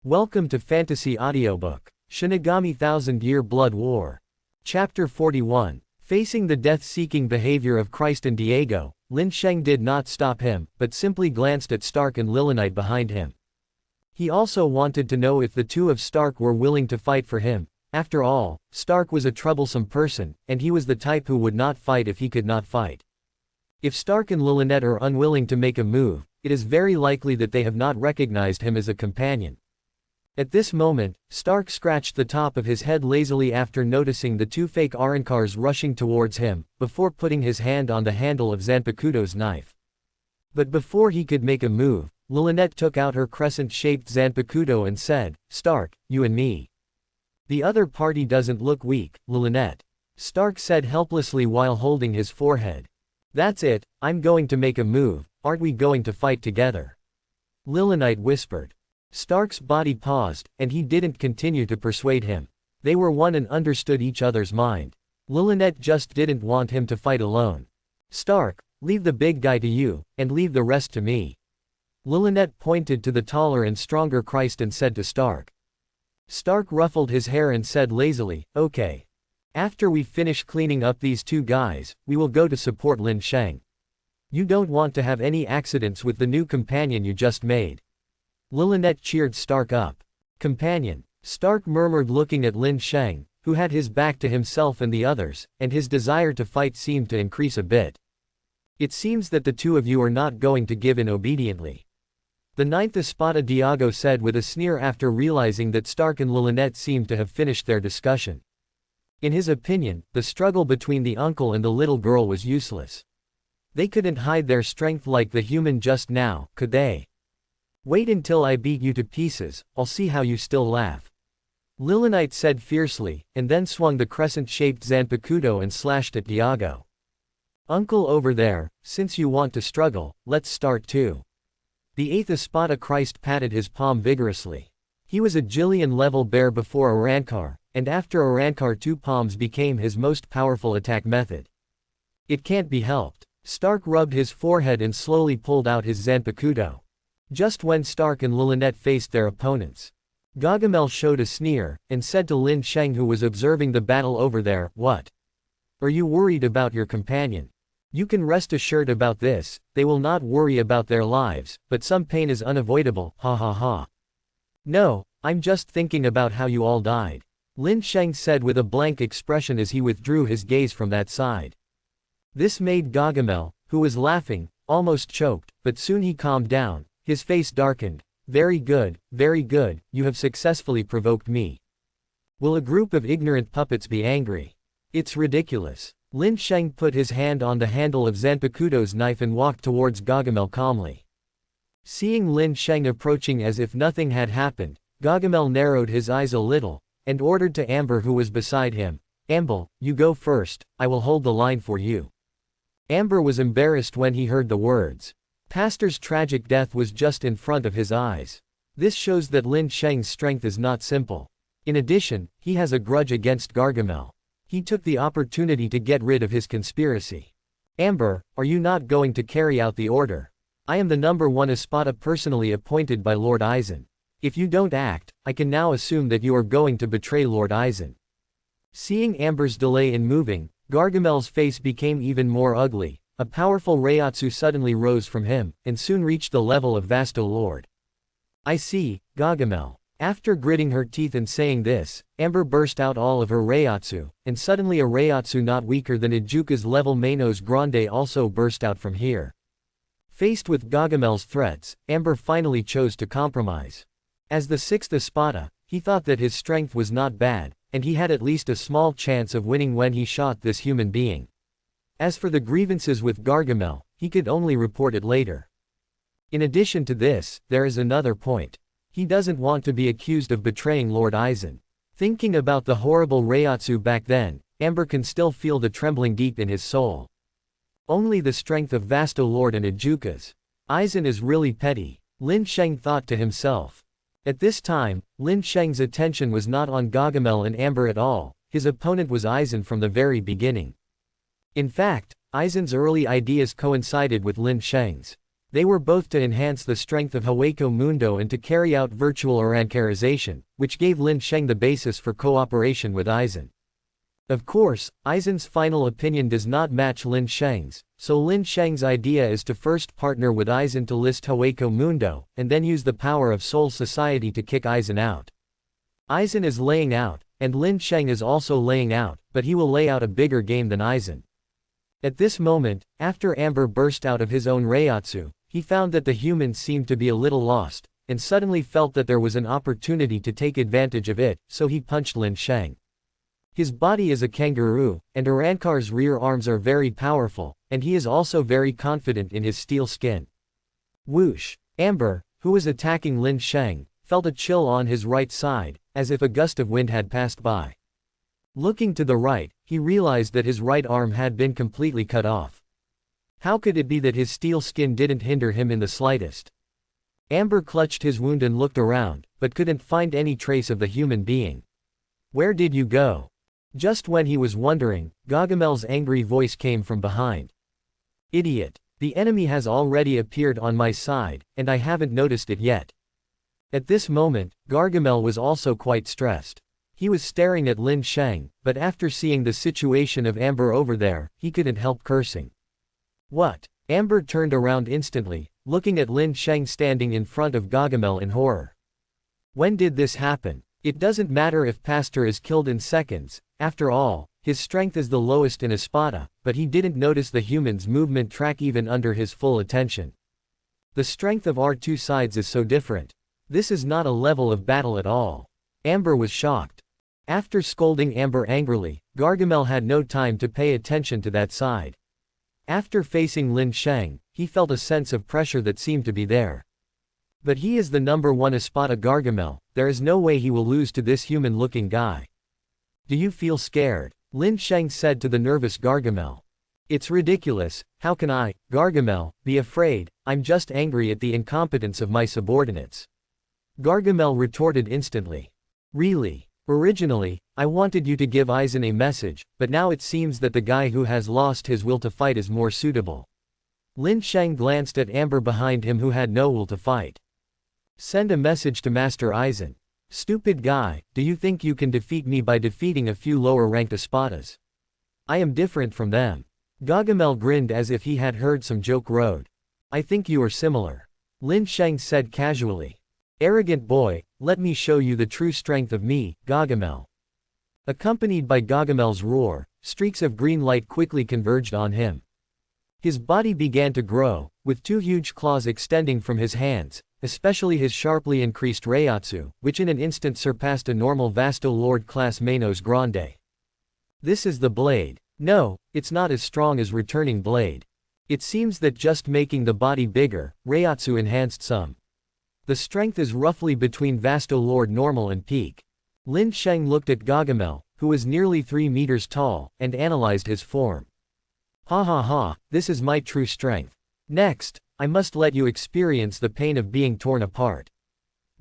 Welcome to Fantasy Audiobook, Shinigami Thousand-Year Blood War. Chapter 41. Facing the death-seeking behavior of Christ and Diego, Lin Sheng did not stop him, but simply glanced at Stark and Lilonite behind him. He also wanted to know if the two of Stark were willing to fight for him. After all, Stark was a troublesome person, and he was the type who would not fight if he could not fight. If Stark and Lilonite are unwilling to make a move, it is very likely that they have not recognized him as a companion. At this moment, Stark scratched the top of his head lazily after noticing the two fake Arankars rushing towards him, before putting his hand on the handle of Zanpakuto's knife. But before he could make a move, Lilonite took out her crescent-shaped Zanpakuto and said, "Stark, you and me. The other party doesn't look weak, Lilonite," Stark said helplessly while holding his forehead. "That's it, I'm going to make a move, aren't we going to fight together?" Lilonite whispered. Stark's body paused, and he didn't continue to persuade him. They were one and understood each other's mind. Lilonite just didn't want him to fight alone. "Stark, leave the big guy to you, and leave the rest to me." Lilonite pointed to the taller and stronger Christ and said to Stark. Stark ruffled his hair and said lazily, "Okay. After we finish cleaning up these two guys, we will go to support Lin Sheng. You don't want to have any accidents with the new companion you just made." Lilonite cheered Stark up. "Companion," Stark murmured looking at Lin Sheng, who had his back to himself and the others, and his desire to fight seemed to increase a bit. "It seems that the two of you are not going to give in obediently." The ninth Espada Diego said with a sneer after realizing that Stark and Lilonite seemed to have finished their discussion. In his opinion, the struggle between the uncle and the little girl was useless. They couldn't hide their strength like the human just now, could they? "Wait until I beat you to pieces, I'll see how you still laugh," Lilonite said fiercely, and then swung the crescent-shaped Zanpakuto and slashed at Diego. "Uncle over there, since you want to struggle, let's start too." The eighth Espada Christ patted his palm vigorously. He was a Jillian-level bear before Arankar, and after Arankar two palms became his most powerful attack method. "It can't be helped." Stark rubbed his forehead and slowly pulled out his Zanpakuto. Just when Stark and Lilonite faced their opponents, Gargamel showed a sneer, and said to Lin Sheng who was observing the battle over there, "What? Are you worried about your companion? You can rest assured about this, they will not worry about their lives, but some pain is unavoidable, ha ha ha." "No, I'm just thinking about how you all died," Lin Sheng said with a blank expression as he withdrew his gaze from that side. This made Gargamel, who was laughing, almost choked, but soon he calmed down. His face darkened. Very good, you have successfully provoked me. Will a group of ignorant puppets be angry? It's ridiculous." Lin Sheng put his hand on the handle of Zanpakuto's knife and walked towards Gargamel calmly. Seeing Lin Sheng approaching as if nothing had happened, Gargamel narrowed his eyes a little, and ordered to Amber who was beside him, "Amber, you go first, I will hold the line for you." Amber was embarrassed when he heard the words. Pastor's tragic death was just in front of his eyes. This shows that Lin Sheng's strength is not simple. In addition, he has a grudge against Gargamel. He took the opportunity to get rid of his conspiracy. "Amber, are you not going to carry out the order? I am the number one Espada personally appointed by Lord Aizen. If you don't act, I can now assume that you are going to betray Lord Aizen." Seeing Amber's delay in moving, Gargamel's face became even more ugly. A powerful Reiatsu suddenly rose from him, and soon reached the level of Vasto Lord. "I see, Gargamel." After gritting her teeth and saying this, Amber burst out all of her Reiatsu, and suddenly a Reiatsu not weaker than Ijuka's level Manos Grande also burst out from here. Faced with Gargamel's threats, Amber finally chose to compromise. As the sixth Espada, he thought that his strength was not bad, and he had at least a small chance of winning when he shot this human being. As for the grievances with Gargamel, he could only report it later. In addition to this, there is another point. He doesn't want to be accused of betraying Lord Aizen. Thinking about the horrible Reiatsu back then, Amber can still feel the trembling deep in his soul. Only the strength of Vasto Lord and Ijuka's Aizen is really petty, Lin Sheng thought to himself. At this time, Lin Sheng's attention was not on Gargamel and Amber at all. His opponent was Aizen from the very beginning. In fact, Aizen's early ideas coincided with Lin Sheng's. They were both to enhance the strength of Hueco Mundo and to carry out virtual Arancarization, which gave Lin Sheng the basis for cooperation with Aizen. Of course, Aizen's final opinion does not match Lin Sheng's, so Lin Sheng's idea is to first partner with Aizen to list Hueco Mundo, and then use the power of Soul Society to kick Aizen out. Aizen is laying out, and Lin Sheng is also laying out, but he will lay out a bigger game than Aizen. At this moment, after Amber burst out of his own Reiatsu, he found that the humans seemed to be a little lost, and suddenly felt that there was an opportunity to take advantage of it, so he punched Lin Sheng. His body is a kangaroo, and Arancar's rear arms are very powerful, and he is also very confident in his steel skin. Whoosh! Amber, who was attacking Lin Sheng, felt a chill on his right side, as if a gust of wind had passed by. Looking to the right, he realized that his right arm had been completely cut off. How could it be that his steel skin didn't hinder him in the slightest? Amber clutched his wound and looked around, but couldn't find any trace of the human being. "Where did you go?" Just when he was wondering, Gargamel's angry voice came from behind. "Idiot! The enemy has already appeared on my side, and I haven't noticed it yet." At this moment, Gargamel was also quite stressed. He was staring at Lin Sheng, but after seeing the situation of Amber over there, he couldn't help cursing. "What?" Amber turned around instantly, looking at Lin Sheng standing in front of Gargamel in horror. "When did this happen? It doesn't matter if Pastor is killed in seconds. After all, his strength is the lowest in Espada, but he didn't notice the human's movement track even under his full attention. The strength of our two sides is so different. This is not a level of battle at all." Amber was shocked. After scolding Amber angrily, Gargamel had no time to pay attention to that side. After facing Lin Sheng, he felt a sense of pressure that seemed to be there. But he is the number one Espada Gargamel, there is no way he will lose to this human-looking guy. "Do you feel scared?" Lin Sheng said to the nervous Gargamel. "It's ridiculous, how can I, Gargamel, be afraid? I'm just angry at the incompetence of my subordinates." Gargamel retorted instantly. "Really? Originally, I wanted you to give Aizen a message, but now it seems that the guy who has lost his will to fight is more suitable." Lin Sheng glanced at Amber behind him who had no will to fight. "Send a message to Master Aizen. Stupid guy, do you think you can defeat me by defeating a few lower-ranked Espadas? I am different from them." Gargamel grinned as if he had heard some joke road. "I think you are similar," Lin Sheng said casually. "Arrogant boy, let me show you the true strength of me, Gargamel." Accompanied by Gargamel's roar, streaks of green light quickly converged on him. His body began to grow, with two huge claws extending from his hands, especially his sharply increased Reiatsu, which in an instant surpassed a normal Vasto Lord-class Manos Grande. "This is the blade. No, it's not as strong as returning blade. It seems that just making the body bigger, Reiatsu enhanced some. The strength is roughly between Vasto Lord normal and peak." Lin Sheng looked at Gargamel, who was nearly 3 meters tall, and analyzed his form. "Ha ha ha, this is my true strength. Next, I must let you experience the pain of being torn apart,"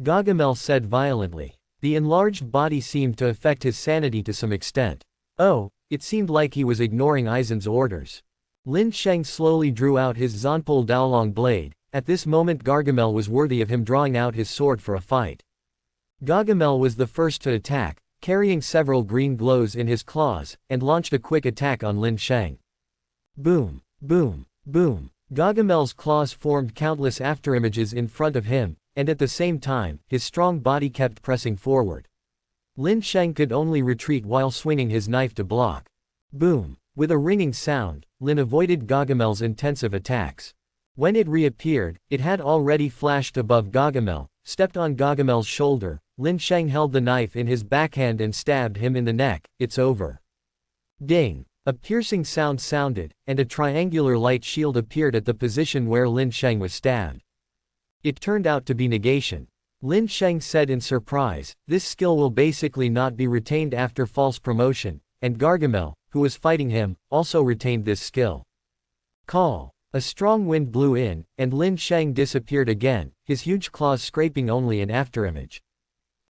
Gargamel said violently. The enlarged body seemed to affect his sanity to some extent. Oh, it seemed like he was ignoring Aizen's orders. Lin Sheng slowly drew out his Zanpol Daolong blade. At this moment Gargamel was worthy of him drawing out his sword for a fight. Gargamel was the first to attack, carrying several green glows in his claws, and launched a quick attack on Lin Sheng. Boom, boom, boom. Gargamel's claws formed countless afterimages in front of him, and at the same time, his strong body kept pressing forward. Lin Sheng could only retreat while swinging his knife to block. Boom. With a ringing sound, Lin avoided Gargamel's intensive attacks. When it reappeared, it had already flashed above Gargamel, stepped on Gargamel's shoulder. Lin Sheng held the knife in his backhand and stabbed him in the neck. "It's over." Ding! A piercing sound sounded, and a triangular light shield appeared at the position where Lin Sheng was stabbed. It turned out to be negation. Lin Sheng said in surprise, "This skill will basically not be retained after false promotion," and Gargamel, who was fighting him, also retained this skill. Call. A strong wind blew in, and Lin Sheng disappeared again, his huge claws scraping only an afterimage.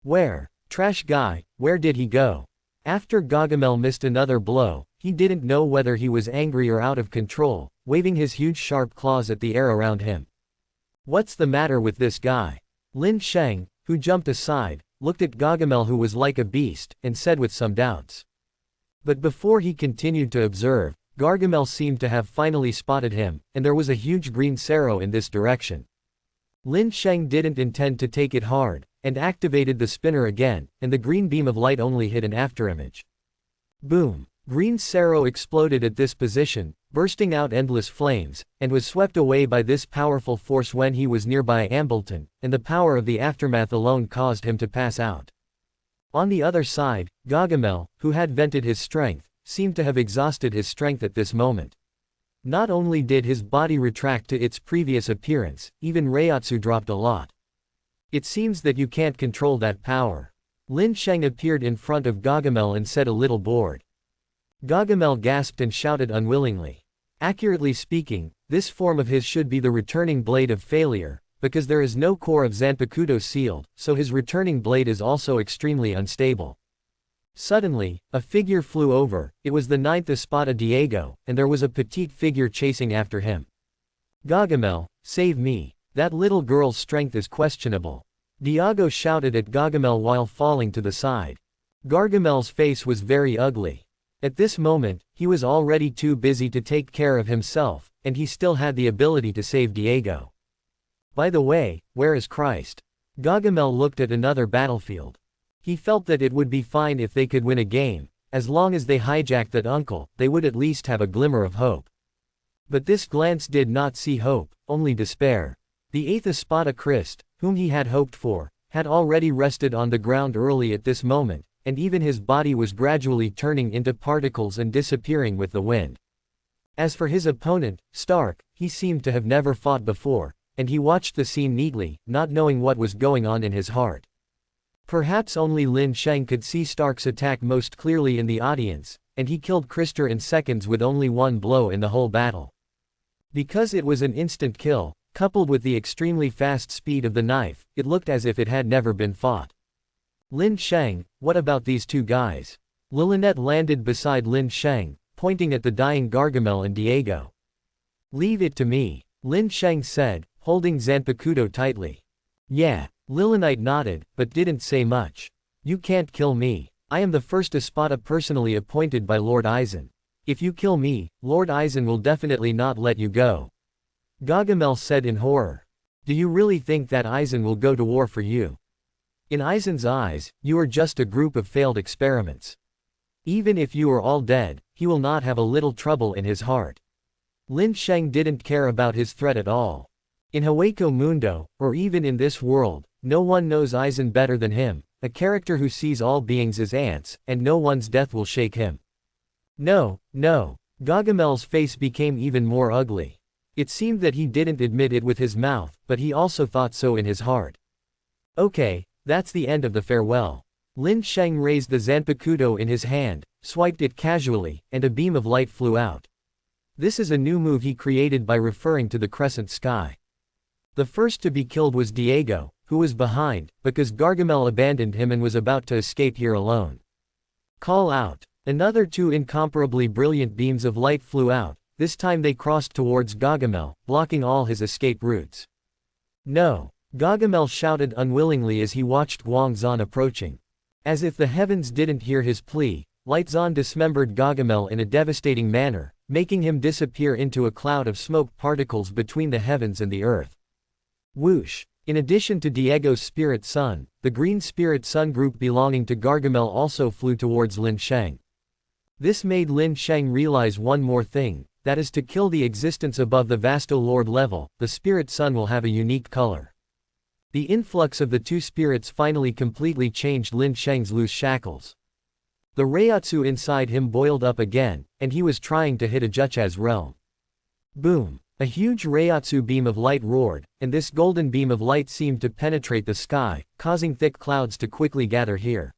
"Where? Trash guy, where did he go?" After Gargamel missed another blow, he didn't know whether he was angry or out of control, waving his huge sharp claws at the air around him. What's the matter with this guy? Lin Sheng, who jumped aside, looked at Gargamel, who was like a beast, and said with some doubts. But before he continued to observe, Gargamel seemed to have finally spotted him, and there was a huge green Sero in this direction. Lin Sheng didn't intend to take it hard, and activated the spinner again, and the green beam of light only hit an afterimage. Boom! Green Sero exploded at this position, bursting out endless flames, and was swept away by this powerful force when he was nearby Ambleton, and the power of the aftermath alone caused him to pass out. On the other side, Gargamel, who had vented his strength, seemed to have exhausted his strength at this moment. Not only did his body retract to its previous appearance, even Reiatsu dropped a lot. It seems that you can't control that power. Lin Sheng appeared in front of Gargamel and said, a little bored. Gargamel gasped and shouted unwillingly. Accurately speaking, this form of his should be the returning blade of failure, because there is no core of Zanpakuto sealed, so his returning blade is also extremely unstable. Suddenly, a figure flew over. It was the 9th Espada Diego, and there was a petite figure chasing after him. Gargamel, save me. That little girl's strength is questionable. Diego shouted at Gargamel while falling to the side. Gargamel's face was very ugly. At this moment, he was already too busy to take care of himself, and he still had the ability to save Diego. By the way, where is Christ? Gargamel looked at another battlefield. He felt that it would be fine if they could win a game. As long as they hijacked that uncle, they would at least have a glimmer of hope. But this glance did not see hope, only despair. The 8th Espada Christ, whom he had hoped for, had already rested on the ground early at this moment, and even his body was gradually turning into particles and disappearing with the wind. As for his opponent, Stark, he seemed to have never fought before, and he watched the scene neatly, not knowing what was going on in his heart. Perhaps only Lin Sheng could see Stark's attack most clearly in the audience, and he killed Krister in seconds with only one blow in the whole battle. Because it was an instant kill, coupled with the extremely fast speed of the knife, it looked as if it had never been fought. Lin Sheng, what about these two guys? Lillinette landed beside Lin Sheng, pointing at the dying Gargamel and Diego. Leave it to me, Lin Sheng said, holding Zanpakuto tightly. Yeah, Lillinette nodded, but didn't say much. You can't kill me. I am the first Espada personally appointed by Lord Aizen. If you kill me, Lord Aizen will definitely not let you go. Gargamel said in horror. Do you really think that Aizen will go to war for you? In Aizen's eyes, you are just a group of failed experiments. Even if you are all dead, he will not have a little trouble in his heart. Lin Sheng didn't care about his threat at all. In Hueco Mundo, or even in this world, no one knows Aizen better than him, a character who sees all beings as ants, and no one's death will shake him. No, no. Gargamel's face became even more ugly. It seemed that he didn't admit it with his mouth, but he also thought so in his heart. Okay, that's the end of the farewell. Lin Sheng raised the Zanpakuto in his hand, swiped it casually, and a beam of light flew out. This is a new move he created by referring to the crescent sky. The first to be killed was Diego, who was behind, because Gargamel abandoned him and was about to escape here alone. Call out. Another 2 incomparably brilliant beams of light flew out. This time they crossed towards Gargamel, blocking all his escape routes. No. Gargamel shouted unwillingly as he watched Guangzhan approaching. As if the heavens didn't hear his plea, Lightzhan dismembered Gargamel in a devastating manner, making him disappear into a cloud of smoke particles between the heavens and the earth. Whoosh! In addition to Diego's Spirit Sun, the Green Spirit Sun group belonging to Gargamel also flew towards Lin Sheng. This made Lin Sheng realize one more thing, that is to kill the existence above the Vasto Lord level, the Spirit Sun will have a unique color. The influx of the 2 spirits finally completely changed Lin Sheng's loose shackles. The Reiatsu inside him boiled up again, and he was trying to hit a Juchaz realm. Boom! A huge Reiatsu beam of light roared, and this golden beam of light seemed to penetrate the sky, causing thick clouds to quickly gather here.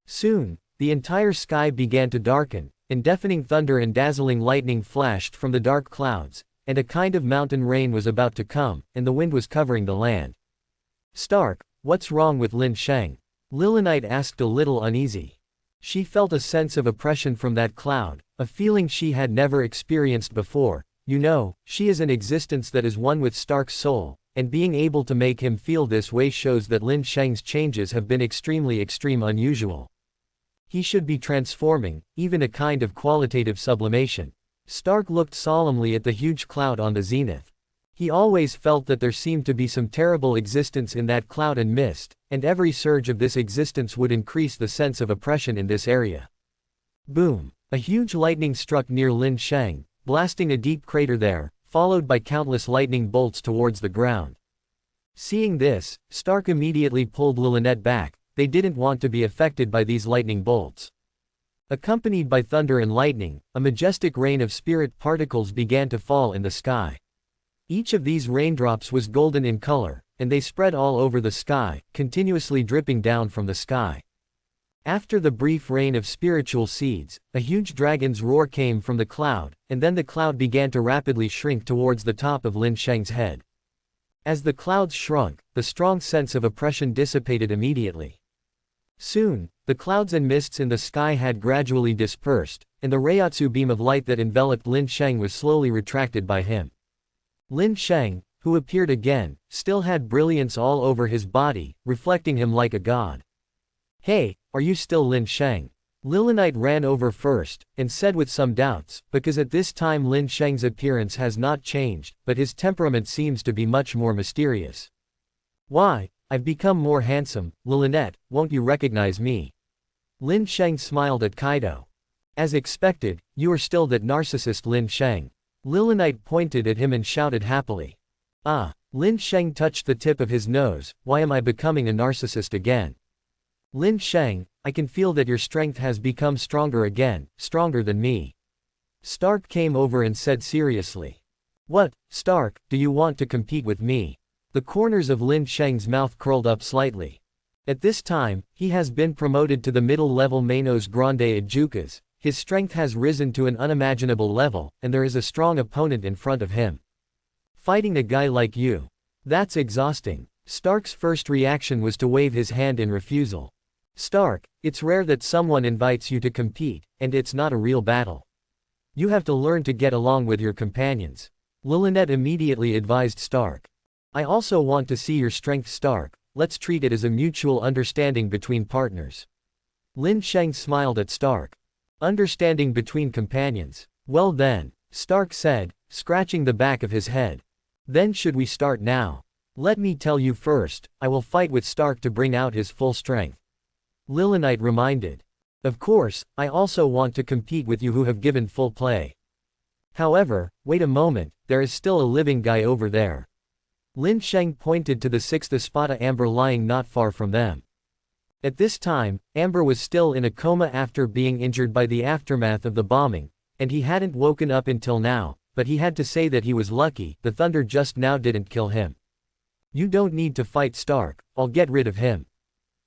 Soon, the entire sky began to darken, and deafening thunder and dazzling lightning flashed from the dark clouds, and a kind of mountain rain was about to come, and the wind was covering the land. Stark, what's wrong with Lin Sheng? Lillinite asked a little uneasy. She felt a sense of oppression from that cloud, a feeling she had never experienced before. You know, she is an existence that is one with Stark's soul, and being able to make him feel this way shows that Lin Sheng's changes have been extremely unusual. He should be transforming, even a kind of qualitative sublimation. Stark looked solemnly at the huge cloud on the zenith. He always felt that there seemed to be some terrible existence in that cloud and mist, and every surge of this existence would increase the sense of oppression in this area. Boom! A huge lightning struck near Lin Sheng, blasting a deep crater there, followed by countless lightning bolts towards the ground. Seeing this, Stark immediately pulled Lilynette back. They didn't want to be affected by these lightning bolts. Accompanied by thunder and lightning, a majestic rain of spirit particles began to fall in the sky. Each of these raindrops was golden in color, and they spread all over the sky, continuously dripping down from the sky. After the brief rain of spiritual seeds, a huge dragon's roar came from the cloud, and then the cloud began to rapidly shrink towards the top of Lin Sheng's head. As the clouds shrunk, the strong sense of oppression dissipated immediately. Soon, the clouds and mists in the sky had gradually dispersed, and the Reiatsu beam of light that enveloped Lin Sheng was slowly retracted by him. Lin Sheng, who appeared again, still had brilliance all over his body, reflecting him like a god. "Hey, are you still Lin Sheng?" Lilynite ran over first, and said with some doubts, because at this time Lin Sheng's appearance has not changed, but his temperament seems to be much more mysterious. "Why, I've become more handsome, Lilynette, won't you recognize me?" Lin Sheng smiled at Kaido. "As expected, you are still that narcissist Lin Sheng." Lilynite pointed at him and shouted happily. "Ah." Lin Sheng touched the tip of his nose. "Why am I becoming a narcissist again?" "Lin Sheng, I can feel that your strength has become stronger again, stronger than me." Stark came over and said seriously. "What, Stark, do you want to compete with me?" The corners of Lin Sheng's mouth curled up slightly. At this time, he has been promoted to the middle-level Manos Grande Adjukas. His strength has risen to an unimaginable level, and there is a strong opponent in front of him. Fighting a guy like you. That's exhausting. Stark's first reaction was to wave his hand in refusal. "Stark, it's rare that someone invites you to compete, and it's not a real battle. You have to learn to get along with your companions." Lilynette immediately advised Stark. "I also want to see your strength, Stark. Let's treat it as a mutual understanding between partners." Lin Sheng smiled at Stark. "Understanding between companions. Well then," Stark said, scratching the back of his head. "Then should we start now?" "Let me tell you first, I will fight with Stark to bring out his full strength," Lilynite reminded. "Of course, I also want to compete with you who have given full play. However, wait a moment, there is still a living guy over there." Lin Sheng pointed to the sixth Espada Amber lying not far from them. At this time, Amber was still in a coma after being injured by the aftermath of the bombing, and he hadn't woken up until now, but he had to say that he was lucky, the thunder just now didn't kill him. "You don't need to fight Stark, I'll get rid of him,"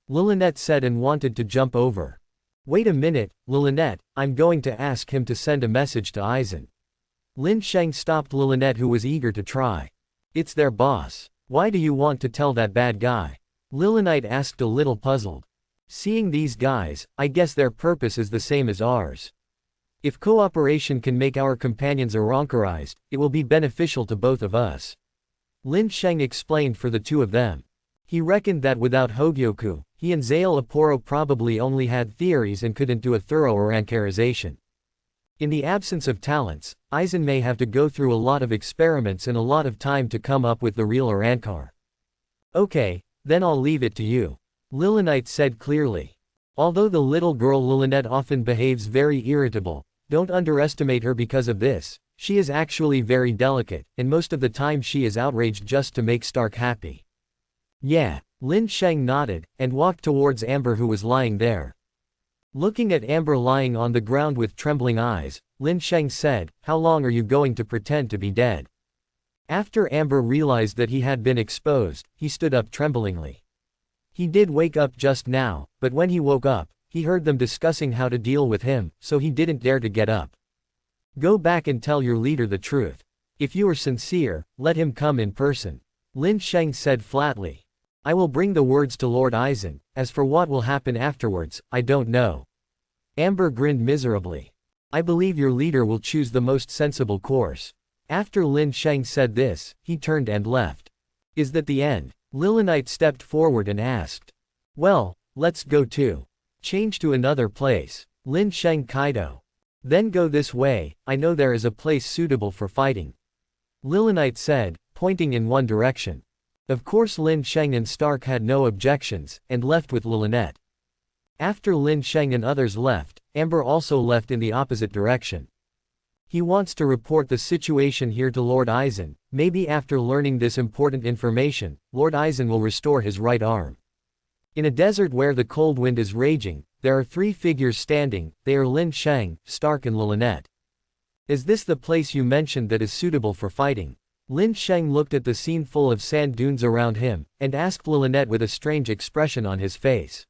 Lilynette said and wanted to jump over. "Wait a minute, Lilynette, I'm going to ask him to send a message to Aizen." Lin Sheng stopped Lilynette, who was eager to try. "It's their boss. Why do you want to tell that bad guy?" Lilynite asked, a little puzzled. "Seeing these guys, I guess their purpose is the same as ours. If cooperation can make our companions arrancarized, it will be beneficial to both of us," Lin Sheng explained for the two of them. He reckoned that without Hogyoku, he and Zael Aporo probably only had theories and couldn't do a thorough arrancarization. In the absence of talents, Aizen may have to go through a lot of experiments and a lot of time to come up with the real arrancar. "Okay, then I'll leave it to you," Lilynite said clearly. Although the little girl Lilynette often behaves very irritable, don't underestimate her because of this. She is actually very delicate, and most of the time she is outraged just to make Stark happy. "Yeah," Lin Sheng nodded, and walked towards Amber, who was lying there. Looking at Amber lying on the ground with trembling eyes, Lin Sheng said, "How long are you going to pretend to be dead?" After Amber realized that he had been exposed, he stood up tremblingly. He did wake up just now, but when he woke up, he heard them discussing how to deal with him, so he didn't dare to get up. "Go back and tell your leader the truth. If you are sincere, let him come in person," Lin Sheng said flatly. "I will bring the words to Lord Aizen. As for what will happen afterwards, I don't know." Amber grinned miserably. "I believe your leader will choose the most sensible course." After Lin Sheng said this, he turned and left. Is that the end? Lilonite stepped forward and asked. Well, let's go too. Change to another place. Lin Sheng Kaido. Then go this way, I know there is a place suitable for fighting. Lilonite said, pointing in one direction. Of course Lin Sheng and Stark had no objections, and left with Lilonette. After Lin Sheng and others left, Amber also left in the opposite direction. He wants to report the situation here to Lord Aizen. Maybe after learning this important information, Lord Aizen will restore his right arm. In a desert where the cold wind is raging, there are 3 figures standing. They are Lin Sheng, Stark and Lilonette. Is this the place you mentioned that is suitable for fighting? Lin Sheng looked at the scene full of sand dunes around him, and asked Lilonette with a strange expression on his face.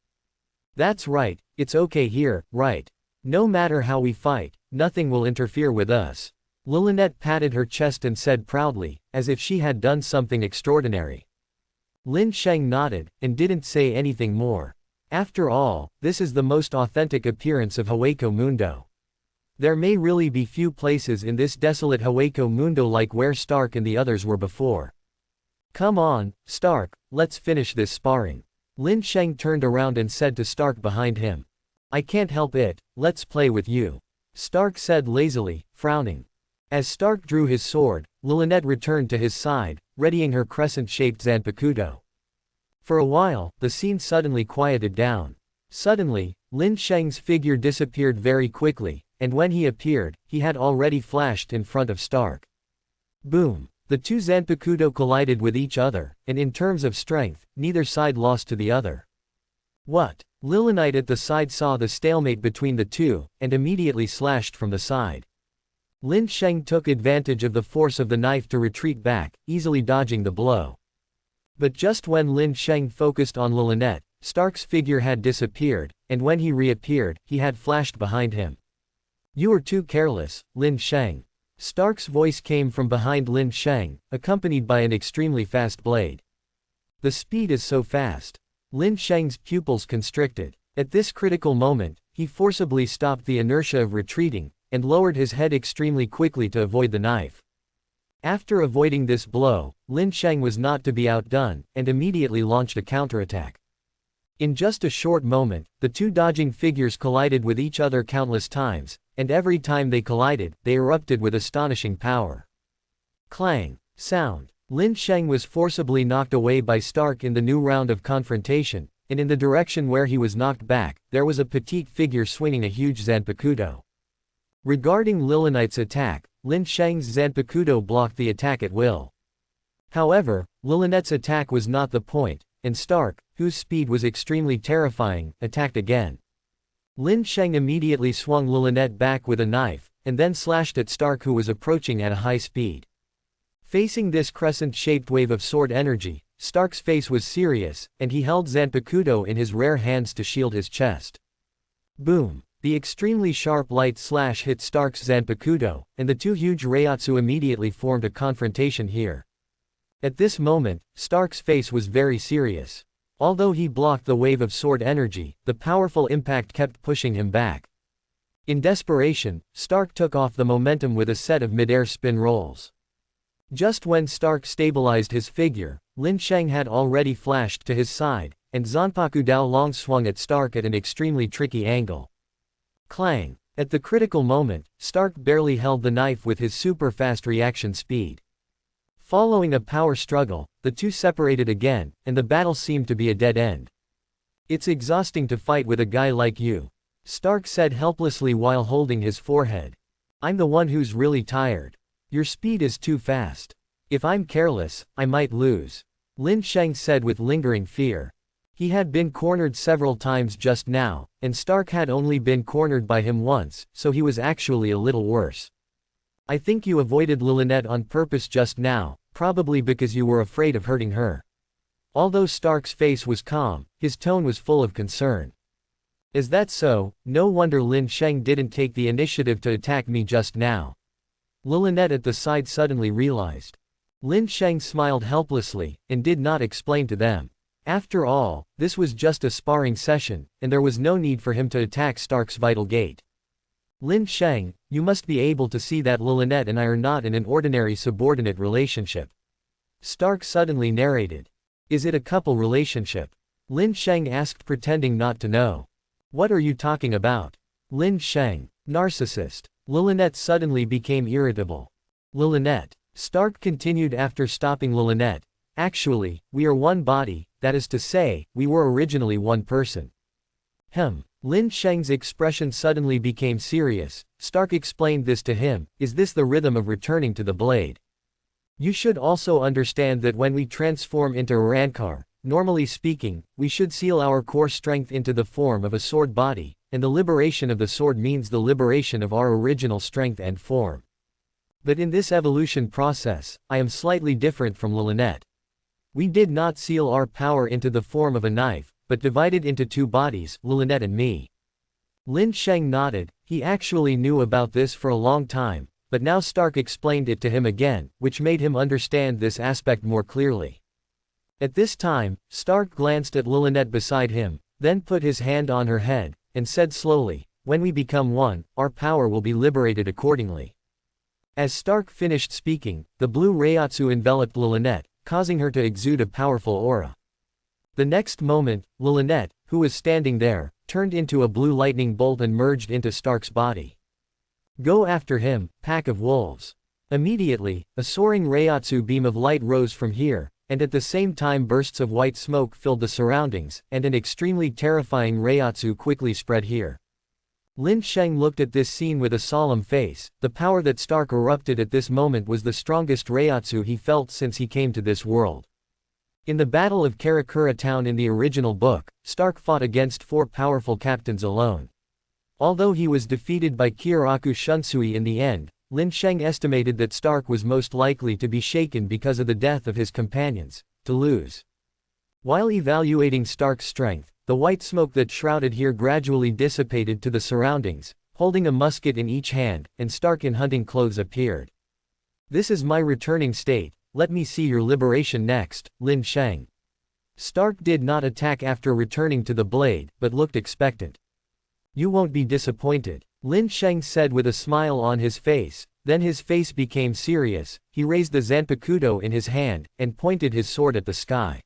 That's right, it's okay here, right? No matter how we fight, nothing will interfere with us. Lilonette patted her chest and said proudly, as if she had done something extraordinary. Lin Sheng nodded, and didn't say anything more. After all, this is the most authentic appearance of Hueco Mundo. There may really be few places in this desolate Hueco Mundo like where Stark and the others were before. Come on, Stark, let's finish this sparring. Lin Sheng turned around and said to Stark behind him. I can't help it, let's play with you. Stark said lazily, frowning. As Stark drew his sword, Lilonette returned to his side, readying her crescent-shaped Zanpakuto. For a while, the scene suddenly quieted down. Suddenly, Lin Sheng's figure disappeared very quickly, and when he appeared, he had already flashed in front of Stark. Boom! The 2 Zanpakuto collided with each other, and in terms of strength, neither side lost to the other. What? Lilonite at the side saw the stalemate between the 2, and immediately slashed from the side. Lin Sheng took advantage of the force of the knife to retreat back, easily dodging the blow. But just when Lin Sheng focused on Lilonette, Stark's figure had disappeared, and when he reappeared, he had flashed behind him. You are too careless, Lin Sheng. Stark's voice came from behind Lin Sheng, accompanied by an extremely fast blade. The speed is so fast. Lin Sheng's pupils constricted. At this critical moment, he forcibly stopped the inertia of retreating, and lowered his head extremely quickly to avoid the knife. After avoiding this blow, Lin Sheng was not to be outdone, and immediately launched a counterattack. In just a short moment, the 2 dodging figures collided with each other countless times, and every time they collided, they erupted with astonishing power. Clang! Sound! Lin Sheng was forcibly knocked away by Stark in the new round of confrontation, and in the direction where he was knocked back, there was a petite figure swinging a huge Zanpakuto. Regarding Lilonite's attack, Lin Sheng's Zanpakuto blocked the attack at will. However, Lilonette's attack was not the point, and Stark, whose speed was extremely terrifying, attacked again. Lin Sheng immediately swung Lilonette back with a knife, and then slashed at Stark who was approaching at a high speed. Facing this crescent-shaped wave of sword energy, Stark's face was serious, and he held Zanpakuto in his rare hands to shield his chest. Boom! The extremely sharp light slash hit Stark's Zanpakuto, and the 2 huge Reiatsu immediately formed a confrontation here. At this moment, Stark's face was very serious. Although he blocked the wave of sword energy, the powerful impact kept pushing him back. In desperation, Stark took off the momentum with a set of mid-air spin rolls. Just when Stark stabilized his figure, Lin Sheng had already flashed to his side, and Zanpaku Dao Long swung at Stark at an extremely tricky angle. Clang! At the critical moment, Stark barely held the knife with his super-fast reaction speed. Following a power struggle, the 2 separated again, and the battle seemed to be a dead end. It's exhausting to fight with a guy like you, Stark said helplessly while holding his forehead. I'm the one who's really tired. Your speed is too fast. If I'm careless, I might lose, Lin Sheng said with lingering fear. He had been cornered several times just now, and Stark had only been cornered by him once, so he was actually a little worse. I think you avoided Lilonette on purpose just now, probably because you were afraid of hurting her. Although Stark's face was calm, his tone was full of concern. Is that so? No wonder Lin Sheng didn't take the initiative to attack me just now. Lilonette at the side suddenly realized. Lin Sheng smiled helplessly, and did not explain to them. After all, this was just a sparring session, and there was no need for him to attack Stark's vital gate. Lin Sheng, you must be able to see that Lilonette and I are not in an ordinary subordinate relationship. Stark suddenly narrated. Is it a couple relationship? Lin Sheng asked, pretending not to know. What are you talking about? Lin Sheng. Narcissist. Lilynette suddenly became irritable. Lilynette. Stark continued after stopping Lilynette. Actually, we are one body, that is to say, we were originally one person. Lin Sheng's expression suddenly became serious. Stark explained this to him. Is this the rhythm of returning to the blade? You should also understand that when we transform into Rankar, normally speaking, we should seal our core strength into the form of a sword body, and the liberation of the sword means the liberation of our original strength and form. But in this evolution process, I am slightly different from Lilynette. We did not seal our power into the form of a knife, but divided into two bodies, Lilynette and me. Lin Sheng nodded. He actually knew about this for a long time, but now Stark explained it to him again, which made him understand this aspect more clearly. At this time, Stark glanced at Lilynette beside him, then put his hand on her head, and said slowly, when we become one, our power will be liberated accordingly. As Stark finished speaking, the blue Reiatsu enveloped Lilynette, causing her to exude a powerful aura. The next moment, Lilynette, who was standing there, turned into a blue lightning bolt and merged into Stark's body. Go after him, pack of wolves. Immediately, a soaring Reiatsu beam of light rose from here, and at the same time bursts of white smoke filled the surroundings, and an extremely terrifying Reiatsu quickly spread here. Lin Sheng looked at this scene with a solemn face. The power that Stark erupted at this moment was the strongest Reiatsu he felt since he came to this world. In the Battle of Karakura Town in the original book, Stark fought against 4 powerful captains alone. Although he was defeated by Kyoraku Shunsui in the end, Lin Sheng estimated that Stark was most likely to be shaken because of the death of his companions, to lose. While evaluating Stark's strength, the white smoke that shrouded here gradually dissipated to the surroundings, holding a musket in each hand, and Stark in hunting clothes appeared. This is my returning state, let me see your liberation next, Lin Sheng. Stark did not attack after returning to the blade, but looked expectant. You won't be disappointed, Lin Sheng said with a smile on his face. Then his face became serious. He raised the Zanpakuto in his hand, and pointed his sword at the sky.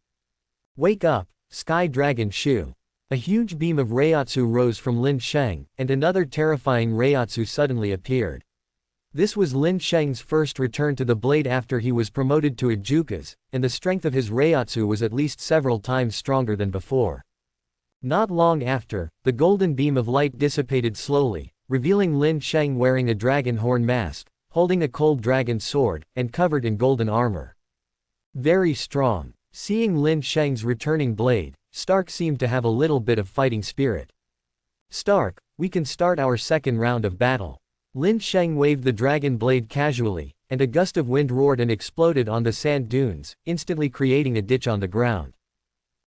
Wake up, Sky Dragon Shu. A huge beam of Reiatsu rose from Lin Sheng, and another terrifying Reiatsu suddenly appeared. This was Lin Sheng's first return to the blade after he was promoted to Ijukas, and the strength of his Reiatsu was at least several times stronger than before. Not long after, the golden beam of light dissipated slowly, revealing Lin Sheng wearing a dragon horn mask, holding a cold dragon sword, and covered in golden armor. Very strong. Seeing Lin Sheng's returning blade, Stark seemed to have a little bit of fighting spirit. Stark, we can start our second round of battle. Lin Sheng waved the dragon blade casually, and a gust of wind roared and exploded on the sand dunes, instantly creating a ditch on the ground.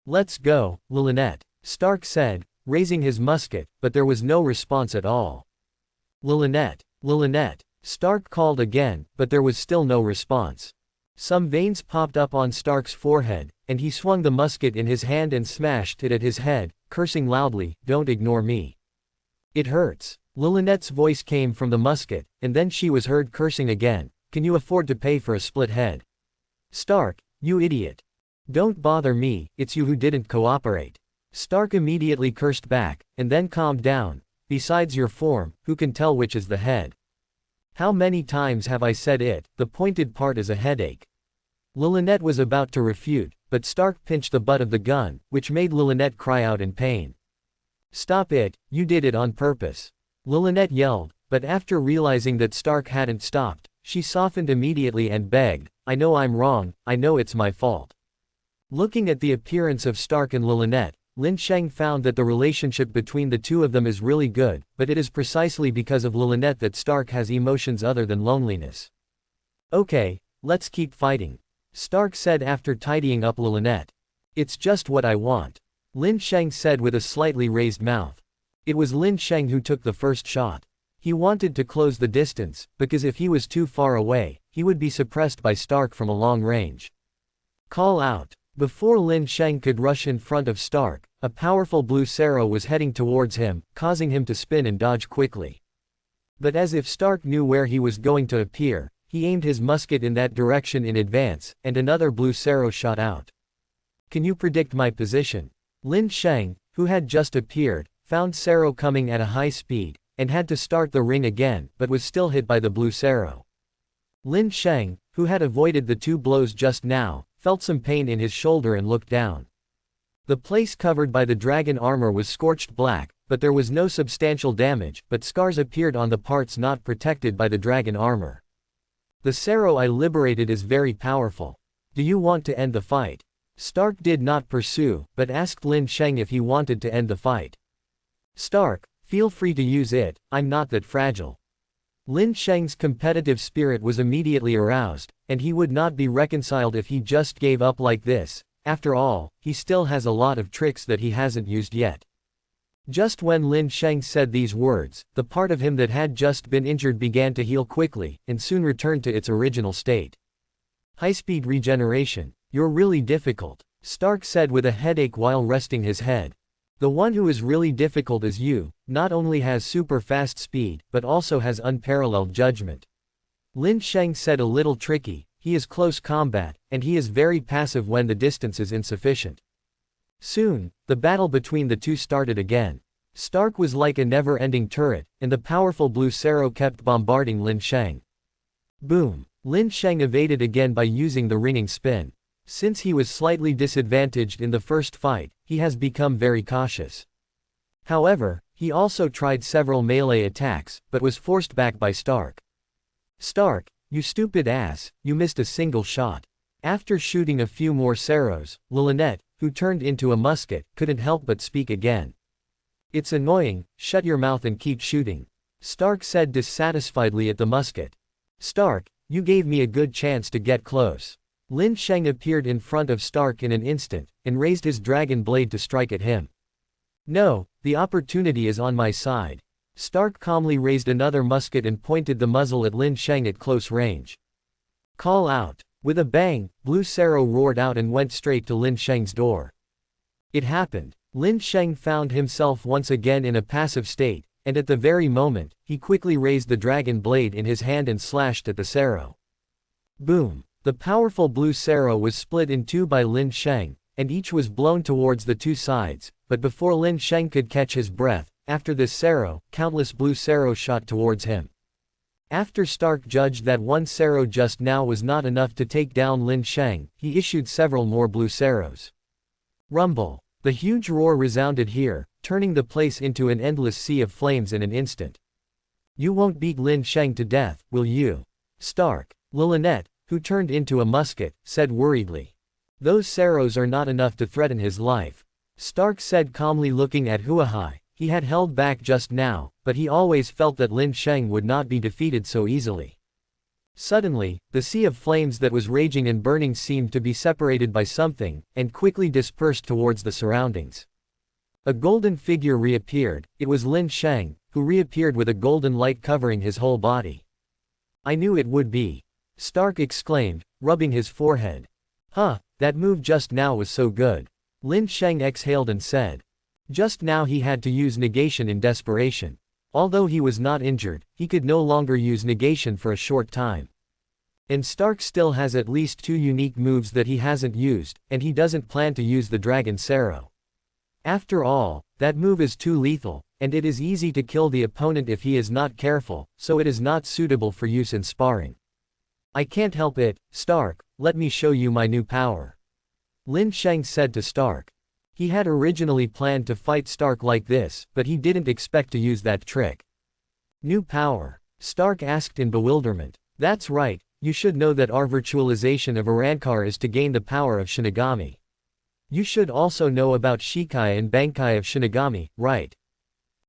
Let's go, Lilynette, Stark said, raising his musket, but there was no response at all. Lilynette, Lilynette, Stark called again, but there was still no response. Some veins popped up on Stark's forehead, and he swung the musket in his hand and smashed it at his head, cursing loudly, don't ignore me. It hurts. Lilynette's voice came from the musket, and then she was heard cursing again, can you afford to pay for a split head? Stark, you idiot. Don't bother me, it's you who didn't cooperate. Stark immediately cursed back, and then calmed down. Besides your form, who can tell which is the head? How many times have I said it, the pointed part is a headache. Lilynette was about to refute, but Stark pinched the butt of the gun, which made Lilynette cry out in pain. Stop it, you did it on purpose. Lilynette yelled, but after realizing that Stark hadn't stopped, she softened immediately and begged, I know I'm wrong, I know it's my fault. Looking at the appearance of Stark and Lilynette, Lin Sheng found that the relationship between the two of them is really good, but it is precisely because of Lilynette that Stark has emotions other than loneliness. Okay, let's keep fighting, Stark said after tidying up Lilynette. It's just what I want, Lin Sheng said with a slightly raised mouth. It was Lin Sheng who took the first shot. He wanted to close the distance, because if he was too far away, he would be suppressed by Stark from a long range. Call out. Before Lin Sheng could rush in front of Stark, a powerful blue Sero was heading towards him, causing him to spin and dodge quickly. But as if Stark knew where he was going to appear, he aimed his musket in that direction in advance, and another blue arrow shot out. Can you predict my position? Lin Sheng, who had just appeared, found arrow coming at a high speed, and had to start the ring again, but was still hit by the blue arrow. Lin Sheng, who had avoided the 2 blows just now, felt some pain in his shoulder and looked down. The place covered by the dragon armor was scorched black, but there was no substantial damage, but scars appeared on the parts not protected by the dragon armor. The arrow I liberated is very powerful. Do you want to end the fight? Stark did not pursue, but asked Lin Sheng if he wanted to end the fight. Stark, feel free to use it, I'm not that fragile. Lin Sheng's competitive spirit was immediately aroused, and he would not be reconciled if he just gave up like this. After all, he still has a lot of tricks that he hasn't used yet. Just when Lin Sheng said these words, the part of him that had just been injured began to heal quickly, and soon returned to its original state. High-speed regeneration. You're really difficult, Stark said with a headache while resting his head. The one who is really difficult is you, not only has super fast speed, but also has unparalleled judgment. Lin Sheng said a little tricky, he is close combat, and he is very passive when the distance is insufficient. Soon, the battle between the two started again. Stark was like a never-ending turret, and the powerful blue arrow kept bombarding Lin Sheng. Boom! Lin Sheng evaded again by using the ringing spin. Since he was slightly disadvantaged in the first fight, he has become very cautious. However, he also tried several melee attacks, but was forced back by Stark. Stark, you stupid ass, you missed a single shot. After shooting a few more arrows, Lynette, who turned into a musket, couldn't help but speak again. It's annoying, shut your mouth and keep shooting. Stark said dissatisfiedly at the musket. Stark, you gave me a good chance to get close. Lin Sheng appeared in front of Stark in an instant, and raised his dragon blade to strike at him. No, the opportunity is on my side. Stark calmly raised another musket and pointed the muzzle at Lin Sheng at close range. Call out. With a bang, blue arrow roared out and went straight to Lin Sheng's door. It happened. Lin Sheng found himself once again in a passive state, and at the very moment, he quickly raised the dragon blade in his hand and slashed at the arrow. Boom! The powerful blue arrow was split in two by Lin Sheng, and each was blown towards the two sides, but before Lin Sheng could catch his breath, after this arrow, countless blue arrows shot towards him. After Stark judged that one arrow just now was not enough to take down Lin Sheng, he issued several more blue arrows. Rumble! The huge roar resounded here, turning the place into an endless sea of flames in an instant. You won't beat Lin Sheng to death, will you? Stark. Lynette, who turned into a musket, said worriedly. Those arrows are not enough to threaten his life. Stark said calmly looking at Huahai. He had held back just now, but he always felt that Lin Sheng would not be defeated so easily. Suddenly, the sea of flames that was raging and burning seemed to be separated by something, and quickly dispersed towards the surroundings. A golden figure reappeared. It was Lin Sheng, who reappeared with a golden light covering his whole body. I knew it would be. Stark exclaimed, rubbing his forehead. Huh, that move just now was so good. Lin Sheng exhaled and said. Just now he had to use negation in desperation. Although he was not injured, he could no longer use negation for a short time. And Stark still has at least 2 unique moves that he hasn't used, and he doesn't plan to use the Dragon Arrow. After all, that move is too lethal, and it is easy to kill the opponent if he is not careful, so it is not suitable for use in sparring. I can't help it, Stark, let me show you my new power. Lin Sheng said to Stark. He had originally planned to fight Stark like this, but he didn't expect to use that trick. New power? Stark asked in bewilderment. That's right, you should know that our virtualization of Arrancar is to gain the power of Shinigami. You should also know about Shikai and Bankai of Shinigami, right?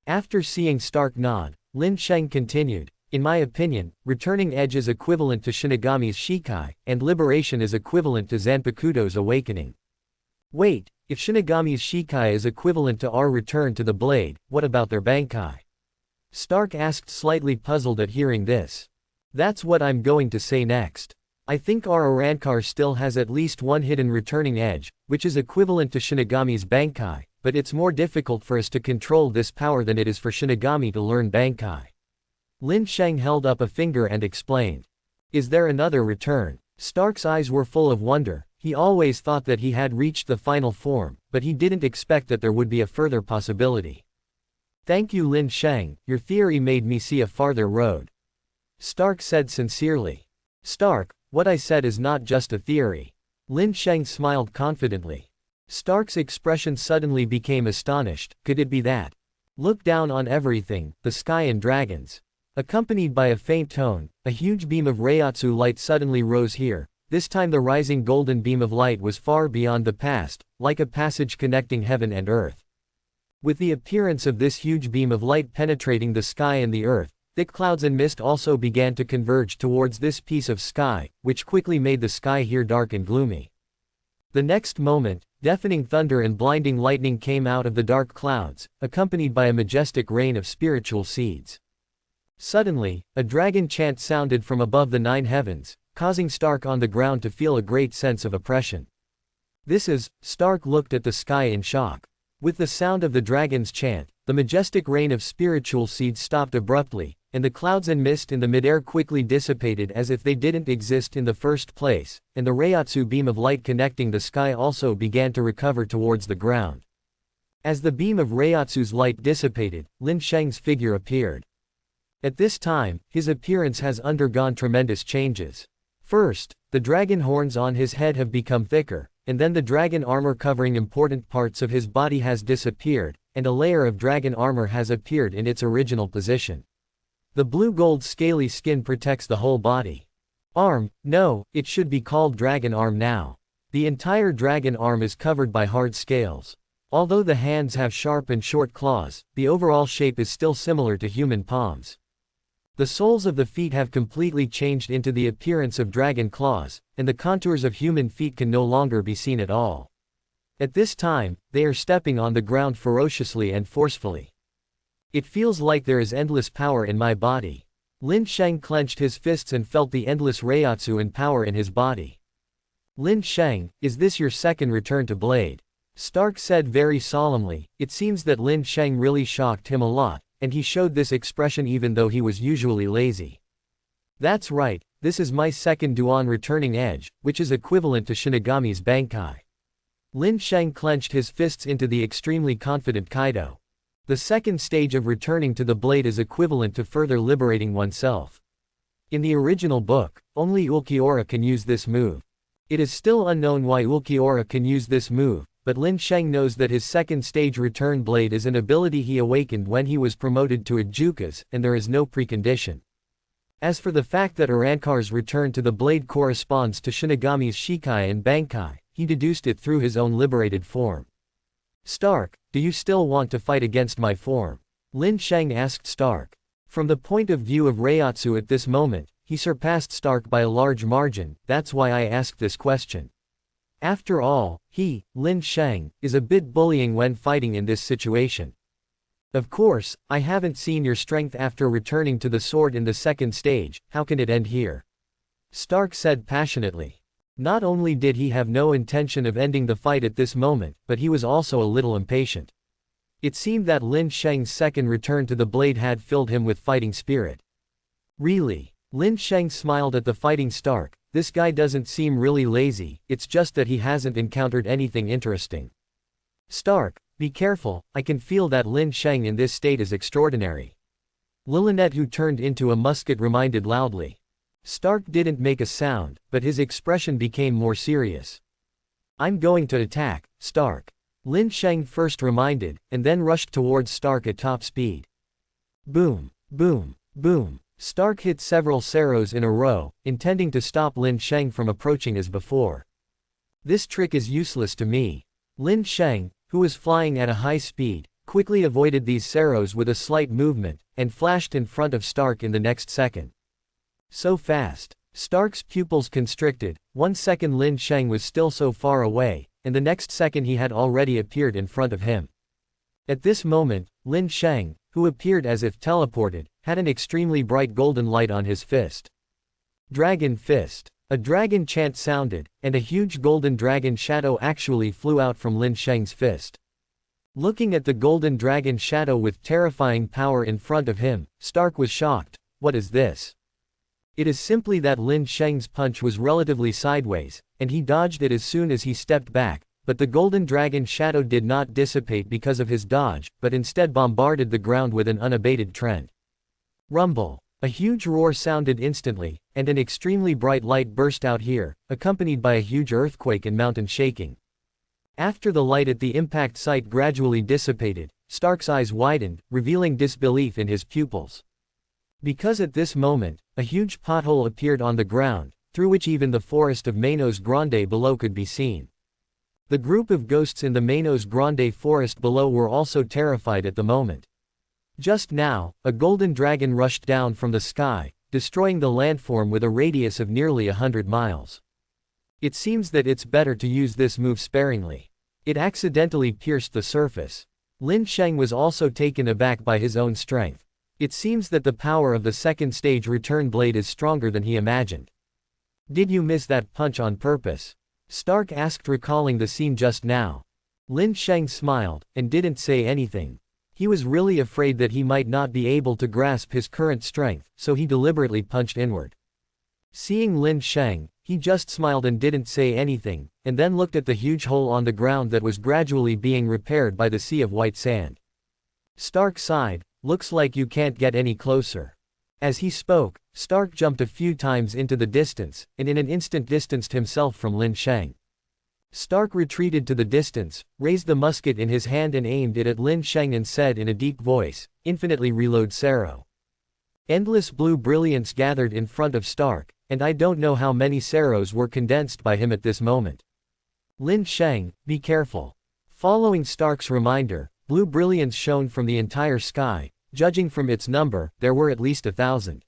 After seeing Stark nod, Lin Sheng continued, in my opinion, returning edge is equivalent to Shinigami's Shikai, and liberation is equivalent to Zanpakuto's awakening. Wait, if Shinigami's Shikai is equivalent to our return to the blade, what about their Bankai? Stark asked, slightly puzzled at hearing this. That's what I'm going to say next. I think our Arrancar still has at least one hidden returning edge, which is equivalent to Shinigami's Bankai, but it's more difficult for us to control this power than it is for Shinigami to learn Bankai. Lin Sheng held up a finger and explained. Is there another return? Stark's eyes were full of wonder. He always thought that he had reached the final form, but he didn't expect that there would be a further possibility. Thank you, Lin Sheng, your theory made me see a farther road. Stark said sincerely. Stark, what I said is not just a theory. Lin Sheng smiled confidently. Stark's expression suddenly became astonished. Could it be that? Look down on everything, the sky and dragons. Accompanied by a faint tone, a huge beam of Reiatsu light suddenly rose here. This time the rising golden beam of light was far beyond the past, like a passage connecting heaven and earth. With the appearance of this huge beam of light penetrating the sky and the earth, thick clouds and mist also began to converge towards this piece of sky, which quickly made the sky here dark and gloomy. The next moment, deafening thunder and blinding lightning came out of the dark clouds, accompanied by a majestic rain of spiritual seeds. Suddenly, a dragon chant sounded from above the 9 heavens, causing Stark on the ground to feel a great sense of oppression. Stark looked at the sky in shock. With the sound of the dragon's chant, the majestic rain of spiritual seeds stopped abruptly, and the clouds and mist in the midair quickly dissipated as if they didn't exist in the first place, and the Reiatsu beam of light connecting the sky also began to recover towards the ground. As the beam of Reiatsu's light dissipated, Lin Sheng's figure appeared. At this time, his appearance has undergone tremendous changes. First, the dragon horns on his head have become thicker, and then the dragon armor covering important parts of his body has disappeared, and a layer of dragon armor has appeared in its original position. The blue-gold scaly skin protects the whole body. Arm, no, it should be called dragon arm now. The entire dragon arm is covered by hard scales. Although the hands have sharp and short claws, the overall shape is still similar to human palms. The soles of the feet have completely changed into the appearance of dragon claws, and the contours of human feet can no longer be seen at all. At this time, they are stepping on the ground ferociously and forcefully. It feels like there is endless power in my body. Lin Sheng clenched his fists and felt the endless Reiatsu and power in his body. Lin Sheng, is this your second return to Blade? Stark said very solemnly. It seems that Lin Sheng really shocked him a lot, and he showed this expression even though he was usually lazy. That's right, this is my second Duan returning edge, which is equivalent to Shinigami's Bankai. Lin Sheng clenched his fists into the extremely confident Kaido. The second stage of returning to the blade is equivalent to further liberating oneself. In the original book, only Ulquiorra can use this move. It is still unknown why Ulquiorra can use this move, but Lin Sheng knows that his second stage return blade is an ability he awakened when he was promoted to Ijukas, and there is no precondition. As for the fact that Arankar's return to the blade corresponds to Shinigami's Shikai and Bankai, he deduced it through his own liberated form. Stark, do you still want to fight against my form? Lin Sheng asked Stark. From the point of view of Reiatsu at this moment, he surpassed Stark by a large margin, that's why I asked this question. After all, he, Lin Sheng, is a bit bullying when fighting in this situation. Of course, I haven't seen your strength after returning to the sword in the second stage, how can it end here? Stark said passionately. Not only did he have no intention of ending the fight at this moment, but he was also a little impatient. It seemed that Lin Sheng's second return to the blade had filled him with fighting spirit. Really? Lin Sheng smiled at the fighting Stark. This guy doesn't seem really lazy, it's just that he hasn't encountered anything interesting. Stark, be careful, I can feel that Lin Sheng in this state is extraordinary. Lilinet, who turned into a musket, reminded loudly. Stark didn't make a sound, but his expression became more serious. I'm going to attack, Stark. Lin Sheng first reminded, and then rushed towards Stark at top speed. Boom, boom, boom. Stark hit several Seros in a row, intending to stop Lin Sheng from approaching as before. This trick is useless to me. Lin Sheng, who was flying at a high speed, quickly avoided these Seros with a slight movement, and flashed in front of Stark in the next second. So fast. Stark's pupils constricted. 1 second Lin Sheng was still so far away, and the next second he had already appeared in front of him. At this moment, Lin Sheng, who appeared as if teleported, had an extremely bright golden light on his fist. Dragon Fist. A dragon chant sounded, and a huge golden dragon shadow actually flew out from Lin Sheng's fist. Looking at the golden dragon shadow with terrifying power in front of him, Stark was shocked. What is this? It is simply that Lin Sheng's punch was relatively sideways, and he dodged it as soon as he stepped back, but the golden dragon shadow did not dissipate because of his dodge, but instead bombarded the ground with an unabated trend. Rumble. A huge roar sounded instantly, and an extremely bright light burst out here, accompanied by a huge earthquake and mountain shaking. After the light at the impact site gradually dissipated, Stark's eyes widened, revealing disbelief in his pupils. Because at this moment, a huge pothole appeared on the ground, through which even the forest of Manos Grande below could be seen. The group of ghosts in the Manos Grande forest below were also terrified at the moment. Just now, a golden dragon rushed down from the sky, destroying the landform with a radius of nearly 100 miles. It seems that it's better to use this move sparingly. It accidentally pierced the surface. Lin Sheng was also taken aback by his own strength. It seems that the power of the second stage return blade is stronger than he imagined. Did you miss that punch on purpose? Stark asked, recalling the scene just now. Lin Sheng smiled, and didn't say anything. He was really afraid that he might not be able to grasp his current strength, so he deliberately punched inward. Seeing Lin Sheng, he just smiled and didn't say anything, and then looked at the huge hole on the ground that was gradually being repaired by the sea of white sand. Stark sighed, "Looks like you can't get any closer." As he spoke, Stark jumped a few times into the distance, and in an instant distanced himself from Lin Sheng. Stark retreated to the distance, raised the musket in his hand and aimed it at Lin Sheng and said in a deep voice, "Infinitely reload Sero." Endless blue brilliance gathered in front of Stark, and I don't know how many Seros were condensed by him at this moment. "Lin Sheng, be careful." Following Stark's reminder, blue brilliance shone from the entire sky. Judging from its number, there were at least 1,000.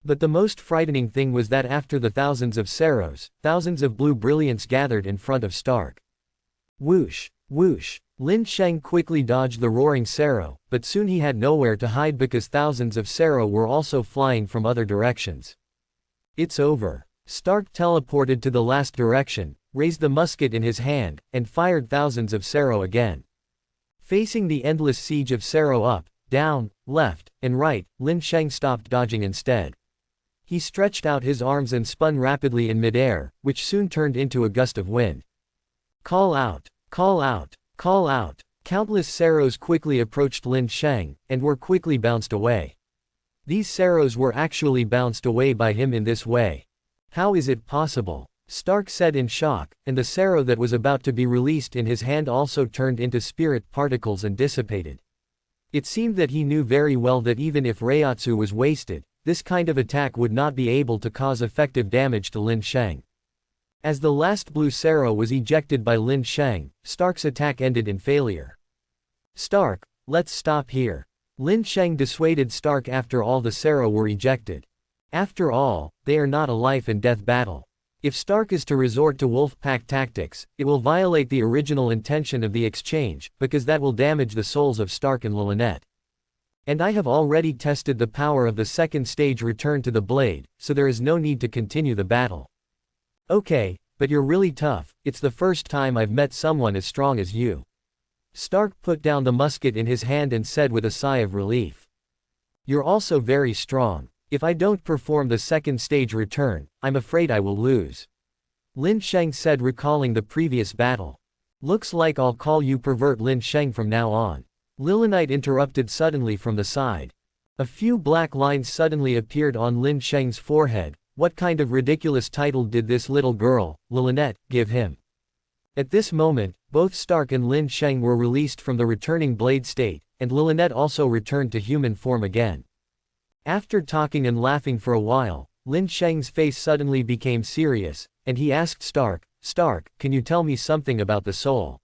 But the most frightening thing was that after the thousands of Seros, thousands of blue brilliance gathered in front of Stark. Whoosh, whoosh. Lin Sheng quickly dodged the roaring Sero, but soon he had nowhere to hide because thousands of Sero were also flying from other directions. It's over. Stark teleported to the last direction, raised the musket in his hand, and fired thousands of Sero again. Facing the endless siege of Sero up, down, left, and right, Lin Sheng stopped dodging instead. He stretched out his arms and spun rapidly in midair, which soon turned into a gust of wind. Call out! Call out! Call out! Countless Seros quickly approached Lin Sheng, and were quickly bounced away. These Seros were actually bounced away by him in this way. How is it possible? Stark said in shock, and the Sero that was about to be released in his hand also turned into spirit particles and dissipated. It seemed that he knew very well that even if Reiatsu was wasted, this kind of attack would not be able to cause effective damage to Lin Sheng. As the last blue Sero was ejected by Lin Sheng, Stark's attack ended in failure. "Stark, let's stop here." Lin Sheng dissuaded Stark after all the Sero were ejected. After all, they are not a life and death battle. If Stark is to resort to wolf pack tactics, it will violate the original intention of the exchange, because that will damage the souls of Stark and Lilynette. And I have already tested the power of the second stage return to the blade, so there is no need to continue the battle. Okay, but you're really tough. It's the first time I've met someone as strong as you. Stark put down the musket in his hand and said with a sigh of relief. You're also very strong. If I don't perform the second stage return, I'm afraid I will lose. Lin Sheng said, recalling the previous battle. Looks like I'll call you Pervert Lin Sheng from now on. Lilynette interrupted suddenly from the side. A few black lines suddenly appeared on Lin Sheng's forehead. What kind of ridiculous title did this little girl, Lilynette, give him? At this moment, both Stark and Lin Sheng were released from the returning blade state, and Lilynette also returned to human form again. After talking and laughing for a while, Lin Sheng's face suddenly became serious, and he asked Stark, "Stark, can you tell me something about the soul?"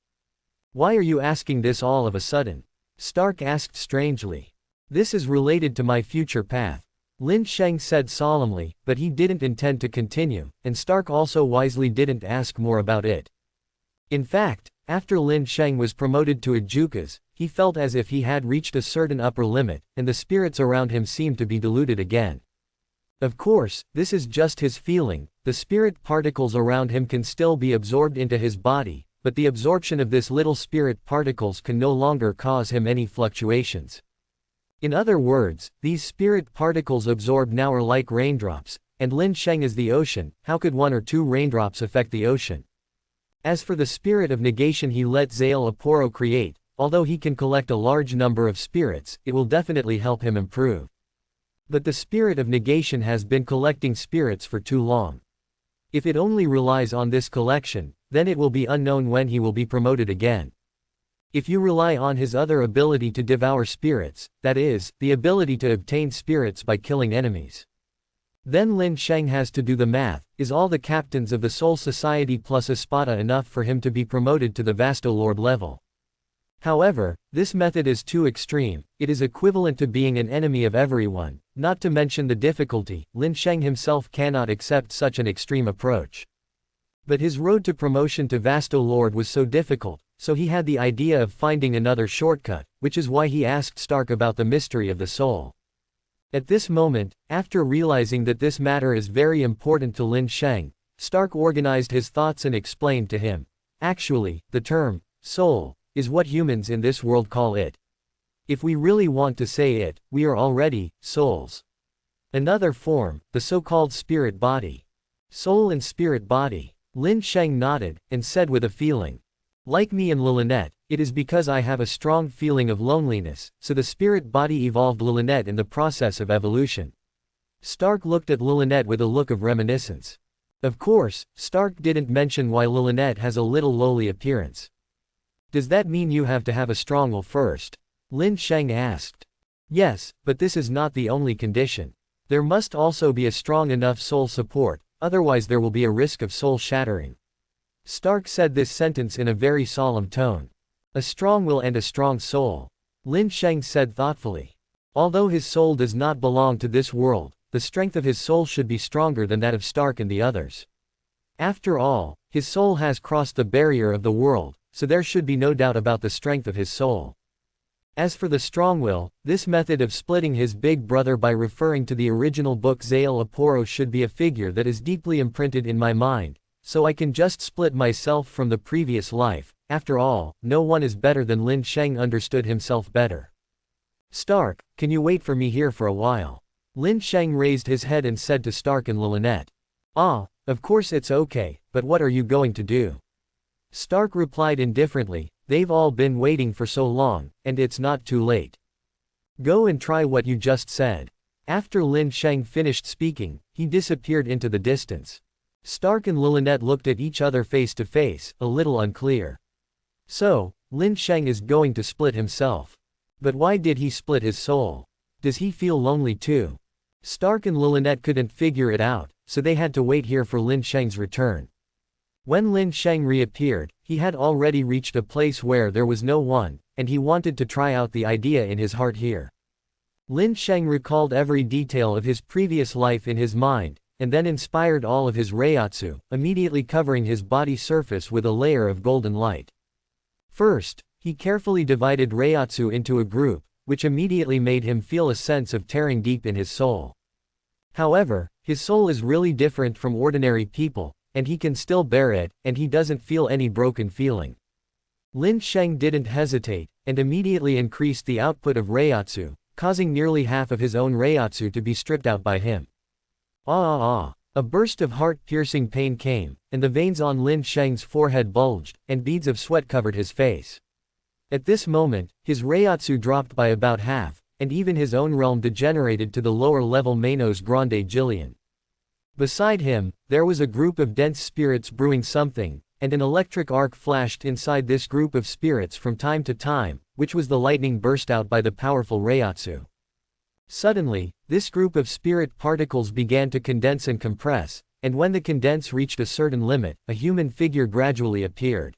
"Why are you asking this all of a sudden?" Stark asked strangely. "This is related to my future path," Lin Sheng said solemnly, but he didn't intend to continue, and Stark also wisely didn't ask more about it. In fact, after Lin Sheng was promoted to a Jukas, he felt as if he had reached a certain upper limit, and the spirits around him seemed to be diluted again. Of course, this is just his feeling. The spirit particles around him can still be absorbed into his body, but the absorption of this little spirit particles can no longer cause him any fluctuations. In other words, these spirit particles absorbed now are like raindrops, and Lin Sheng is the ocean. How could 1 or 2 raindrops affect the ocean? As for the spirit of negation he let Zale Aporo create, although he can collect a large number of spirits, it will definitely help him improve. But the spirit of negation has been collecting spirits for too long. If it only relies on this collection, then it will be unknown when he will be promoted again. If you rely on his other ability to devour spirits, that is, the ability to obtain spirits by killing enemies, then Lin Sheng has to do the math. Is all the captains of the Soul Society plus Espada enough for him to be promoted to the Vastolord level? However, this method is too extreme. It is equivalent to being an enemy of everyone, not to mention the difficulty. Lin Sheng himself cannot accept such an extreme approach. But his road to promotion to Vastolord was so difficult, so he had the idea of finding another shortcut, which is why he asked Stark about the mystery of the soul. At this moment, after realizing that this matter is very important to Lin Sheng, Stark organized his thoughts and explained to him. Actually, the term, soul, is what humans in this world call it. If we really want to say it, we are already souls. Another form, the so-called spirit body. Soul and spirit body. Lin Sheng nodded, and said with a feeling. Like me and Lilynette, it is because I have a strong feeling of loneliness, so the spirit body evolved Lilynette in the process of evolution. Stark looked at Lilynette with a look of reminiscence. Of course, Stark didn't mention why Lilynette has a little lowly appearance. Does that mean you have to have a strong will first? Lin Sheng asked. Yes, but this is not the only condition. There must also be a strong enough soul support, otherwise there will be a risk of soul shattering. Stark said this sentence in a very solemn tone. A strong will and a strong soul. Lin Sheng said thoughtfully. Although his soul does not belong to this world, the strength of his soul should be stronger than that of Stark and the others. After all, his soul has crossed the barrier of the world, so there should be no doubt about the strength of his soul. As for the strong will, this method of splitting his big brother by referring to the original book Zale Aporo should be a figure that is deeply imprinted in my mind, so I can just split myself from the previous life. After all, no one is better than Lin Sheng understood himself better. Stark, can you wait for me here for a while? Lin Sheng raised his head and said to Stark and Lilynette. Ah, of course it's okay, but what are you going to do? Stark replied indifferently, they've all been waiting for so long, and it's not too late. Go and try what you just said. After Lin Sheng finished speaking, he disappeared into the distance. Stark and Lilynette looked at each other face to face, a little unclear. So, Lin Sheng is going to split himself. But why did he split his soul? Does he feel lonely too? Stark and Lilynette couldn't figure it out, so they had to wait here for Lin Sheng's return. When Lin Sheng reappeared, he had already reached a place where there was no one, and he wanted to try out the idea in his heart here. Lin Sheng recalled every detail of his previous life in his mind, and then inspired all of his Reiatsu, immediately covering his body surface with a layer of golden light. First, he carefully divided Reiatsu into a group, which immediately made him feel a sense of tearing deep in his soul. However, his soul is really different from ordinary people, and he can still bear it, and he doesn't feel any broken feeling. Lin Sheng didn't hesitate, and immediately increased the output of Reiatsu, causing nearly half of his own Reiatsu to be stripped out by him. A burst of heart-piercing pain came, and the veins on Lin Sheng's forehead bulged, and beads of sweat covered his face. At this moment, his Reiatsu dropped by about half, and even his own realm degenerated to the lower-level Manos Grande Jillian. Beside him, there was a group of dense spirits brewing something, and an electric arc flashed inside this group of spirits from time to time, which was the lightning burst out by the powerful Reiatsu. Suddenly, this group of spirit particles began to condense and compress, and when the condense reached a certain limit, a human figure gradually appeared.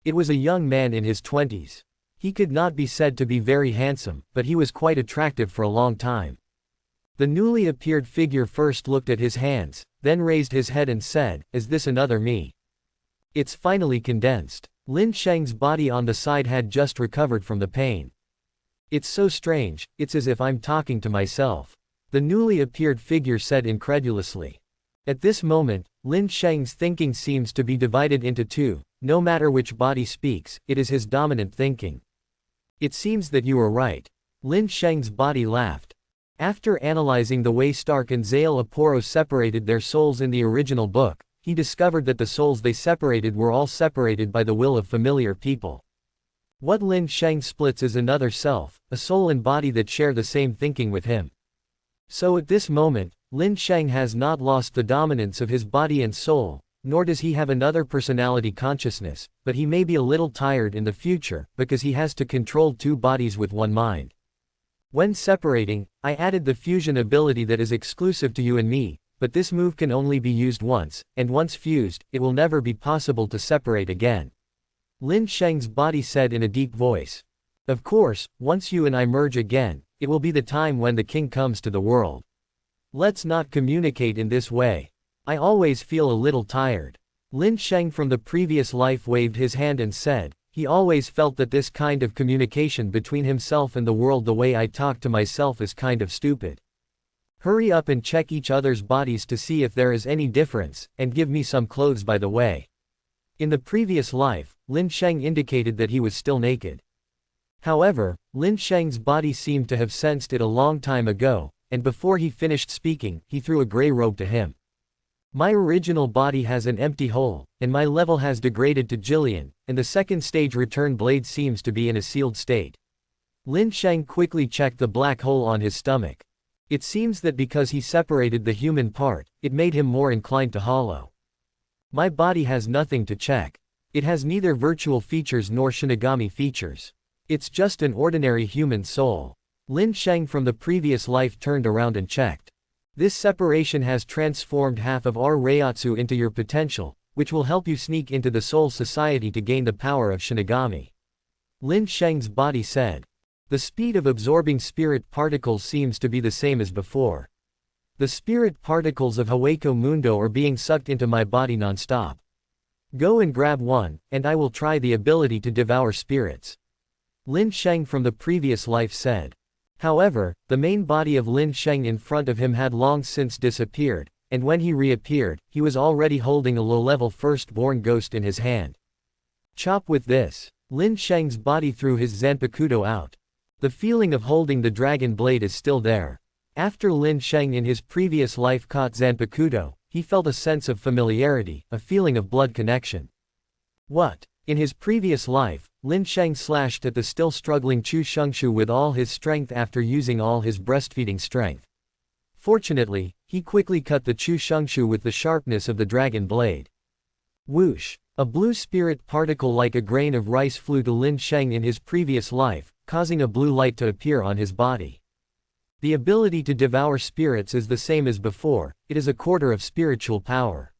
It was a young man in his 20s. He could not be said to be very handsome, but he was quite attractive for a long time. The newly appeared figure first looked at his hands, then raised his head and said, "Is this another me?" It's finally condensed. Lin Sheng's body on the side had just recovered from the pain. It's so strange, it's as if I'm talking to myself. The newly appeared figure said incredulously. At this moment, Lin Sheng's thinking seems to be divided into two. No matter which body speaks, it is his dominant thinking. It seems that you are right. Lin Sheng's body laughed. After analyzing the way Stark and Zale Aporo separated their souls in the original book, he discovered that the souls they separated were all separated by the will of familiar people. What Lin Sheng splits is another self, a soul and body that share the same thinking with him. So at this moment, Lin Sheng has not lost the dominance of his body and soul, nor does he have another personality consciousness, but he may be a little tired in the future, because he has to control two bodies with one mind. When separating, I added the fusion ability that is exclusive to you and me, but this move can only be used once, and once fused, it will never be possible to separate again. Lin Sheng's body said in a deep voice. Of course, once you and I merge again, it will be the time when the king comes to the world. Let's not communicate in this way. I always feel a little tired. Lin Sheng from the previous life waved his hand and said, he always felt that this kind of communication between himself and the world the way I talk to myself is kind of stupid. Hurry up and check each other's bodies to see if there is any difference, and give me some clothes by the way. In the previous life, Lin Sheng indicated that he was still naked. However, Lin Sheng's body seemed to have sensed it a long time ago, and before he finished speaking, he threw a gray robe to him. My original body has an empty hole, and my level has degraded to Jillian, and the second stage return blade seems to be in a sealed state. Lin Sheng quickly checked the black hole on his stomach. It seems that because he separated the human part, it made him more inclined to hollow. My body has nothing to check. It has neither virtual features nor Shinigami features. It's just an ordinary human soul. Lin Sheng from the previous life turned around and checked. This separation has transformed half of our Reiatsu into your potential, which will help you sneak into the Soul Society to gain the power of Shinigami. Lin Sheng's body said. The speed of absorbing spirit particles seems to be the same as before. The spirit particles of Hueco Mundo are being sucked into my body non-stop. Go and grab one, and I will try the ability to devour spirits. Lin Sheng from the previous life said. However, the main body of Lin Sheng in front of him had long since disappeared, and when he reappeared, he was already holding a low-level firstborn ghost in his hand. Chop with this. Lin Sheng's body threw his Zanpakuto out. The feeling of holding the dragon blade is still there. After Lin Sheng in his previous life caught Zanpakuto, he felt a sense of familiarity, a feeling of blood connection. What? In his previous life, Lin Sheng slashed at the still struggling Chu Shungshu with all his strength after using all his breastfeeding strength. Fortunately, he quickly cut the Chu Shungshu with the sharpness of the dragon blade. Whoosh! A blue spirit particle like a grain of rice flew to Lin Sheng in his previous life, causing a blue light to appear on his body. The ability to devour spirits is the same as before, it is a quarter of spiritual power.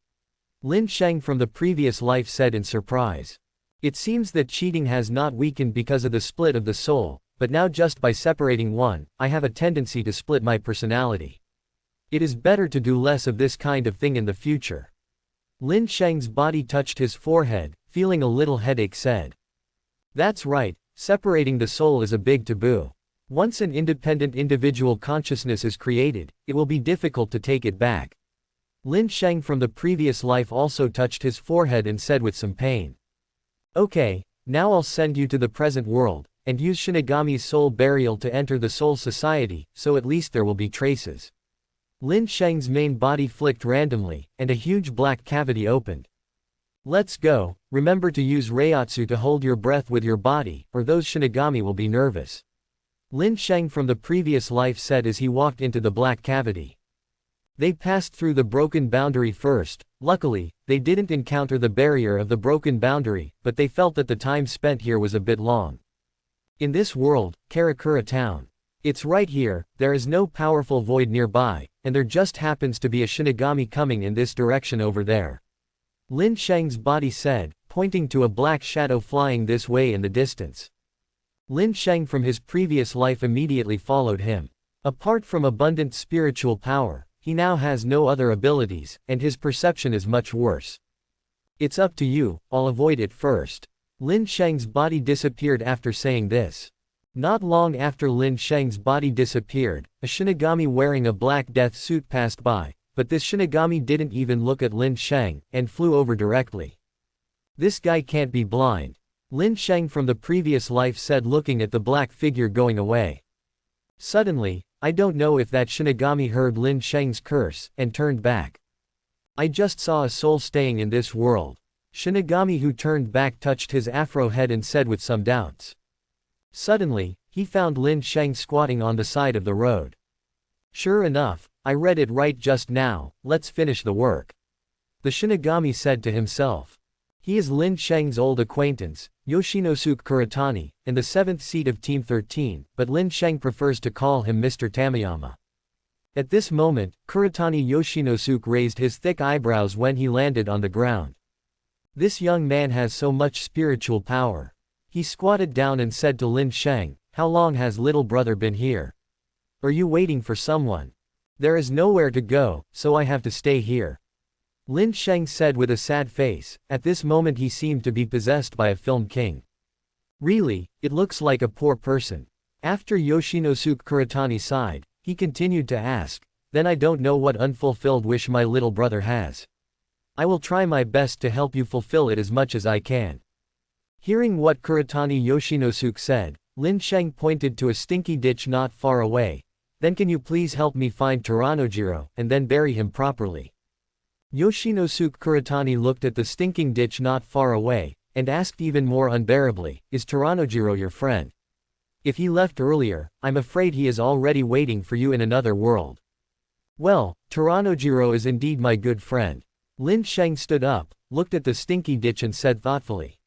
Lin Sheng from the previous life said in surprise. It seems that cheating has not weakened because of the split of the soul, but now just by separating one, I have a tendency to split my personality. It is better to do less of this kind of thing in the future. Lin Sheng's body touched his forehead, feeling a little headache said. That's right, separating the soul is a big taboo. Once an independent individual consciousness is created, it will be difficult to take it back. Lin Sheng from the previous life also touched his forehead and said with some pain. Okay, now I'll send you to the present world, and use Shinigami's soul burial to enter the Soul Society, so at least there will be traces. Lin Sheng's main body flicked randomly, and a huge black cavity opened. Let's go, remember to use Reiatsu to hold your breath with your body, or those Shinigami will be nervous. Lin Sheng from the previous life said as he walked into the black cavity. They passed through the broken boundary first. Luckily, they didn't encounter the barrier of the broken boundary, but they felt that the time spent here was a bit long. In this world, Karakura town. It's right here, there is no powerful void nearby, and there just happens to be a Shinigami coming in this direction over there. Lin Sheng's body said, pointing to a black shadow flying this way in the distance. Lin Sheng from his previous life immediately followed him. Apart from abundant spiritual power, he now has no other abilities, and his perception is much worse. It's up to you, I'll avoid it first. Lin Sheng's body disappeared after saying this. Not long after Lin Sheng's body disappeared, a Shinigami wearing a black death suit passed by, but this Shinigami didn't even look at Lin Sheng, and flew over directly. This guy can't be blind. Lin Sheng from the previous life said looking at the black figure going away. Suddenly, I don't know if that Shinigami heard Lin Sheng's curse, and turned back. I just saw a soul staying in this world. Shinigami who turned back touched his afro head and said with some doubts. Suddenly, he found Lin Sheng squatting on the side of the road. Sure enough, I read it right just now, let's finish the work. The Shinigami said to himself. He is Lin Sheng's old acquaintance, Yoshinosuke Kuretani, and the 7th seat of Team 13, but Lin Sheng prefers to call him Mr. Tamayama. At this moment, Kuretani Yoshinosuke raised his thick eyebrows when he landed on the ground. This young man has so much spiritual power. He squatted down and said to Lin Sheng, how long has little brother been here? Are you waiting for someone? There is nowhere to go, so I have to stay here. Lin Sheng said with a sad face. At this moment he seemed to be possessed by a film king. Really, it looks like a poor person. After Yoshinosuke Kuretani sighed, he continued to ask, then I don't know what unfulfilled wish my little brother has. I will try my best to help you fulfill it as much as I can. Hearing what Kuretani Yoshinosuke said, Lin Sheng pointed to a stinky ditch not far away. Then can you please help me find Taranojiro, and then bury him properly? Yoshinosuke Kuretani looked at the stinking ditch not far away, and asked even more unbearably, is Taranojiro your friend? If he left earlier, I'm afraid he is already waiting for you in another world. Well, Taranojiro is indeed my good friend. Lin Sheng stood up, looked at the stinky ditch and said thoughtfully.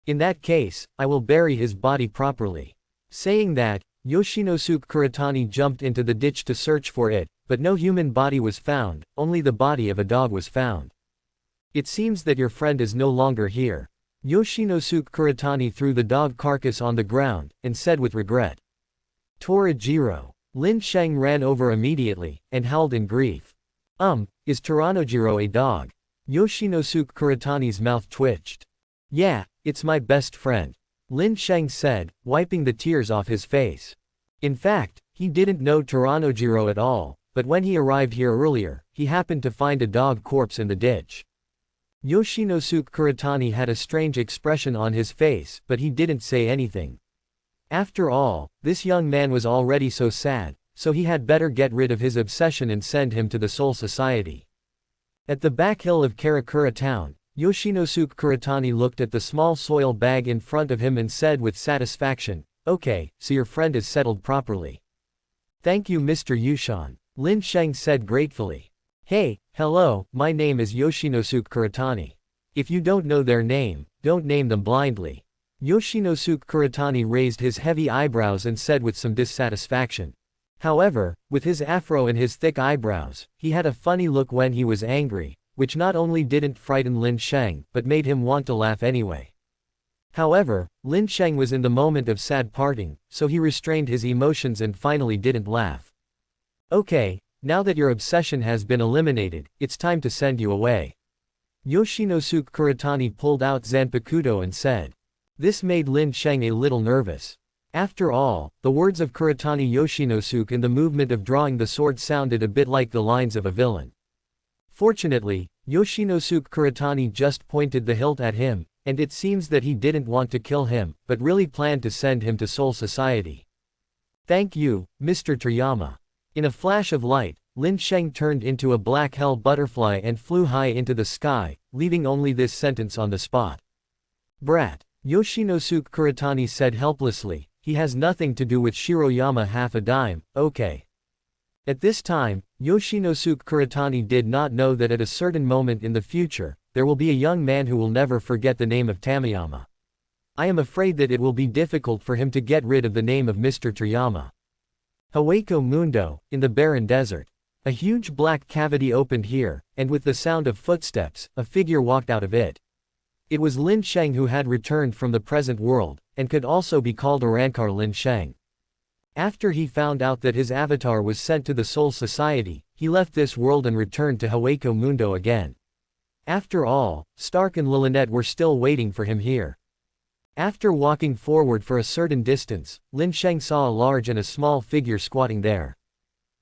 In that case, I will bury his body properly. Saying that, Yoshinosuke Kuretani jumped into the ditch to search for it, but no human body was found, only the body of a dog was found. It seems that your friend is no longer here. Yoshinosuke Kuretani threw the dog carcass on the ground, and said with regret. Torajiro. Lin Sheng ran over immediately, and howled in grief. Is Taranojiro a dog? Yoshinosuke Kuretani's mouth twitched. Yeah, it's my best friend. Lin Sheng said, wiping the tears off his face. In fact, he didn't know Taranojiro at all, but when he arrived here earlier, he happened to find a dog corpse in the ditch. Yoshinosuke Kuretani had a strange expression on his face, but he didn't say anything. After all, this young man was already so sad, so he had better get rid of his obsession and send him to the Soul Society. At the back hill of Karakura town, Yoshinosuke Kuretani looked at the small soil bag in front of him and said with satisfaction, okay, so your friend is settled properly. Thank you Mr. Yushan. Lin Sheng said gratefully. Hey, hello, my name is Yoshinosuke Kuretani. If you don't know their name, don't name them blindly. Yoshinosuke Kuretani raised his heavy eyebrows and said with some dissatisfaction. However, with his afro and his thick eyebrows, he had a funny look when he was angry, which not only didn't frighten Lin Sheng, but made him want to laugh anyway. However, Lin Sheng was in the moment of sad parting, so he restrained his emotions and finally didn't laugh. Okay, now that your obsession has been eliminated, it's time to send you away. Yoshinosuke Kuretani pulled out Zanpakuto and said. This made Lin Sheng a little nervous. After all, the words of Kuretani Yoshinosuke and the movement of drawing the sword sounded a bit like the lines of a villain. Fortunately, Yoshinosuke Kuretani just pointed the hilt at him, and it seems that he didn't want to kill him, but really planned to send him to Soul Society. Thank you, Mr. Toyama. In a flash of light, Lin Sheng turned into a black hell butterfly and flew high into the sky, leaving only this sentence on the spot. Brat. Yoshinosuke Kuretani said helplessly, he has nothing to do with Shiroyama half a dime, okay. At this time, Yoshinosuke Kuretani did not know that at a certain moment in the future, there will be a young man who will never forget the name of Tamayama. I am afraid that it will be difficult for him to get rid of the name of Mr. Toyama. Hawako Mundo, in the barren desert. A huge black cavity opened here, and with the sound of footsteps, a figure walked out of it. It was Lin Sheng who had returned from the present world, and could also be called Arankar Lin Sheng. After he found out that his avatar was sent to the Soul Society, he left this world and returned to Hawako Mundo again. After all, Stark and Lillinette were still waiting for him here. After walking forward for a certain distance, Lin Sheng saw a large and a small figure squatting there.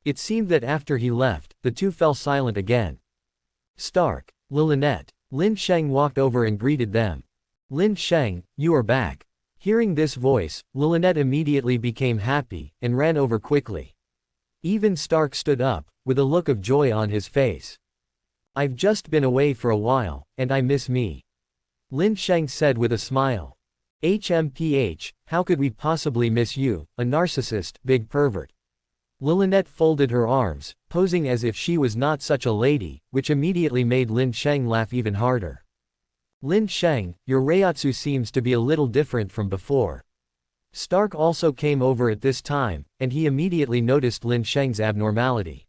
It seemed that after he left, the two fell silent again. Stark, Lillinette. Lin Sheng walked over and greeted them. Lin Sheng, you are back. Hearing this voice, Lillinette immediately became happy, and ran over quickly. Even Stark stood up, with a look of joy on his face. I've just been away for a while, and I miss me. Lin Sheng said with a smile. HMPH, how could we possibly miss you, a narcissist, big pervert? Lilynette folded her arms, posing as if she was not such a lady, which immediately made Lin Sheng laugh even harder. Lin Sheng, your Reiatsu seems to be a little different from before. Stark also came over at this time, and he immediately noticed Lin Sheng's abnormality.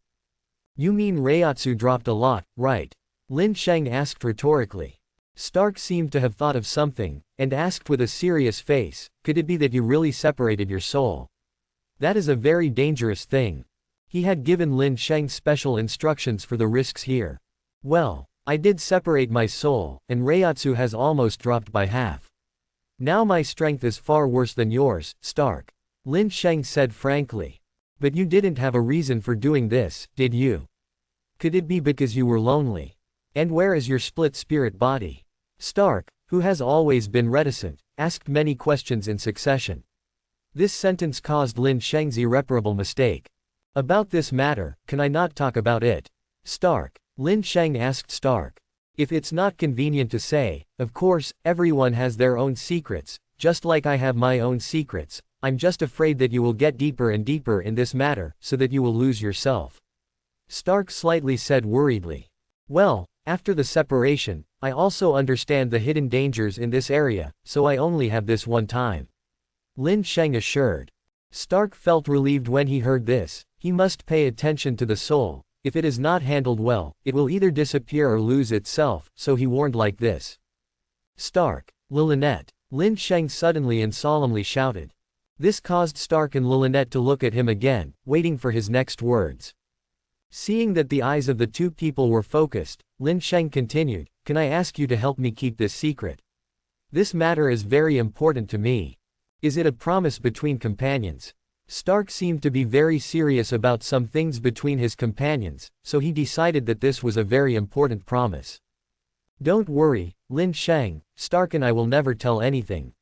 You mean Reiatsu dropped a lot, right? Lin Sheng asked rhetorically. Stark seemed to have thought of something, and asked with a serious face, could it be that you really separated your soul? That is a very dangerous thing. He had given Lin Sheng special instructions for the risks here. Well, I did separate my soul, and Reiatsu has almost dropped by half. Now my strength is far worse than yours, Stark. Lin Sheng said frankly. But you didn't have a reason for doing this, did you? Could it be because you were lonely? And where is your split spirit body? Stark, who has always been reticent, asked many questions in succession. This sentence caused Lin Sheng's irreparable mistake. About this matter, can I not talk about it? Stark. Lin Sheng asked Stark. If it's not convenient to say, of course, everyone has their own secrets, just like I have my own secrets. I'm just afraid that you will get deeper and deeper in this matter, so that you will lose yourself. Stark slightly said worriedly. Well, after the separation, I also understand the hidden dangers in this area, so I only have this one time. Lin Sheng assured. Stark felt relieved when he heard this. He must pay attention to the soul. If it is not handled well, it will either disappear or lose itself, so he warned like this. Stark. Lilynette. Lin Sheng suddenly and solemnly shouted. This caused Stark and Lilynette to look at him again, waiting for his next words. Seeing that the eyes of the two people were focused, Lin Sheng continued, can I ask you to help me keep this secret? This matter is very important to me. Is it a promise between companions? Stark seemed to be very serious about some things between his companions, so he decided that this was a very important promise. Don't worry, Lin Sheng, Stark and I will never tell anything.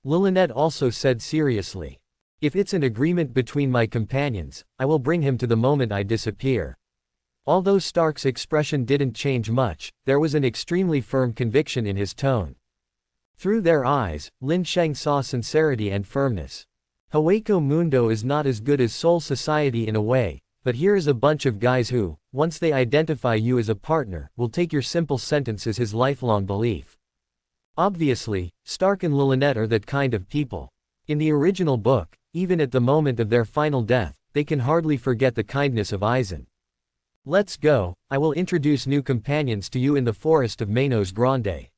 Lilynette also said seriously. If it's an agreement between my companions, I will bring him to the moment I disappear. Although Stark's expression didn't change much, there was an extremely firm conviction in his tone. Through their eyes, Lin Sheng saw sincerity and firmness. Hueco Mundo is not as good as Soul Society in a way, but here is a bunch of guys who, once they identify you as a partner, will take your simple sentence as his lifelong belief. Obviously, Stark and Lilynette are that kind of people. In the original book, even at the moment of their final death, they can hardly forget the kindness of Aizen. Let's go, I will introduce new companions to you in the forest of Manos Grande.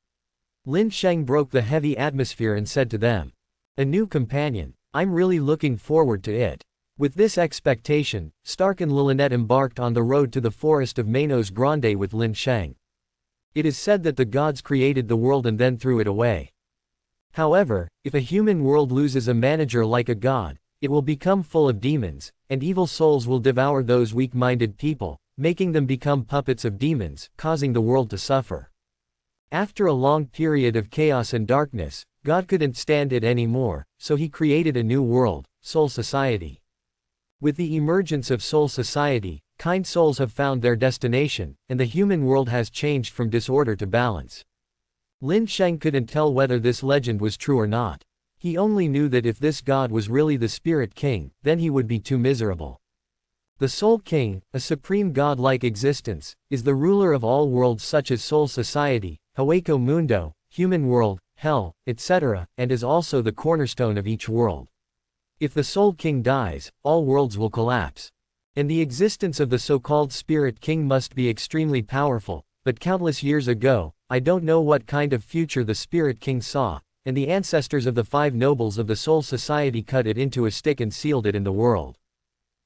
Lin Sheng broke the heavy atmosphere and said to them. A new companion. I'm really looking forward to it. With this expectation, Stark and Lilynette embarked on the road to the forest of Manos Grande with Lin Sheng. It is said that the gods created the world and then threw it away. However, if a human world loses a manager like a god, it will become full of demons, and evil souls will devour those weak-minded people, making them become puppets of demons, causing the world to suffer. After a long period of chaos and darkness, God couldn't stand it anymore, so he created a new world, Soul Society. With the emergence of Soul Society, kind souls have found their destination, and the human world has changed from disorder to balance. Lin Sheng couldn't tell whether this legend was true or not. He only knew that if this god was really the Spirit King, then he would be too miserable. The Soul King, a supreme god-like existence, is the ruler of all worlds such as Soul Society, Hueco Mundo, Human World, Hell, etc., and is also the cornerstone of each world. If the Soul King dies, all worlds will collapse. And the existence of the so-called Spirit King must be extremely powerful, but countless years ago, I don't know what kind of future the Spirit King saw, and the ancestors of the 5 nobles of the Soul Society cut it into a stick and sealed it in the world.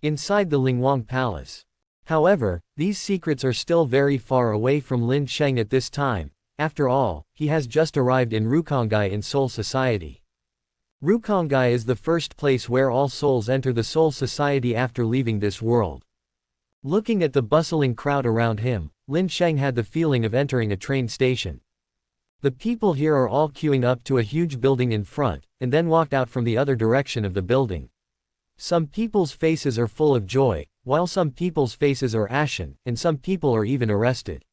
Inside the Lingwang Palace. However, these secrets are still very far away from Lin Sheng at this time. After all, he has just arrived in Rukongai in Soul Society. Rukongai is the first place where all souls enter the Soul Society after leaving this world. Looking at the bustling crowd around him, Lin Sheng had the feeling of entering a train station. The people here are all queuing up to a huge building in front, and then walked out from the other direction of the building. Some people's faces are full of joy, while some people's faces are ashen, and some people are even arrested.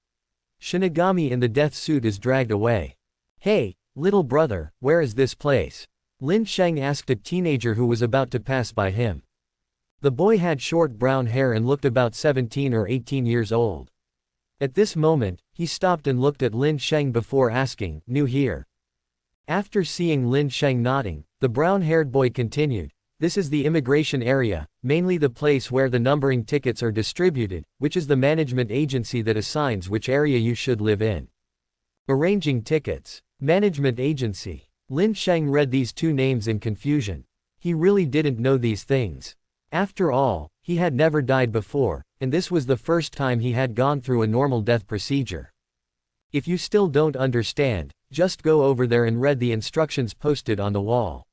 Shinigami in the death suit is dragged away. "Hey, little brother, where is this place?" Lin Sheng asked a teenager who was about to pass by him. The boy had short brown hair and looked about 17 or 18 years old. At this moment, he stopped and looked at Lin Sheng before asking, "New here?" After seeing Lin Sheng nodding, the brown-haired boy continued, "This is the immigration area, mainly the place where the numbering tickets are distributed, which is the management agency that assigns which area you should live in." Arranging tickets. Management agency. Lin Sheng read these two names in confusion. He really didn't know these things. After all, he had never died before, and this was the first time he had gone through a normal death procedure. If you still don't understand, just go over there and read the instructions posted on the wall.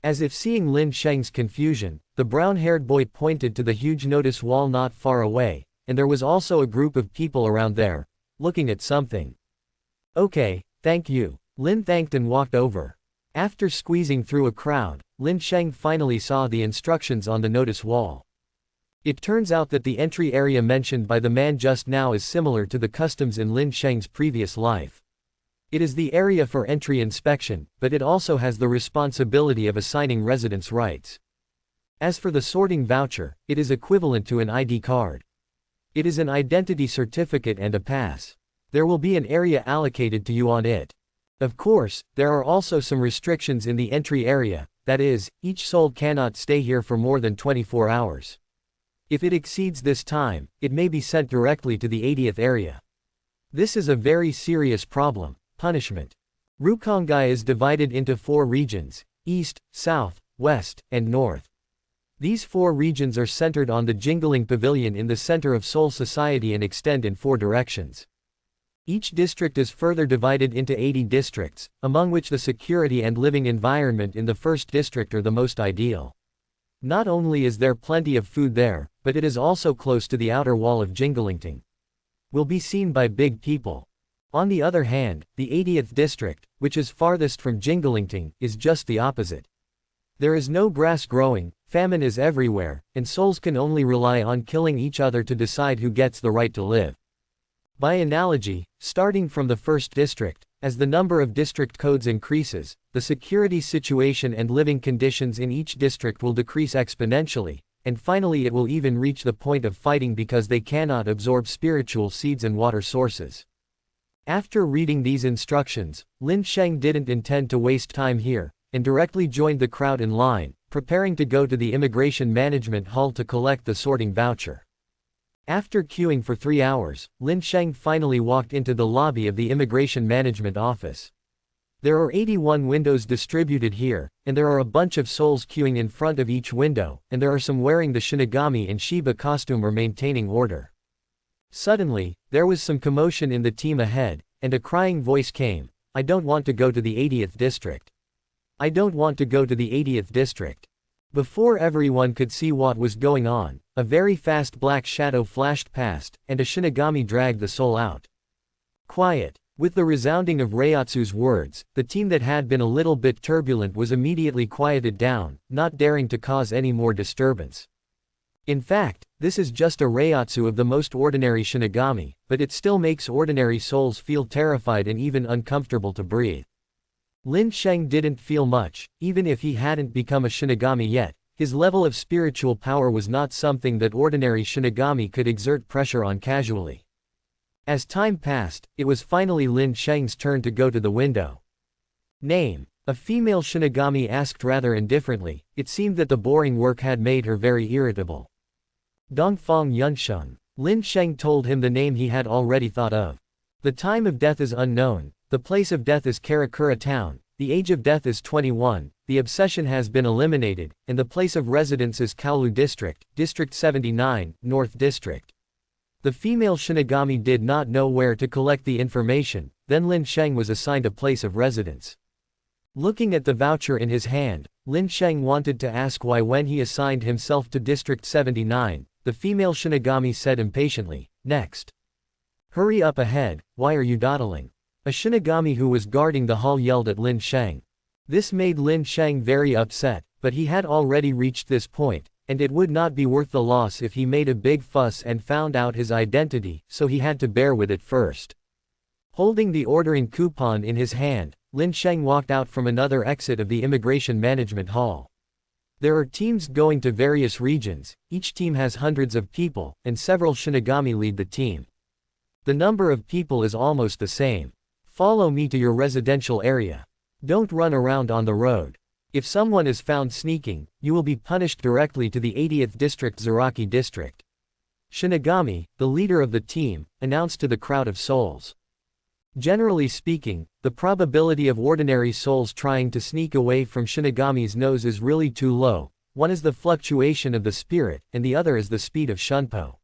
As if seeing Lin Sheng's confusion, the brown-haired boy pointed to the huge notice wall not far away, and there was also a group of people around there, looking at something. "Okay, thank you." Lin thanked and walked over. After squeezing through a crowd, Lin Sheng finally saw the instructions on the notice wall. It turns out that the entry area mentioned by the man just now is similar to the customs in Lin Sheng's previous life. It is the area for entry inspection, but it also has the responsibility of assigning residence rights. As for the sorting voucher, it is equivalent to an ID card. It is an identity certificate and a pass. There will be an area allocated to you on it. Of course, there are also some restrictions in the entry area, that is, each soul cannot stay here for more than 24 hours. If it exceeds this time, it may be sent directly to the 80th area. This is a very serious problem. Punishment. Rukongai is divided into 4 regions: East, South, West, and North. These 4 regions are centered on the Jingling Pavilion in the center of Soul Society and extend in 4 directions. Each district is further divided into 80 districts, among which the security and living environment in the first district are the most ideal. Not only is there plenty of food there, but it is also close to the outer wall of Jinglingting. Will be seen by big people. On the other hand, the 80th district, which is farthest from Jinglingting, is just the opposite. There is no grass growing, famine is everywhere, and souls can only rely on killing each other to decide who gets the right to live. By analogy, starting from the first district, as the number of district codes increases, the security situation and living conditions in each district will decrease exponentially, and finally it will even reach the point of fighting because they cannot absorb spiritual seeds and water sources. After reading these instructions, Lin Sheng didn't intend to waste time here, and directly joined the crowd in line, preparing to go to the Immigration Management Hall to collect the sorting voucher. After queuing for 3 hours, Lin Sheng finally walked into the lobby of the Immigration Management Office. There are 81 windows distributed here, and there are a bunch of souls queuing in front of each window, and there are some wearing the Shinigami and Shiba costume or maintaining order. Suddenly, there was some commotion in the team ahead, and a crying voice came, "I don't want to go to the 80th district. I don't want to go to the 80th district." Before everyone could see what was going on, a very fast black shadow flashed past, and a Shinigami dragged the soul out. "Quiet." With the resounding of Reiatsu's words, the team that had been a little bit turbulent was immediately quieted down, not daring to cause any more disturbance. In fact, this is just a Reiatsu of the most ordinary Shinigami, but it still makes ordinary souls feel terrified and even uncomfortable to breathe. Lin Sheng didn't feel much, even if he hadn't become a Shinigami yet. His level of spiritual power was not something that ordinary Shinigami could exert pressure on casually. As time passed, it was finally Lin Sheng's turn to go to the window. "Name?" a female Shinigami asked rather indifferently. It seemed that the boring work had made her very irritable. "Dongfang Yunsheng." Lin Sheng told him the name he had already thought of. "The time of death is unknown. The place of death is Karakura town, the age of death is 21, the obsession has been eliminated, and the place of residence is Kaolu District, District 79, North District." The female Shinigami did not know where to collect the information, then Lin Sheng was assigned a place of residence. Looking at the voucher in his hand, Lin Sheng wanted to ask why when he assigned himself to District 79, the female Shinigami said impatiently, "Next. Hurry up ahead, why are you dawdling?" A Shinigami who was guarding the hall yelled at Lin Sheng. This made Lin Sheng very upset, but he had already reached this point, and it would not be worth the loss if he made a big fuss and found out his identity, so he had to bear with it first. Holding the ordering coupon in his hand, Lin Sheng walked out from another exit of the Immigration Management Hall. There are teams going to various regions, each team has hundreds of people, and several Shinigami lead the team. The number of people is almost the same. Follow me to your residential area. Don't run around on the road. If someone is found sneaking, you will be punished directly to the 80th District Zaraki District. Shinigami, the leader of the team, announced to the crowd of souls. Generally speaking, the probability of ordinary souls trying to sneak away from Shinigami's nose is really too low. One is the fluctuation of the spirit, and the other is the speed of Shunpo.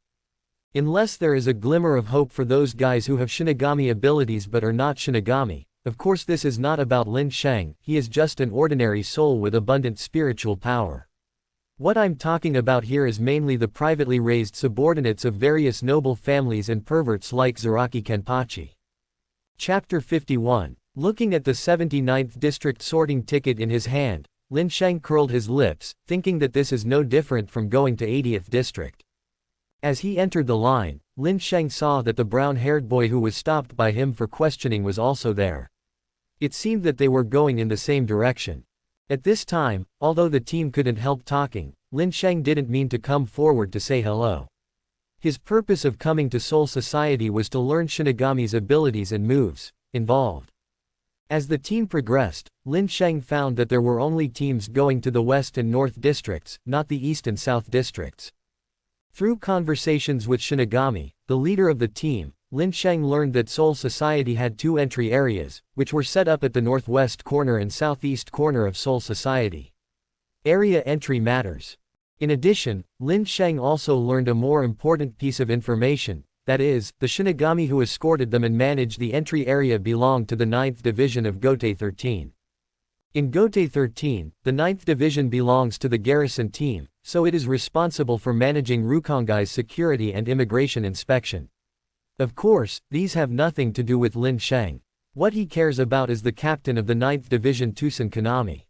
Unless there is a glimmer of hope for those guys who have Shinigami abilities but are not Shinigami. Of course, this is not about Lin Sheng, he is just an ordinary soul with abundant spiritual power. What I'm talking about here is mainly the privately raised subordinates of various noble families and perverts like Zaraki Kenpachi. Chapter 51. Looking at the 79th District sorting ticket in his hand, Lin Sheng curled his lips, thinking that this is no different from going to 80th District. As he entered the line, Lin Sheng saw that the brown-haired boy who was stopped by him for questioning was also there. It seemed that they were going in the same direction. At this time, although the team couldn't help talking, Lin Sheng didn't mean to come forward to say hello. His purpose of coming to Soul Society was to learn Shinigami's abilities and moves involved. As the team progressed, Lin Sheng found that there were only teams going to the West and North Districts, not the East and South Districts. Through conversations with Shinigami, the leader of the team, Lin Sheng learned that Soul Society had two entry areas, which were set up at the northwest corner and southeast corner of Soul Society. Area entry matters. In addition, Lin Sheng also learned a more important piece of information, that is, the Shinigami who escorted them and managed the entry area belonged to the 9th Division of Gotei 13. In Gotei 13, the 9th Division belongs to the garrison team, so it is responsible for managing Rukongai's security and immigration inspection. Of course, these have nothing to do with Lin Sheng. What he cares about is the captain of the 9th Division Tusen Kanami.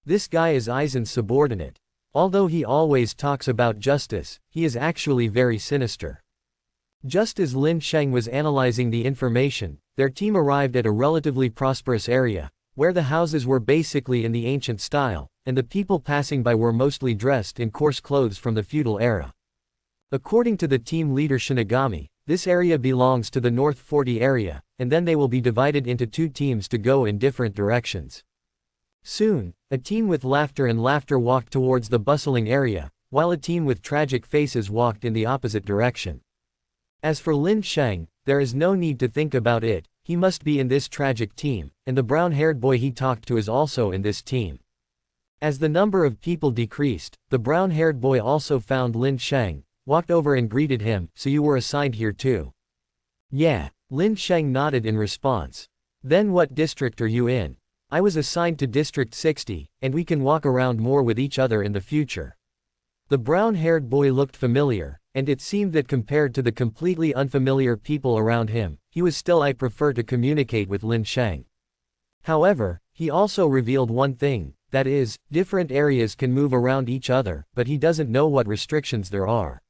This guy is Aizen's subordinate. Although he always talks about justice, he is actually very sinister. Just as Lin Sheng was analyzing the information, their team arrived at a relatively prosperous area, where the houses were basically in the ancient style, and the people passing by were mostly dressed in coarse clothes from the feudal era. According to the team leader Shinigami, this area belongs to the North 40 area, and then they will be divided into two teams to go in different directions. Soon, a team with laughter walked towards the bustling area, while a team with tragic faces walked in the opposite direction. As for Lin Sheng, there is no need to think about it, he must be in this tragic team, and the brown-haired boy he talked to is also in this team. As the number of people decreased, the brown-haired boy also found Lin Sheng, walked over and greeted him. So you were assigned here too? Yeah, Lin Sheng nodded in response. Then what district are you in? I was assigned to District 60, and we can walk around more with each other in the future. The brown-haired boy looked familiar, and it seemed that compared to the completely unfamiliar people around him, he was still I prefer to communicate with Lin Sheng. However, he also revealed one thing, that is, different areas can move around each other, but he doesn't know what restrictions there are.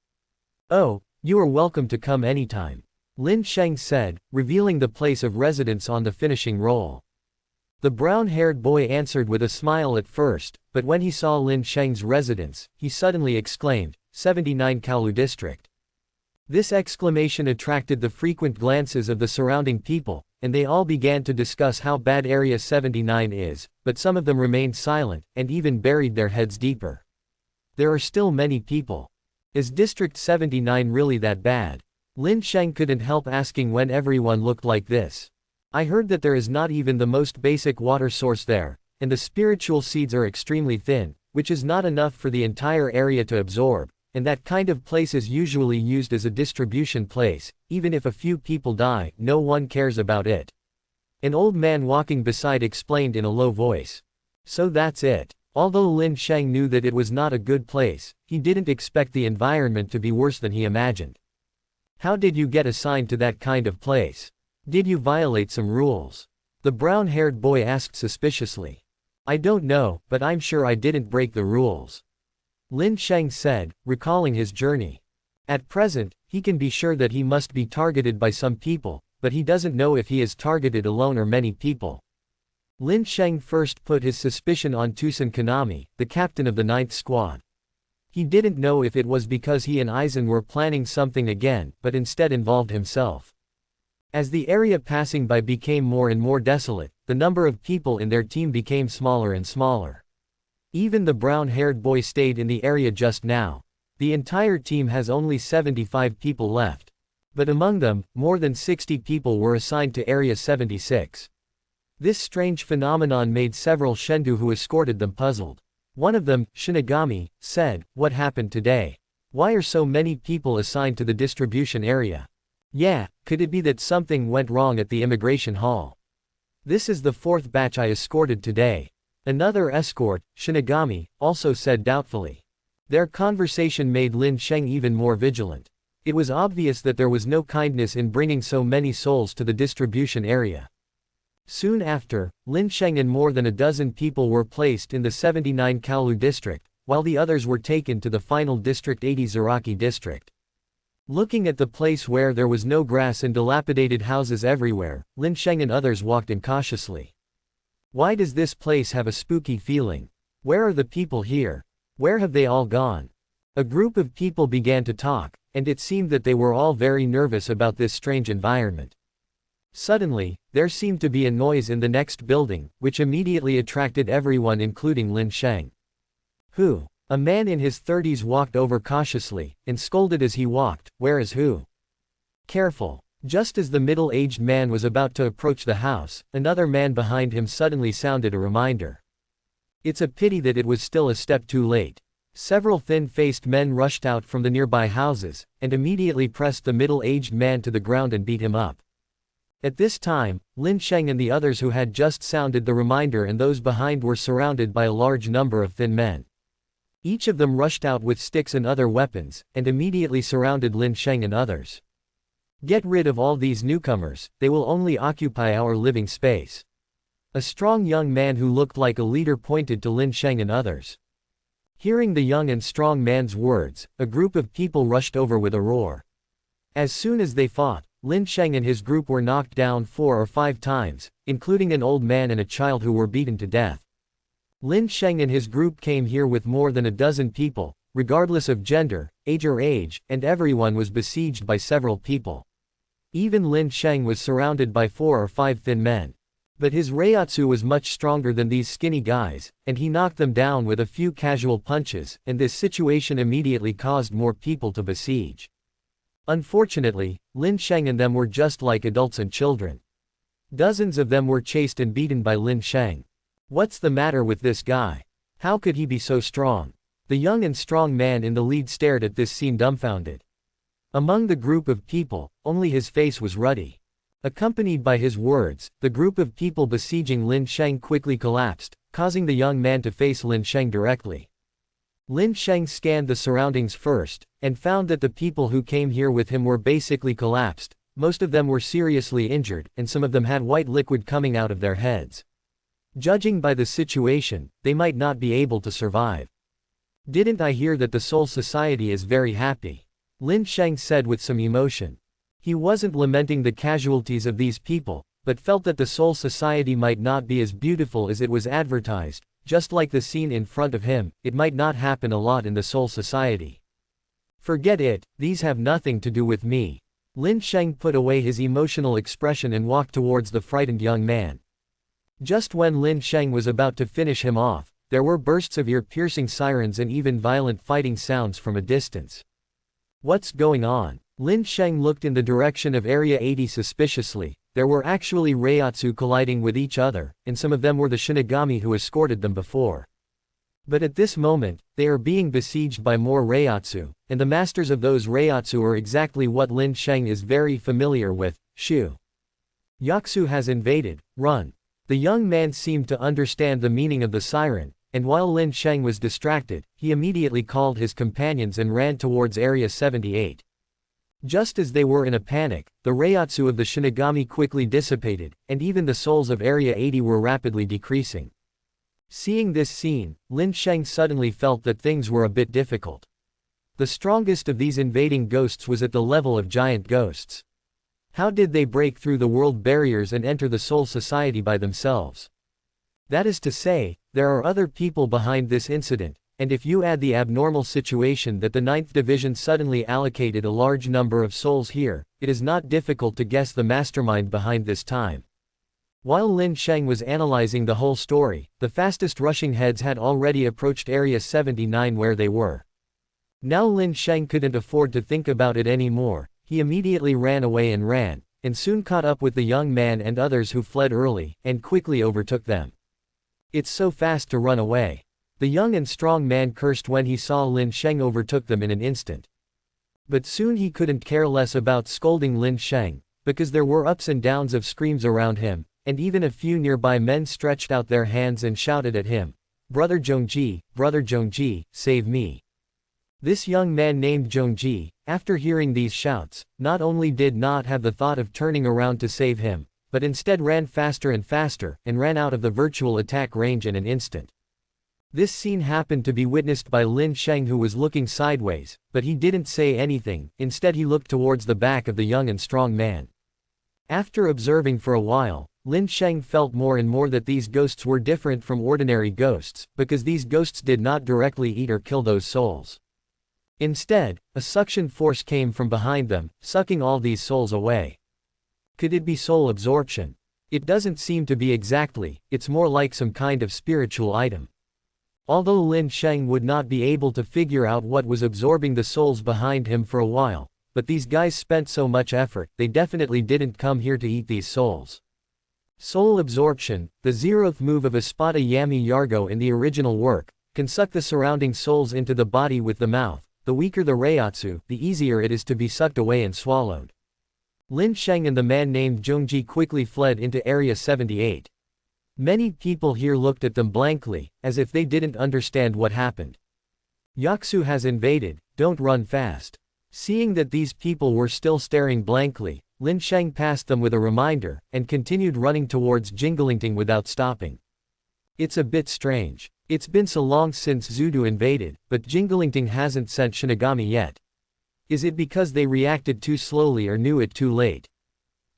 Oh, you are welcome to come anytime, Lin Sheng said, revealing the place of residence on the finishing roll. The brown-haired boy answered with a smile at first, but when he saw Lin Sheng's residence, he suddenly exclaimed, 79 Kaolu District. This exclamation attracted the frequent glances of the surrounding people, and they all began to discuss how bad Area 79 is, but some of them remained silent, and even buried their heads deeper. There are still many people. Is District 79 really that bad? Lin Sheng couldn't help asking when everyone looked like this. I heard that there is not even the most basic water source there, and the spiritual seeds are extremely thin, which is not enough for the entire area to absorb, and that kind of place is usually used as a distribution place. Even if a few people die, no one cares about it. An old man walking beside explained in a low voice. So that's it. Although Lin Sheng knew that it was not a good place, he didn't expect the environment to be worse than he imagined. How did you get assigned to that kind of place? Did you violate some rules? The brown-haired boy asked suspiciously. I don't know, but I'm sure I didn't break the rules. Lin Sheng said, recalling his journey. At present, he can be sure that he must be targeted by some people, but he doesn't know if he is targeted alone or many people. Lin Sheng first put his suspicion on Tusen Kanami, the captain of the 9th Squad. He didn't know if it was because he and Aizen were planning something again, but instead involved himself. As the area passing by became more and more desolate, the number of people in their team became smaller and smaller. Even the brown-haired boy stayed in the area just now. The entire team has only 75 people left. But among them, more than 60 people were assigned to Area 76. This strange phenomenon made several Shendu who escorted them puzzled. One of them, Shinigami, said, "What happened today? Why are so many people assigned to the distribution area? Yeah, could it be that something went wrong at the immigration hall? This is the 4th batch I escorted today." Another escort, Shinigami, also said doubtfully. Their conversation made Lin Sheng even more vigilant. It was obvious that there was no kindness in bringing so many souls to the distribution area. Soon after, Lin Sheng and more than a dozen people were placed in the 79 Kaolu district, while the others were taken to the final district 80 Zaraki district. Looking at the place where there was no grass and dilapidated houses everywhere, Lin Sheng and others walked in cautiously. Why does this place have a spooky feeling? Where are the people here? Where have they all gone? A group of people began to talk, and it seemed that they were all very nervous about this strange environment. Suddenly, there seemed to be a noise in the next building, which immediately attracted everyone including Lin Sheng. Who? A man in his 30s walked over cautiously, and scolded as he walked, "Where is who? Careful." Just as the middle-aged man was about to approach the house, another man behind him suddenly sounded a reminder. It's a pity that it was still a step too late. Several thin-faced men rushed out from the nearby houses, and immediately pressed the middle-aged man to the ground and beat him up. At this time, Lin Sheng and the others who had just sounded the reminder and those behind were surrounded by a large number of thin men. Each of them rushed out with sticks and other weapons, and immediately surrounded Lin Sheng and others. "Get rid of all these newcomers, they will only occupy our living space." A strong young man who looked like a leader pointed to Lin Sheng and others. Hearing the young and strong man's words, a group of people rushed over with a roar. As soon as they fought, Lin Sheng and his group were knocked down 4 or 5 times, including an old man and a child who were beaten to death. Lin Sheng and his group came here with more than a dozen people, regardless of gender, age, and everyone was besieged by several people. Even Lin Sheng was surrounded by 4 or 5 thin men. But his Reiatsu was much stronger than these skinny guys, and he knocked them down with a few casual punches, and this situation immediately caused more people to besiege. Unfortunately, Lin Sheng and them were just like adults and children. Dozens of them were chased and beaten by Lin Sheng. What's the matter with this guy? How could he be so strong? The young and strong man in the lead stared at this scene dumbfounded. Among the group of people, only his face was ruddy. Accompanied by his words, the group of people besieging Lin Sheng quickly collapsed, causing the young man to face Lin Sheng directly. Lin Sheng scanned the surroundings first, and found that the people who came here with him were basically collapsed, most of them were seriously injured, and some of them had white liquid coming out of their heads. Judging by the situation, they might not be able to survive. "Didn't I hear that the Soul Society is very happy?" Lin Sheng said with some emotion. He wasn't lamenting the casualties of these people, but felt that the Soul Society might not be as beautiful as it was advertised. Just like the scene in front of him, it might not happen a lot in the Soul Society. "Forget it, these have nothing to do with me." Lin Sheng put away his emotional expression and walked towards the frightened young man. Just when Lin Sheng was about to finish him off, there were bursts of ear-piercing sirens and even violent fighting sounds from a distance. What's going on? Lin Sheng looked in the direction of Area 80 suspiciously. There were actually Reiatsu colliding with each other, and some of them were the Shinigami who escorted them before. But at this moment, they are being besieged by more Reiatsu, and the masters of those Reiatsu are exactly what Lin Sheng is very familiar with. Shu Yaksu has invaded, run. The young man seemed to understand the meaning of the siren, and while Lin Sheng was distracted, he immediately called his companions and ran towards Area 78. Just as they were in a panic, the Reiatsu of the Shinigami quickly dissipated, and even the souls of Area 80 were rapidly decreasing. Seeing this scene, Lin Sheng suddenly felt that things were a bit difficult. The strongest of these invading ghosts was at the level of giant ghosts. How did they break through the world barriers and enter the Soul Society by themselves? That is to say, there are other people behind this incident, and if you add the abnormal situation that the 9th Division suddenly allocated a large number of souls here, it is not difficult to guess the mastermind behind this time. While Lin Sheng was analyzing the whole story, the fastest rushing heads had already approached Area 79 where they were. Now Lin Sheng couldn't afford to think about it anymore. He immediately ran away and soon caught up with the young man and others who fled early, and quickly overtook them. It's so fast to run away. The young and strong man cursed when he saw Lin Sheng overtook them in an instant. But soon he couldn't care less about scolding Lin Sheng, because there were ups and downs of screams around him, and even a few nearby men stretched out their hands and shouted at him, Brother Zhongji, save me. This young man named Zhongji, after hearing these shouts, not only did not have the thought of turning around to save him, but instead ran faster and faster, and ran out of the virtual attack range in an instant. This scene happened to be witnessed by Lin Sheng, who was looking sideways, but he didn't say anything. Instead he looked towards the back of the young and strong man. After observing for a while, Lin Sheng felt more and more that these ghosts were different from ordinary ghosts, because these ghosts did not directly eat or kill those souls. Instead, a suction force came from behind them, sucking all these souls away. Could it be soul absorption? It doesn't seem to be exactly, it's more like some kind of spiritual item. Although Lin Sheng would not be able to figure out what was absorbing the souls behind him for a while, but these guys spent so much effort, they definitely didn't come here to eat these souls. Soul absorption, the 0th move of Espada Yami Yargo in the original work, can suck the surrounding souls into the body with the mouth. The weaker the Reiatsu, the easier it is to be sucked away and swallowed. Lin Sheng and the man named Zhongji quickly fled into Area 78. Many people here looked at them blankly, as if they didn't understand what happened. Yaksu has invaded, don't run fast. Seeing that these people were still staring blankly, Lin Sheng passed them with a reminder, and continued running towards Jinglingting without stopping. It's a bit strange. It's been so long since Zudu invaded, but Jinglingting hasn't sent Shinigami yet. Is it because they reacted too slowly or knew it too late?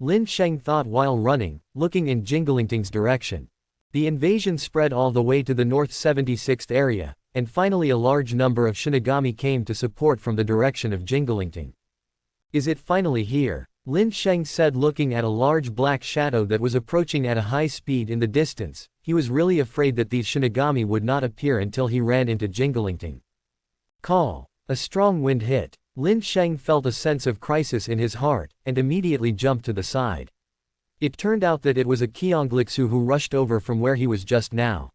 Lin Sheng thought while running, looking in Jinglingting's direction. The invasion spread all the way to the North 76th area, and finally a large number of Shinigami came to support from the direction of Jinglingting. Is it finally here? Lin Sheng said, looking at a large black shadow that was approaching at a high speed in the distance. He was really afraid that these Shinigami would not appear until he ran into Jinglingting. Call. A strong wind hit. Lin Sheng felt a sense of crisis in his heart, and immediately jumped to the side. It turned out that it was a Qianglixu who rushed over from where he was just now.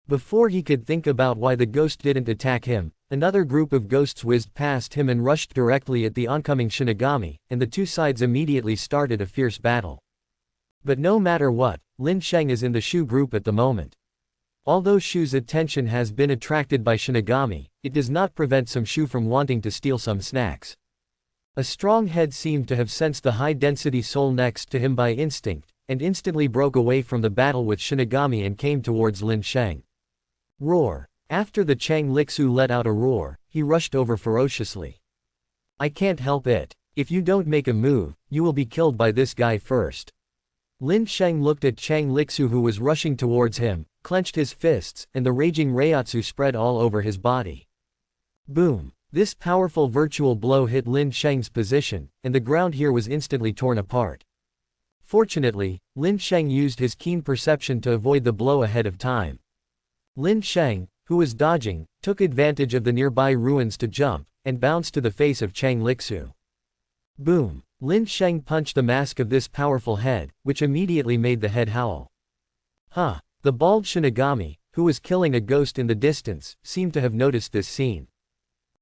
Before he could think about why the ghost didn't attack him, another group of ghosts whizzed past him and rushed directly at the oncoming Shinigami, and the two sides immediately started a fierce battle. But no matter what, Lin Sheng is in the Shu group at the moment. Although Shu's attention has been attracted by Shinigami, it does not prevent some Shu from wanting to steal some snacks. A strong head seemed to have sensed the high-density soul next to him by instinct, and instantly broke away from the battle with Shinigami and came towards Lin Sheng. Roar. After the Qianglixu let out a roar, he rushed over ferociously. I can't help it. If you don't make a move, you will be killed by this guy first. Lin Sheng looked at Qianglixu, who was rushing towards him, clenched his fists, and the raging Reiatsu spread all over his body. Boom! This powerful virtual blow hit Lin Sheng's position, and the ground here was instantly torn apart. Fortunately, Lin Sheng used his keen perception to avoid the blow ahead of time. Lin Sheng, who was dodging, took advantage of the nearby ruins to jump, and bounced to the face of Qianglixu. Boom! Lin Sheng punched the mask of this powerful head, which immediately made the head howl. Huh! The bald Shinigami, who was killing a ghost in the distance, seemed to have noticed this scene.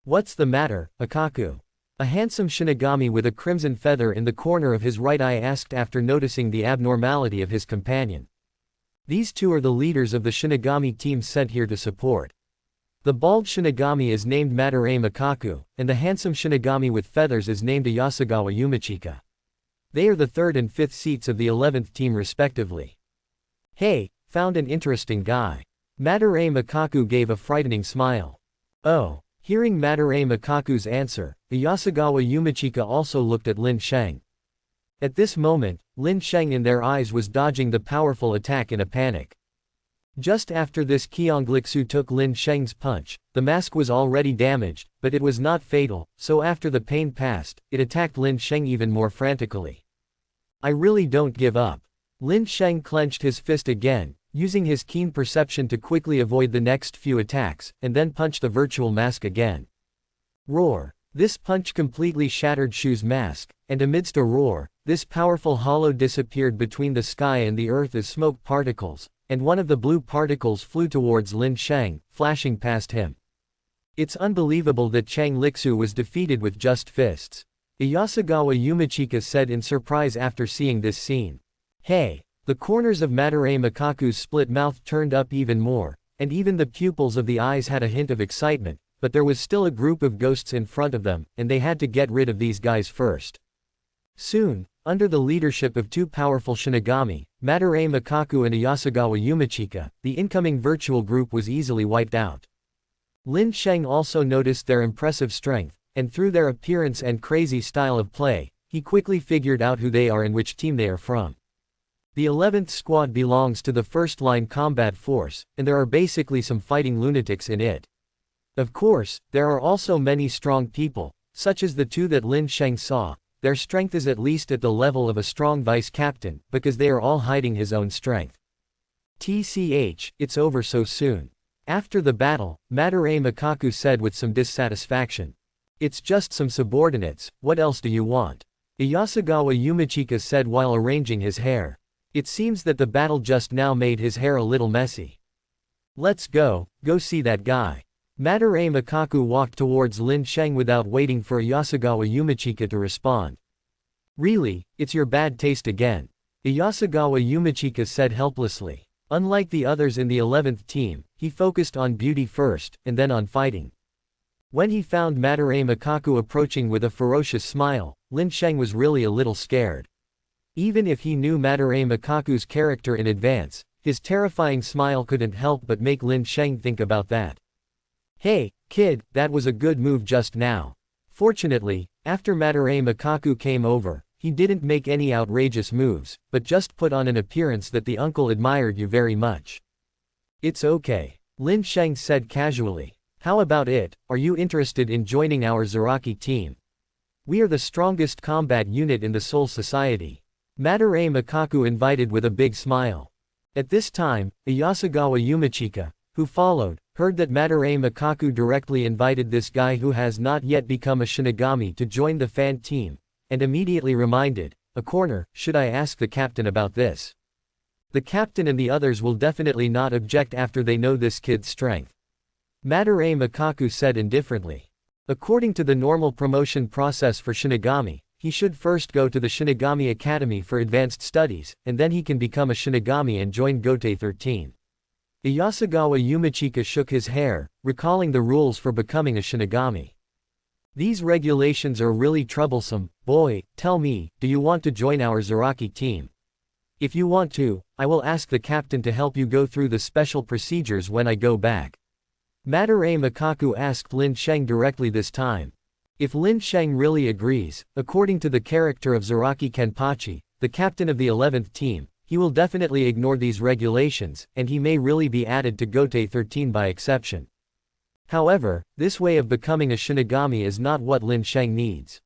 What's the matter, Akaku? A handsome Shinigami with a crimson feather in the corner of his right eye asked after noticing the abnormality of his companion. These two are the leaders of the Shinigami team sent here to support. The bald Shinigami is named Madarame Akaku, and the handsome Shinigami with feathers is named Yasugawa Yumichika. They are the 3rd and 5th seats of the 11th team respectively. Hey, found an interesting guy. Madarame Makaku gave a frightening smile. Oh. Hearing Madarame Makaku's answer, Iyasagawa Yumichika also looked at Lin Sheng. At this moment, Lin Sheng in their eyes was dodging the powerful attack in a panic. Just after this Qianglixu took Lin Sheng's punch, the mask was already damaged, but it was not fatal, so after the pain passed, it attacked Lin Sheng even more frantically. I really don't give up. Lin Sheng clenched his fist again, using his keen perception to quickly avoid the next few attacks, and then punched the virtual mask again. Roar! This punch completely shattered Shu's mask, and amidst a roar, this powerful hollow disappeared between the sky and the earth as smoke particles, and one of the blue particles flew towards Lin Sheng, flashing past him. It's unbelievable that Qianglixu was defeated with just fists. Iyasagawa Yumichika said in surprise after seeing this scene. Hey! The corners of Madarame Makaku's split mouth turned up even more, and even the pupils of the eyes had a hint of excitement, but there was still a group of ghosts in front of them, and they had to get rid of these guys first. Soon, under the leadership of two powerful Shinigami, Madarame Makaku and Iyasagawa Yumichika, the incoming virtual group was easily wiped out. Lin Sheng also noticed their impressive strength, and through their appearance and crazy style of play, he quickly figured out who they are and which team they are from. The 11th squad belongs to the first-line combat force, and there are basically some fighting lunatics in it. Of course, there are also many strong people, such as the two that Lin Sheng saw. Their strength is at least at the level of a strong vice-captain, because they are all hiding his own strength. TCH, it's over so soon. After the battle, Madarame Makaku said with some dissatisfaction. It's just some subordinates, what else do you want? Iyasagawa Yumichika said while arranging his hair. It seems that the battle just now made his hair a little messy. Let's go see that guy. Madarame Makaku walked towards Lin Sheng without waiting for Iyasagawa Yumichika to respond. Really, it's your bad taste again. Iyasagawa Yumichika said helplessly. Unlike the others in the 11th team, he focused on beauty first, and then on fighting. When he found Madarame Makaku approaching with a ferocious smile, Lin Sheng was really a little scared. Even if he knew Madarame Makaku's character in advance, his terrifying smile couldn't help but make Lin Sheng think about that. Hey, kid, that was a good move just now. Fortunately, after Madarame Makaku came over, he didn't make any outrageous moves, but just put on an appearance that the uncle admired you very much. It's okay. Lin Sheng said casually. How about it, are you interested in joining our Zaraki team? We are the strongest combat unit in the Soul Society. Madarame Makaku invited with a big smile. At this time, Iyasagawa Yumichika, who followed, heard that Madarame Makaku directly invited this guy who has not yet become a Shinigami to join the fan team, and immediately reminded, a corner, should I ask the captain about this? The captain and the others will definitely not object after they know this kid's strength. Madarame Makaku said indifferently. According to the normal promotion process for Shinigami, he should first go to the Shinigami Academy for advanced studies, and then he can become a Shinigami and join Gotei 13. Iyasagawa Yumichika shook his hair, recalling the rules for becoming a Shinigami. These regulations are really troublesome. Boy, tell me, do you want to join our Zaraki team? If you want to, I will ask the captain to help you go through the special procedures when I go back. Madarame Makaku asked Lin Sheng directly this time. If Lin Sheng really agrees, according to the character of Zaraki Kenpachi, the captain of the 11th team, he will definitely ignore these regulations, and he may really be added to Gotei 13 by exception. However, this way of becoming a Shinigami is not what Lin Sheng needs.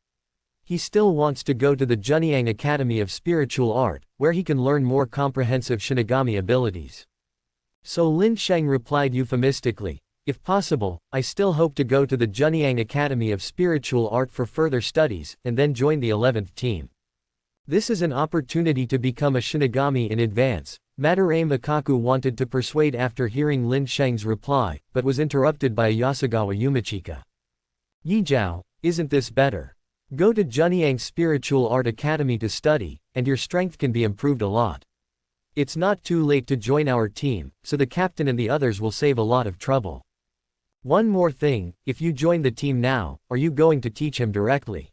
He still wants to go to the Junyang Academy of Spiritual Art, where he can learn more comprehensive Shinigami abilities. So Lin Sheng replied euphemistically, if possible, I still hope to go to the Junyang Academy of Spiritual Art for further studies, and then join the 11th team. This is an opportunity to become a Shinigami in advance. Madarame Makaku wanted to persuade after hearing Lin Sheng's reply, but was interrupted by Iyasagawa Yumichika. Yijiao, isn't this better? Go to Junyang Spiritual Art Academy to study, and your strength can be improved a lot. It's not too late to join our team, so the captain and the others will save a lot of trouble. One more thing, if you join the team now, are you going to teach him directly?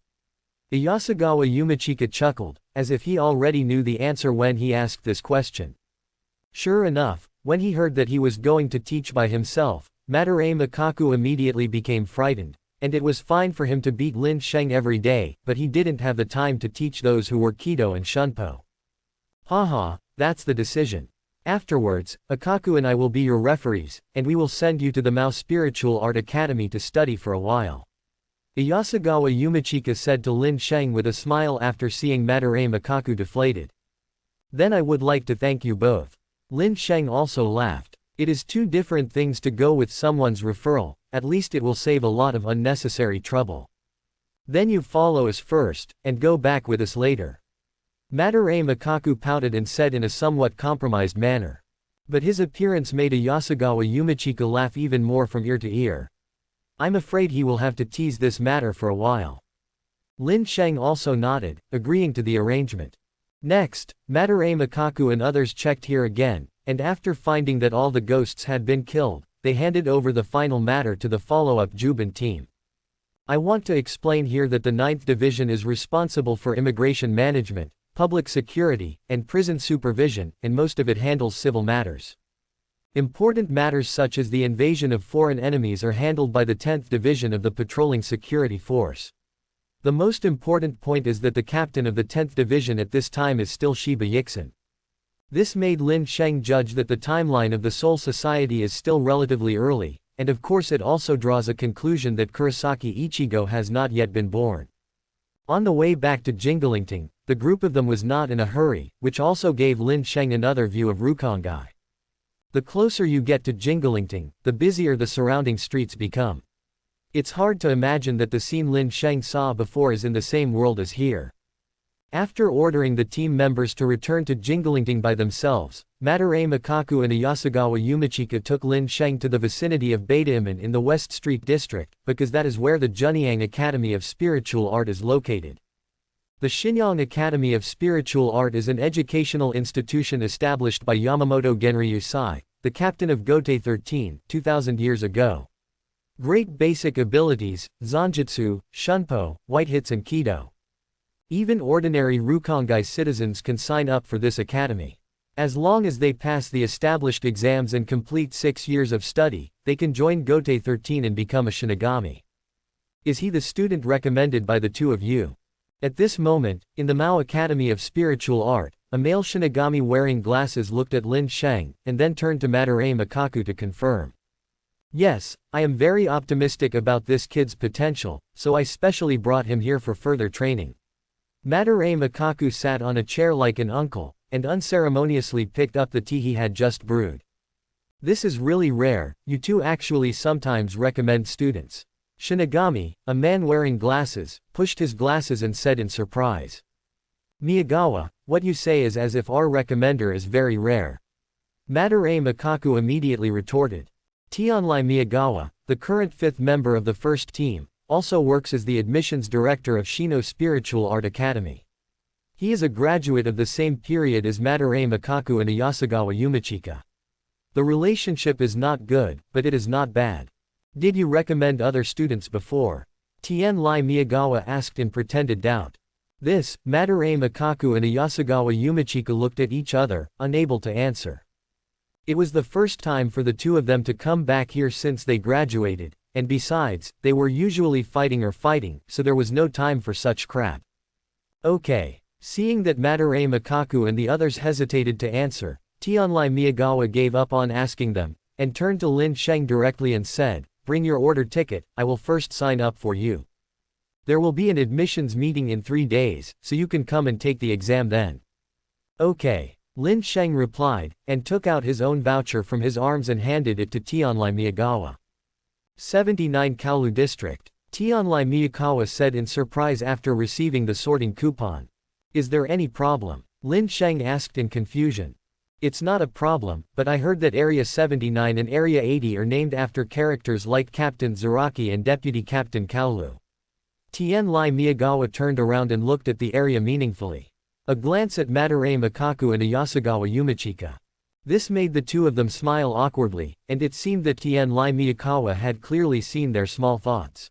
Iyasagawa Yumichika chuckled, as if he already knew the answer when he asked this question. Sure enough, When he heard that he was going to teach by himself, Madarame Makaku immediately became frightened, and it was fine for him to beat Lin Sheng every day, but he didn't have the time to teach those who were Kido and Shunpo. Haha, that's the decision. Afterwards, Akaku and I will be your referees, and we will send you to the Mao Spiritual Art Academy to study for a while. Iyasagawa Yumichika said to Lin Sheng with a smile after seeing Madarame Makaku deflated. Then I would like to thank you both. Lin Sheng also laughed. It is two different things to go with someone's referral, at least it will save a lot of unnecessary trouble. Then you follow us first, and go back with us later. Madarame Makaku pouted and said in a somewhat compromised manner. But his appearance made Iyasagawa Yumichika laugh even more from ear to ear. I'm afraid he will have to tease this matter for a while. Lin Sheng also nodded, agreeing to the arrangement. Next, Madarame Makaku and others checked here again, and after finding that all the ghosts had been killed, they handed over the final matter to the follow-up Juban team. I want to explain here that the 9th Division is responsible for immigration management, public security, and prison supervision, and most of it handles civil matters. Important matters such as the invasion of foreign enemies are handled by the 10th Division of the Patrolling Security Force. The most important point is that the captain of the 10th Division at this time is still Shiba Yixin. This made Lin Sheng judge that the timeline of the Soul Society is still relatively early, and of course it also draws a conclusion that Kurosaki Ichigo has not yet been born. On the way back to Jingalingting, the group of them was not in a hurry, which also gave Lin Sheng another view of Rukongai. The closer you get to Jingalingting, the busier the surrounding streets become. It's hard to imagine that the scene Lin Sheng saw before is in the same world as here. After ordering the team members to return to Jingalingting by themselves, Madarame Makaku and Iyasagawa Yumichika took Lin Sheng to the vicinity of Betaiman in the West Street District, because that is where the Junyang Academy of Spiritual Art is located. The Shinyang Academy of Spiritual Art is an educational institution established by Yamamoto Genryusai, the captain of Gotei 13, 2,000 years ago. Great basic abilities, Zanjutsu, Shunpo, White Hits and Kido. Even ordinary Rukongai citizens can sign up for this academy. As long as they pass the established exams and complete 6 years of study, they can join Gotei 13 and become a Shinigami. Is he the student recommended by the two of you? At this moment, in the Mao Academy of Spiritual Art, a male Shinigami wearing glasses looked at Lin Sheng, and then turned to Madarame Makaku to confirm. Yes, I am very optimistic about this kid's potential, so I specially brought him here for further training. Madarame Makaku sat on a chair like an uncle, and unceremoniously picked up the tea he had just brewed. This is really rare, you two actually sometimes recommend students. Shinigami, a man wearing glasses, pushed his glasses and said in surprise. Miyagawa, what you say is as if our recommender is very rare. Madarame Makaku immediately retorted. Tianlai Miyagawa, the current 5th member of the first team, also works as the admissions director of Shino Spiritual Art Academy. He is a graduate of the same period as Madarame Makaku and Iyasagawa Yumichika. The relationship is not good, but it is not bad. Did you recommend other students before? Tianlai Miyagawa asked in pretended doubt. This, Madarame Makaku and Iyasagawa Yumichika looked at each other, unable to answer. It was the first time for the two of them to come back here since they graduated, and besides, they were usually fighting, so there was no time for such crap. Okay. Seeing that Madarame Makaku and the others hesitated to answer, Tianlai Miyagawa gave up on asking them, and turned to Lin Sheng directly and said, "Bring your order ticket, I will first sign up for you. There will be an admissions meeting in 3 days, so you can come and take the exam then." Okay. Lin Sheng replied, and took out his own voucher from his arms and handed it to Tianlai Miyagawa. 79 Kaolu District. Tianlai Miyagawa said in surprise after receiving the sorting coupon. Is there any problem? Lin Sheng asked in confusion. It's not a problem, but I heard that Area 79 and Area 80 are named after characters like Captain Zaraki and Deputy Captain Kaolu. Tianlai Miyagawa turned around and looked at the area meaningfully. A glance at Madarame Makaku and Iyasagawa Yumichika. This made the two of them smile awkwardly, and it seemed that Tianlai Miyagawa had clearly seen their small thoughts.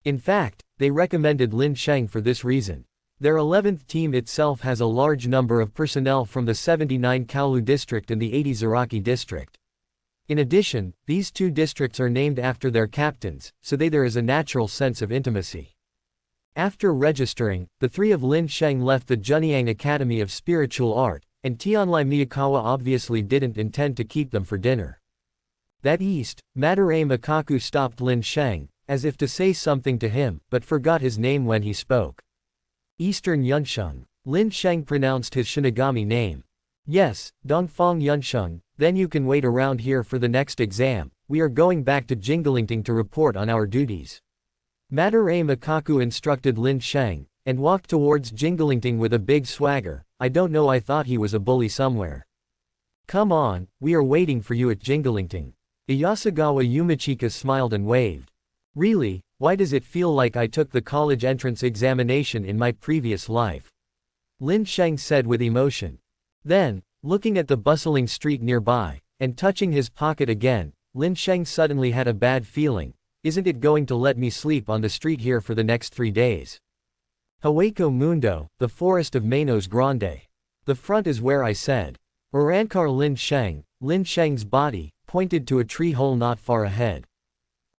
In fact, they recommended Lin Sheng for this reason. Their 11th team itself has a large number of personnel from the 79 Kaulu district and the 80 Zaraki district. In addition, these two districts are named after their captains, so there is a natural sense of intimacy. After registering, the three of Lin Sheng left the Junyang Academy of Spiritual Art, and Tianlai Miyakawa obviously didn't intend to keep them for dinner. That east, Madarame Makaku stopped Lin Sheng, as if to say something to him, but forgot his name when he spoke. Eastern Yunsheng. Lin Sheng pronounced his Shinigami name. Yes, Dongfang Yunsheng, then you can wait around here for the next exam. We are going back to Jingalingting to report on our duties. Madarame Makaku instructed Lin Sheng, and walked towards Jingalingting with a big swagger. I don't know, I thought he was a bully somewhere. Come on, we are waiting for you at Jingalingting. Iyasagawa Yumichika smiled and waved. Really, why does it feel like I took the college entrance examination in my previous life? Lin Sheng said with emotion. Then, looking at the bustling street nearby, and touching his pocket again, Lin Sheng suddenly had a bad feeling. Isn't it going to let me sleep on the street here for the next 3 days? Hawako Mundo, the forest of Manos Grande. The front is where I said. Urankar Lin Sheng's body, pointed to a tree hole not far ahead.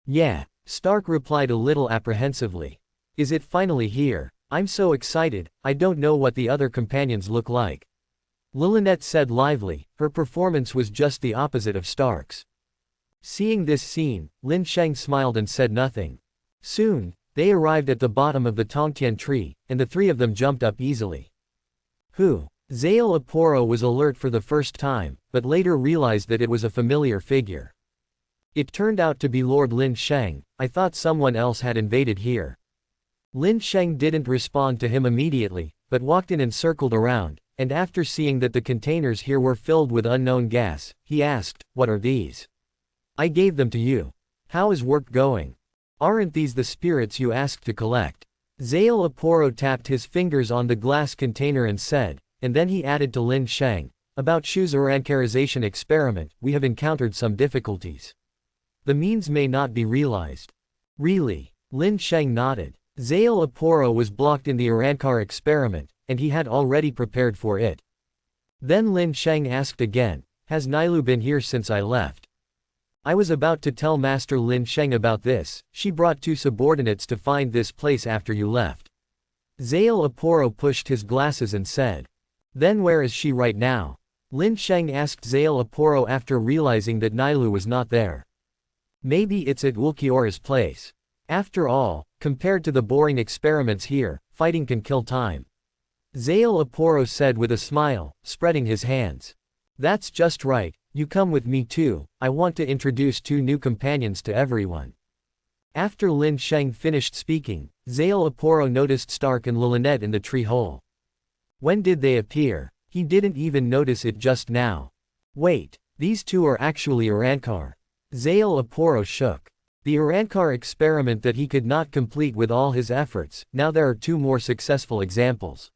Yeah, Stark replied a little apprehensively. Is it finally here? I'm so excited, I don't know what the other companions look like. Lilinette said lively, her performance was just the opposite of Stark's. Seeing this scene, Lin Sheng smiled and said nothing. Soon, they arrived at the bottom of the Tongtian tree, and the three of them jumped up easily. Who? Zael Aporo was alert for the first time, but later realized that it was a familiar figure. It turned out to be Lord Lin Sheng. I thought someone else had invaded here. Lin Sheng didn't respond to him immediately, but walked in and circled around, and after seeing that the containers here were filled with unknown gas, he asked, "What are these?" "I gave them to you. How is work going? Aren't these the spirits you asked to collect?" Zael Aporo tapped his fingers on the glass container and said, and then he added to Lin Sheng, "About Shu's Urankarization experiment, we have encountered some difficulties. The means may not be realized." Really? Lin Sheng nodded. Zael Aporo was blocked in the Urankar experiment, and he had already prepared for it. Then Lin Sheng asked again, "Has Nailu been here since I left?" "I was about to tell Master Lin Sheng about this. She brought 2 subordinates to find this place after you left." Zael Aporo pushed his glasses and said. "Then where is she right now?" Lin Sheng asked Zael Aporo after realizing that Nailu was not there. "Maybe it's at Ulquiora's place. After all, compared to the boring experiments here, fighting can kill time." Zael Aporo said with a smile, spreading his hands. "That's just right, you come with me too. I want to introduce 2 new companions to everyone." After Lin Sheng finished speaking, Zael Aporo noticed Stark and Lilinette in the tree hole. When did they appear? He didn't even notice it just now. Wait, these 2 are actually Urankar. Zael Aporo shook. The Urankar experiment that he could not complete with all his efforts, now there are 2 more successful examples.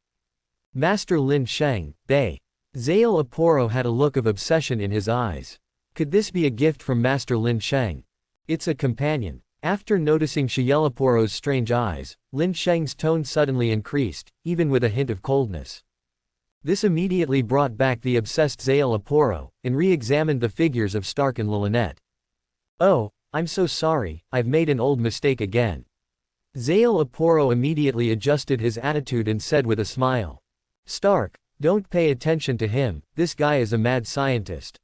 Master Lin Sheng, they. Zael Aporo had a look of obsession in his eyes. Could this be a gift from Master Lin Sheng? It's a companion. After noticing Zael Aporo's strange eyes, Lin Sheng's tone suddenly increased, even with a hint of coldness. This immediately brought back the obsessed Zael Aporo, and re-examined the figures of Stark and Lilinette. "Oh, I'm so sorry, I've made an old mistake again." Zael Aporo immediately adjusted his attitude and said with a smile. "Stark, don't pay attention to him, this guy is a mad scientist."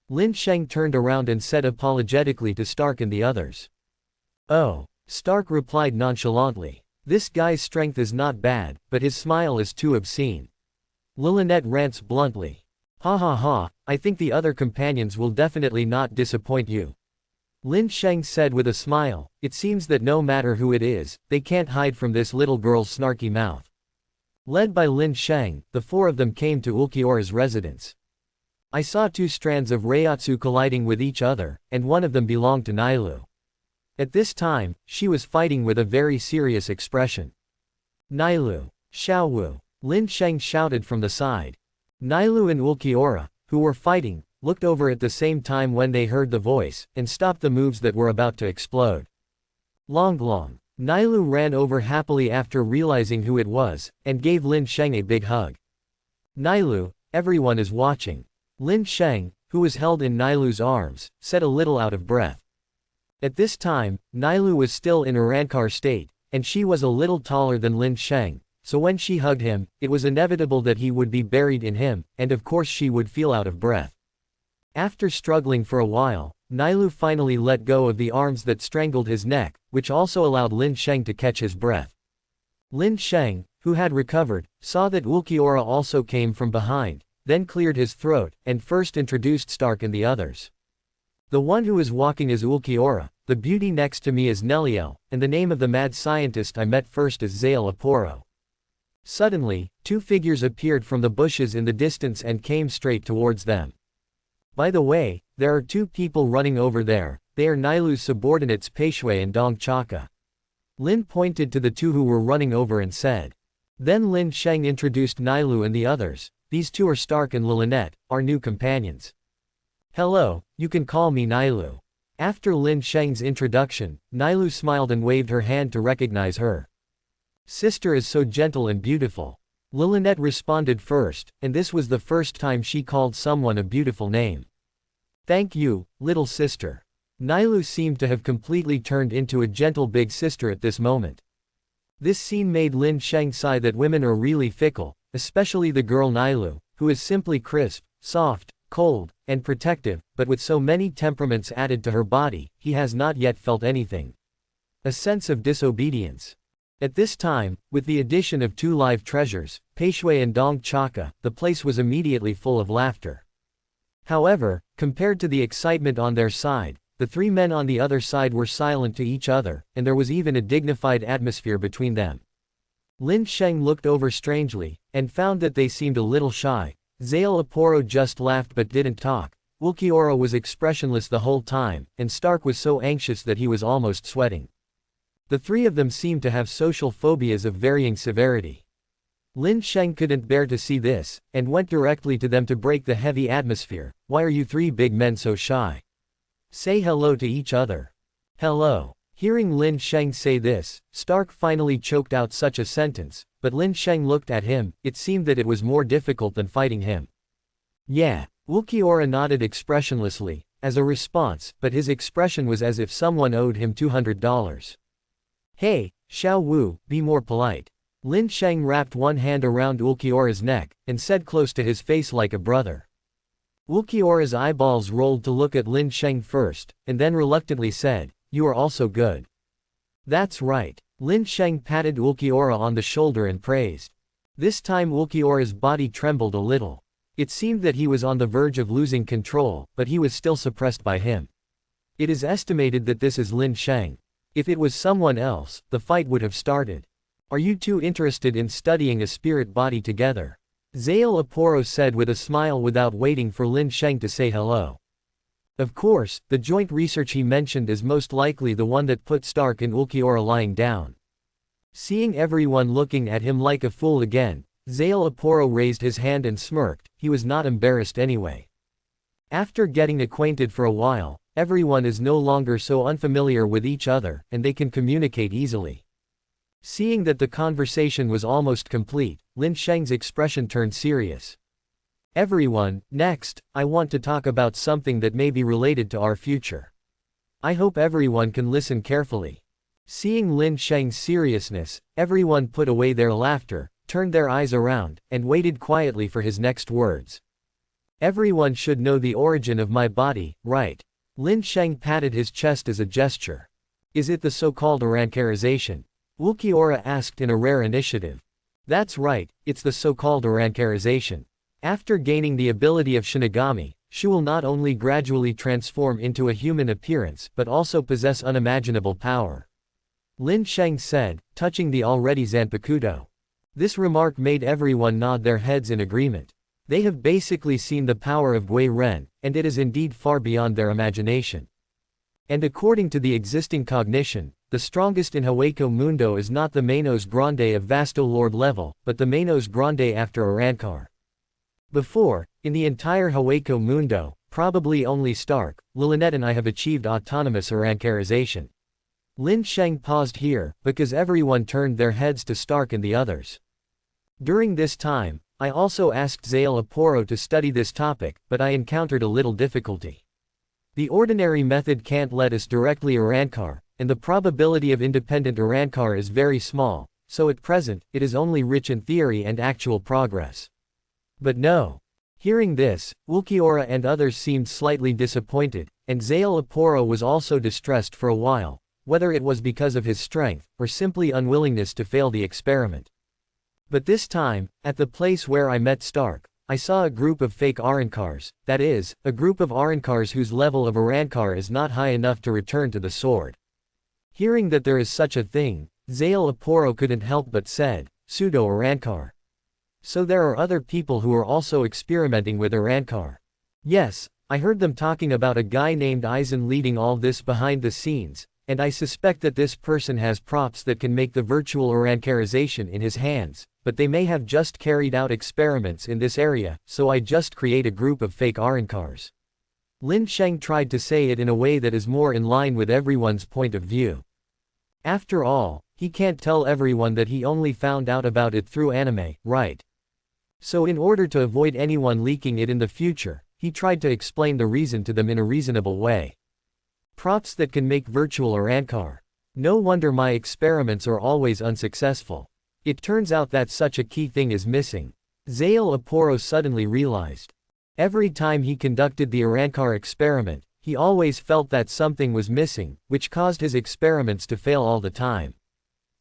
Lin Sheng turned around and said apologetically to Stark and the others. "Oh," Stark replied nonchalantly. "This guy's strength is not bad, but his smile is too obscene." Lilinette rants bluntly. "Ha ha ha, I think the other companions will definitely not disappoint you." Lin Sheng said with a smile, "It seems that no matter who it is, they can't hide from this little girl's snarky mouth." Led by Lin Sheng, the 4 of them came to Ulquiora's residence. I saw 2 strands of Reiatsu colliding with each other, and one of them belonged to Nailu. At this time, she was fighting with a very serious expression. "Nailu! Xiaowu!" Lin Sheng shouted from the side. Nailu and Ulquiora, who were fighting, looked over at the same time when they heard the voice, and stopped the moves that were about to explode. Longlong. Nailu ran over happily after realizing who it was, and gave Lin Sheng a big hug. Nailu, everyone is watching. Lin Sheng, who was held in Nailu's arms, said a little out of breath. At this time, Nailu was still in a Rancor state, and she was a little taller than Lin Sheng, so when she hugged him, it was inevitable that he would be buried in him, and of course she would feel out of breath. After struggling for a while, Nailu finally let go of the arms that strangled his neck, which also allowed Lin Sheng to catch his breath. Lin Sheng, who had recovered, saw that Ulquiorra also came from behind, then cleared his throat, and first introduced Stark and the others. The one who is walking is Ulquiorra, the beauty next to me is Neliel, and the name of the mad scientist I met first is Zael Aporo. Suddenly, two figures appeared from the bushes in the distance and came straight towards them. By the way, there are two people running over there, they are Nailu's subordinates Peishwe and Dong Chaka. Lin pointed to the two who were running over and said. Then Lin Sheng introduced Nailu and the others, these two are Stark and Lilynette, our new companions. Hello, you can call me Nailu. After Lin Sheng's introduction, Nailu smiled and waved her hand to recognize her. Sister is so gentle and beautiful. Lilynette responded first, and this was the first time she called someone a beautiful name. Thank you, little sister. Nailu seemed to have completely turned into a gentle big sister at this moment. This scene made Lin Sheng sigh that women are really fickle, especially the girl Nailu, who is simply crisp, soft, cold, and protective, but with so many temperaments added to her body, he has not yet felt anything. A sense of disobedience. At this time, with the addition of two live treasures, Peishwe and Dong Chaka, the place was immediately full of laughter. However, compared to the excitement on their side, the three men on the other side were silent to each other, and there was even a dignified atmosphere between them. Lin Sheng looked over strangely, and found that they seemed a little shy. Zael Aporo just laughed but didn't talk. Ulquiorra was expressionless the whole time, and Stark was so anxious that he was almost sweating. The three of them seemed to have social phobias of varying severity. Lin Sheng couldn't bear to see this, and went directly to them to break the heavy atmosphere. Why are you three big men so shy? Say hello to each other. Hello. Hearing Lin Sheng say this, Stark finally choked out such a sentence, but Lin Sheng looked at him, it seemed that it was more difficult than fighting him. Yeah. Ulquiorra nodded expressionlessly, as a response, but his expression was as if someone owed him $200. Hey, Xiao Wu, be more polite. Lin Sheng wrapped one hand around Ulquiorra's neck, and said close to his face like a brother. Ulquiorra's eyeballs rolled to look at Lin Sheng first, and then reluctantly said, you are also good. That's right. Lin Sheng patted Ulquiorra on the shoulder and praised. This time Ulquiorra's body trembled a little. It seemed that he was on the verge of losing control, but he was still suppressed by him. It is estimated that this is Lin Sheng. If it was someone else, the fight would have started. Are you two interested in studying a spirit body together? Zael Aporo said with a smile without waiting for Lin Sheng to say hello. Of course, the joint research he mentioned is most likely the one that put Stark and Ulquiorra lying down. Seeing everyone looking at him like a fool again, Zael Aporo raised his hand and smirked. He was not embarrassed anyway. After getting acquainted for a while, everyone is no longer so unfamiliar with each other, and they can communicate easily. Seeing that the conversation was almost complete, Lin Sheng's expression turned serious. Everyone, next, I want to talk about something that may be related to our future. I hope everyone can listen carefully. Seeing Lin Sheng's seriousness, everyone put away their laughter, turned their eyes around, and waited quietly for his next words. Everyone should know the origin of my body, right? Lin Sheng patted his chest as a gesture. Is it the so-called Arancarization? Ulquiorra asked in a rare initiative. That's right, it's the so-called Arancarization. After gaining the ability of Shinigami, she will not only gradually transform into a human appearance but also possess unimaginable power. Lin Sheng said, touching the already Zanpakuto. This remark made everyone nod their heads in agreement. They have basically seen the power of Gui Ren, and it is indeed far beyond their imagination. And according to the existing cognition, the strongest in Hueco Mundo is not the Manos Grande of Vasto Lord level, but the Manos Grande after Arankar. Before, in the entire Hueco Mundo, probably only Stark, Lilynette and I have achieved autonomous Arancarization. Lin Sheng paused here, because everyone turned their heads to Stark and the others. During this time, I also asked Zael Aporo to study this topic, but I encountered a little difficulty. The ordinary method can't let us directly Irankar, and the probability of independent Irankar is very small, so at present, it is only rich in theory and actual progress. But no. Hearing this, Ulquiorra and others seemed slightly disappointed, and Zael Aporo was also distressed for a while, whether it was because of his strength, or simply unwillingness to fail the experiment. But this time, at the place where I met Stark, I saw a group of fake Arankars, that is, a group of Arankars whose level of Arankar is not high enough to return to the sword. Hearing that there is such a thing, Zael Aporo couldn't help but said, pseudo-Arankar. So there are other people who are also experimenting with Arankar. Yes, I heard them talking about a guy named Aizen leading all this behind the scenes, and I suspect that this person has props that can make the virtual Arankarization in his hands, but they may have just carried out experiments in this area, so I just create a group of fake Arankars. Lin Sheng tried to say it in a way that is more in line with everyone's point of view. After all, he can't tell everyone that he only found out about it through anime, right? So in order to avoid anyone leaking it in the future, he tried to explain the reason to them in a reasonable way. Props that can make virtual Arankar. No wonder my experiments are always unsuccessful. It turns out that such a key thing is missing. Zael Aporo suddenly realized. Every time he conducted the Arankar experiment, he always felt that something was missing, which caused his experiments to fail all the time.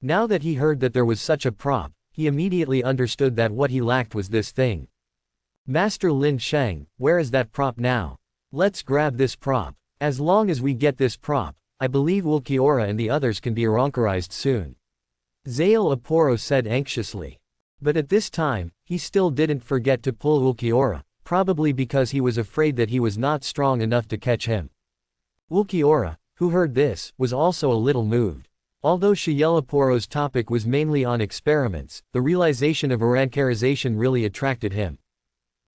Now that he heard that there was such a prop, he immediately understood that what he lacked was this thing. Master Lin Sheng, where is that prop now? Let's grab this prop. As long as we get this prop, I believe Ulquiorra and the others can be Arankarized soon. Zael Aporo said anxiously. But at this time, he still didn't forget to pull Ulquiorra, probably because he was afraid that he was not strong enough to catch him. Ulquiorra, who heard this, was also a little moved. Although Zael Aporo's topic was mainly on experiments, the realization of Arankarization really attracted him.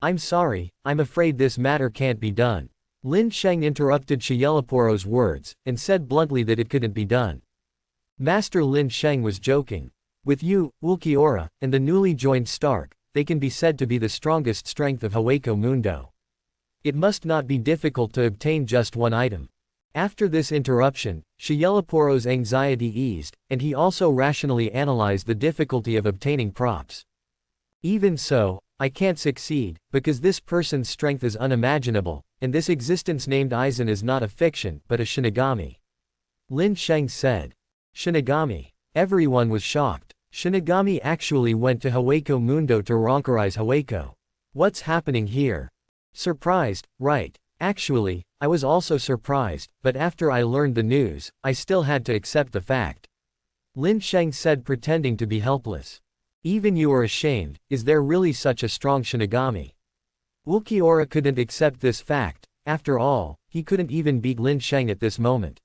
I'm sorry, I'm afraid this matter can't be done. Lin Sheng interrupted Zael Aporo's words, and said bluntly that it couldn't be done. Master Lin Sheng was joking. With you, Ulquiorra, and the newly joined Stark, they can be said to be the strongest strength of Hueco Mundo. It must not be difficult to obtain just one item. After this interruption, Zael Aporo's anxiety eased, and he also rationally analyzed the difficulty of obtaining props. Even so, I can't succeed, because this person's strength is unimaginable, and this existence named Aizen is not a fiction, but a Shinigami. Lin Sheng said. Shinigami. Everyone was shocked. Shinigami actually went to Hueco Mundo to Arankarize Hueco. What's happening here? Surprised, right? Actually, I was also surprised, but after I learned the news, I still had to accept the fact. Lin Sheng said, pretending to be helpless. Even you are ashamed. Is there really such a strong Shinigami? Ulquiorra couldn't accept this fact. After all, he couldn't even beat Lin Sheng at this moment.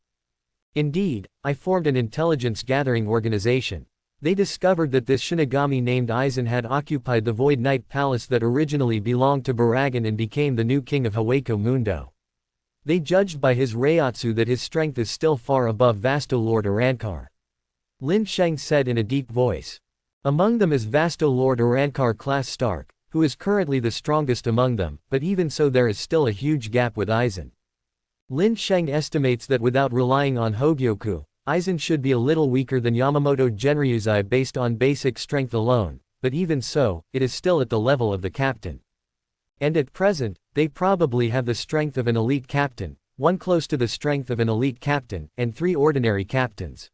Indeed, I formed an intelligence-gathering organization. They discovered that this Shinigami named Aizen had occupied the Void Knight Palace that originally belonged to Baragan and became the new king of Hueco Mundo. They judged by his Reiatsu that his strength is still far above Vasto Lord Arankar. Lin Sheng said in a deep voice. Among them is Vasto Lord Arankar class Stark, who is currently the strongest among them, but even so there is still a huge gap with Aizen. Lin Sheng estimates that without relying on Hogyoku, Aizen should be a little weaker than Yamamoto Genryuzai based on basic strength alone, but even so, it is still at the level of the captain. And at present, they probably have the strength of an elite captain, one close to the strength of an elite captain, and 3 ordinary captains.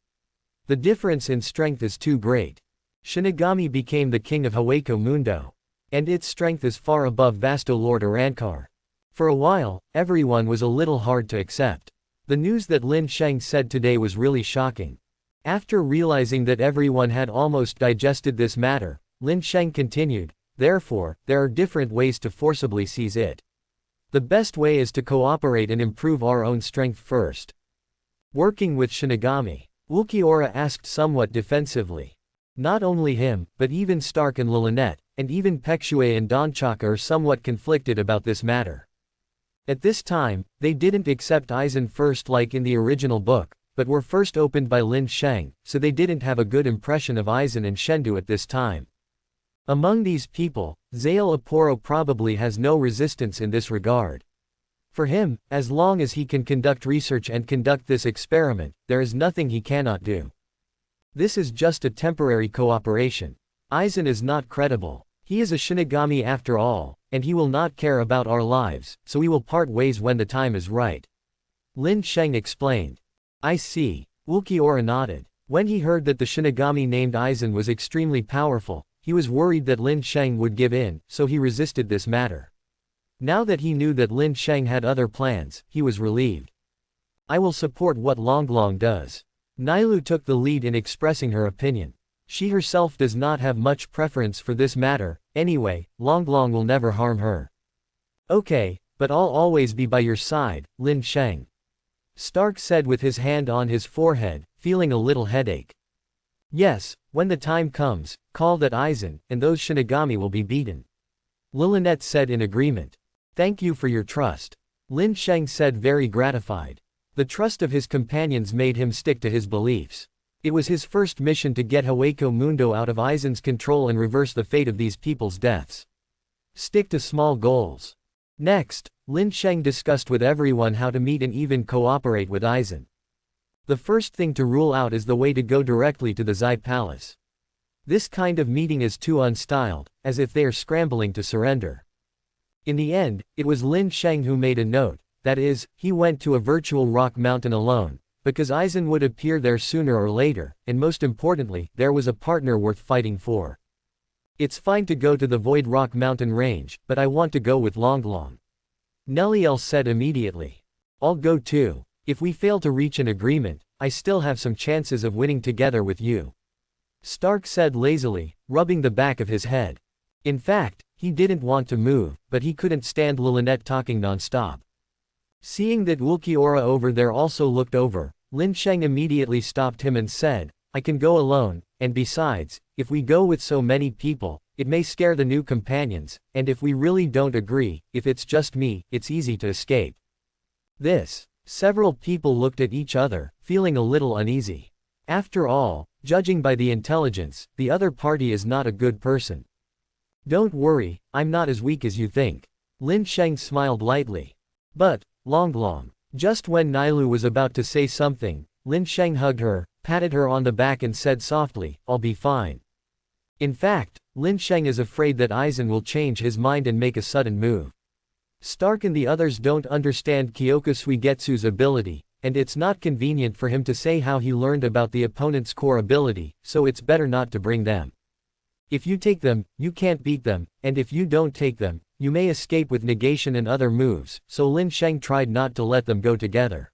The difference in strength is too great. Shinigami became the king of Hueco Mundo. And its strength is far above Vasto Lord Arankar. For a while, everyone was a little hard to accept. The news that Lin Sheng said today was really shocking. After realizing that everyone had almost digested this matter, Lin Sheng continued, therefore, there are different ways to forcibly seize it. The best way is to cooperate and improve our own strength first. Working with Shinigami, Ulquiorra asked somewhat defensively. Not only him, but even Stark and Lillinette, and even Pekshue and Donchaka are somewhat conflicted about this matter. At this time, they didn't accept Aizen first like in the original book, but were first opened by Lin Sheng, so they didn't have a good impression of Aizen and Shendu at this time. Among these people, Zael Aporo probably has no resistance in this regard. For him, as long as he can conduct research and conduct this experiment, there is nothing he cannot do. This is just a temporary cooperation. Aizen is not credible. He is a Shinigami after all, and he will not care about our lives, so we will part ways when the time is right. Lin Sheng explained. I see. Ulquiorra nodded. When he heard that the Shinigami named Aizen was extremely powerful, he was worried that Lin Sheng would give in, so he resisted this matter. Now that he knew that Lin Sheng had other plans, he was relieved. I will support what Longlong does. Nailu took the lead in expressing her opinion. She herself does not have much preference for this matter, anyway, Longlong will never harm her. Okay, but I'll always be by your side, Lin Sheng. Stark said with his hand on his forehead, feeling a little headache. Yes, when the time comes, call that Aizen, and those Shinigami will be beaten. Lillinette said in agreement. Thank you for your trust. Lin Sheng said very gratified. The trust of his companions made him stick to his beliefs. It was his first mission to get Hueco Mundo out of Aizen's control and reverse the fate of these people's deaths. Stick to small goals. Next, Lin Sheng discussed with everyone how to meet and even cooperate with Aizen. The first thing to rule out is the way to go directly to the Zai Palace. This kind of meeting is too unstyled, as if they are scrambling to surrender. In the end, it was Lin Sheng who made a note, that is, he went to a virtual rock mountain alone, because Aizen would appear there sooner or later, and most importantly, there was a partner worth fighting for. It's fine to go to the Void Rock Mountain range, but I want to go with Longlong. Nelliel said immediately. I'll go too. If we fail to reach an agreement, I still have some chances of winning together with you. Stark said lazily, rubbing the back of his head. In fact, he didn't want to move, but he couldn't stand Lillinette talking non-stop. Seeing that Ulquiorra over there also looked over, Lin Sheng immediately stopped him and said, I can go alone, and besides, if we go with so many people, it may scare the new companions, and if we really don't agree, if it's just me, it's easy to escape. Several people looked at each other, feeling a little uneasy. After all, judging by the intelligence, the other party is not a good person. Don't worry, I'm not as weak as you think. Lin Sheng smiled lightly. But, Longlong. Just when Nailu was about to say something, Lin Sheng hugged her, patted her on the back and said softly, I'll be fine. In fact, Lin Sheng is afraid that Aizen will change his mind and make a sudden move. Stark and the others don't understand Kyoka Suigetsu's ability, and it's not convenient for him to say how he learned about the opponent's core ability, so it's better not to bring them. If you take them, you can't beat them, and if you don't take them, you may escape with negation and other moves, so Lin Sheng tried not to let them go together.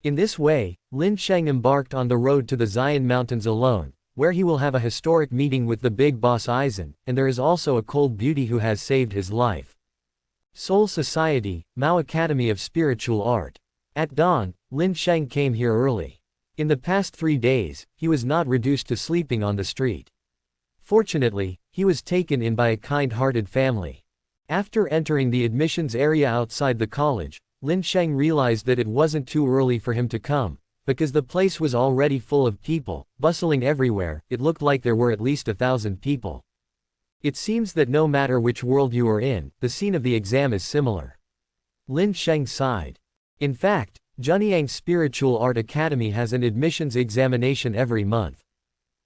In this way, Lin Sheng embarked on the road to the Zion Mountains alone, where he will have a historic meeting with the big boss Aizen, and there is also a cold beauty who has saved his life. Soul Society, Mao Academy of Spiritual Art. At dawn, Lin Sheng came here early. In the past 3 days, he was not reduced to sleeping on the street. Fortunately, he was taken in by a kind-hearted family. After entering the admissions area outside the college, Lin Sheng realized that it wasn't too early for him to come, because the place was already full of people, bustling everywhere. It looked like there were at least 1,000 people. It seems that no matter which world you are in, the scene of the exam is similar. Lin Sheng sighed. In fact, Junyang Spiritual Art Academy has an admissions examination every month.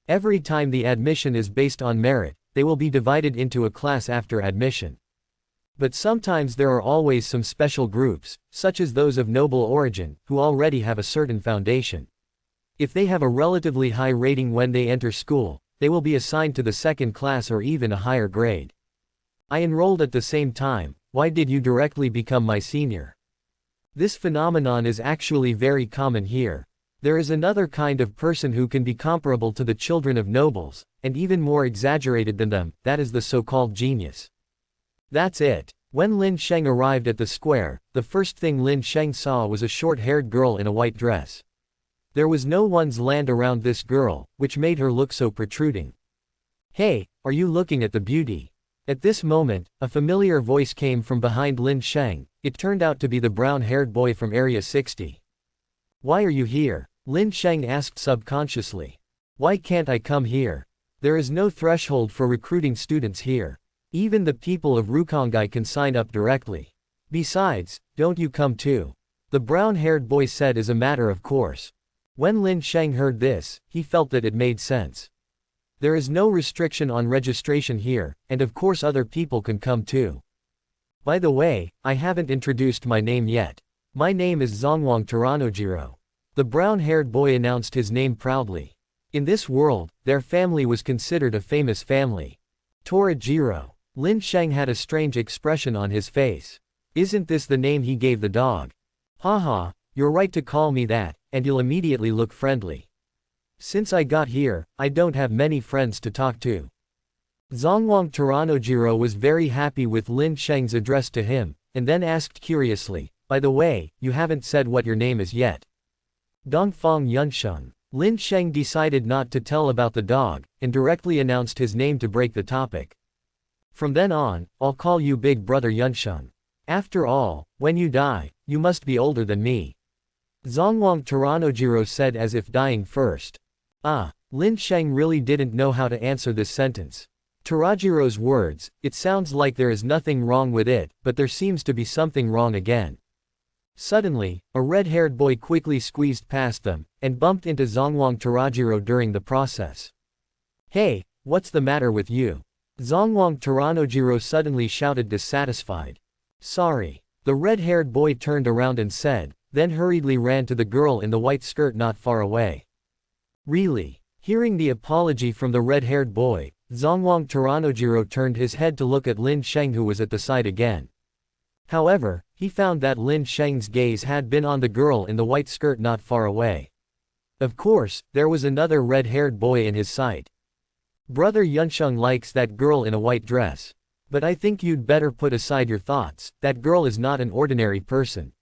Every time the admission is based on merit, they will be divided into a class after admission. But sometimes there are always some special groups, such as those of noble origin, who already have a certain foundation. If they have a relatively high rating when they enter school, they will be assigned to the second class or even a higher grade. I enrolled at the same time. Why did you directly become my senior? This phenomenon is actually very common here. There is another kind of person who can be comparable to the children of nobles, and even more exaggerated than them, that is the so-called genius. That's it. When Lin Sheng arrived at the square, the first thing Lin Sheng saw was a short-haired girl in a white dress. There was no one's land around this girl, which made her look so protruding. Hey, are you looking at the beauty? At this moment, a familiar voice came from behind Lin Sheng. It turned out to be the brown-haired boy from Area 60. Why are you here? Lin Sheng asked subconsciously. Why can't I come here? There is no threshold for recruiting students here. Even the people of Rukongai can sign up directly. Besides, don't you come too? The brown-haired boy said as a matter of course. When Lin Sheng heard this, he felt that it made sense. There is no restriction on registration here, and of course other people can come too. By the way, I haven't introduced my name yet. My name is Zongwang Taranojiro. The brown-haired boy announced his name proudly. In this world, their family was considered a famous family. Torajiro. Lin Sheng had a strange expression on his face. Isn't this the name he gave the dog? Haha, you're right to call me that, and you'll immediately look friendly. Since I got here, I don't have many friends to talk to. Zongwang Taranojiro was very happy with Lin Sheng's address to him, and then asked curiously, by the way, you haven't said what your name is yet. Dongfang Yunsheng. Lin Sheng decided not to tell about the dog, and directly announced his name to break the topic. From then on, I'll call you Big Brother Yunsheng. After all, when you die, you must be older than me. Zongwang Taranojiro said as if dying first. Lin Sheng really didn't know how to answer this sentence. Tarajiro's words, it sounds like there is nothing wrong with it, but there seems to be something wrong again. Suddenly, a red-haired boy quickly squeezed past them, and bumped into Zongwang Tarajiro during the process. Hey, what's the matter with you? Zongwang Taranojiro suddenly shouted dissatisfied. Sorry. The red-haired boy turned around and said, then hurriedly ran to the girl in the white skirt not far away. Really? Hearing the apology from the red-haired boy, Zongwang Taranojiro turned his head to look at Lin Sheng who was at the side again. However, he found that Lin Sheng's gaze had been on the girl in the white skirt not far away. Of course, there was another red-haired boy in his sight. Brother Yunsheng likes that girl in a white dress. But I think you'd better put aside your thoughts, that girl is not an ordinary person.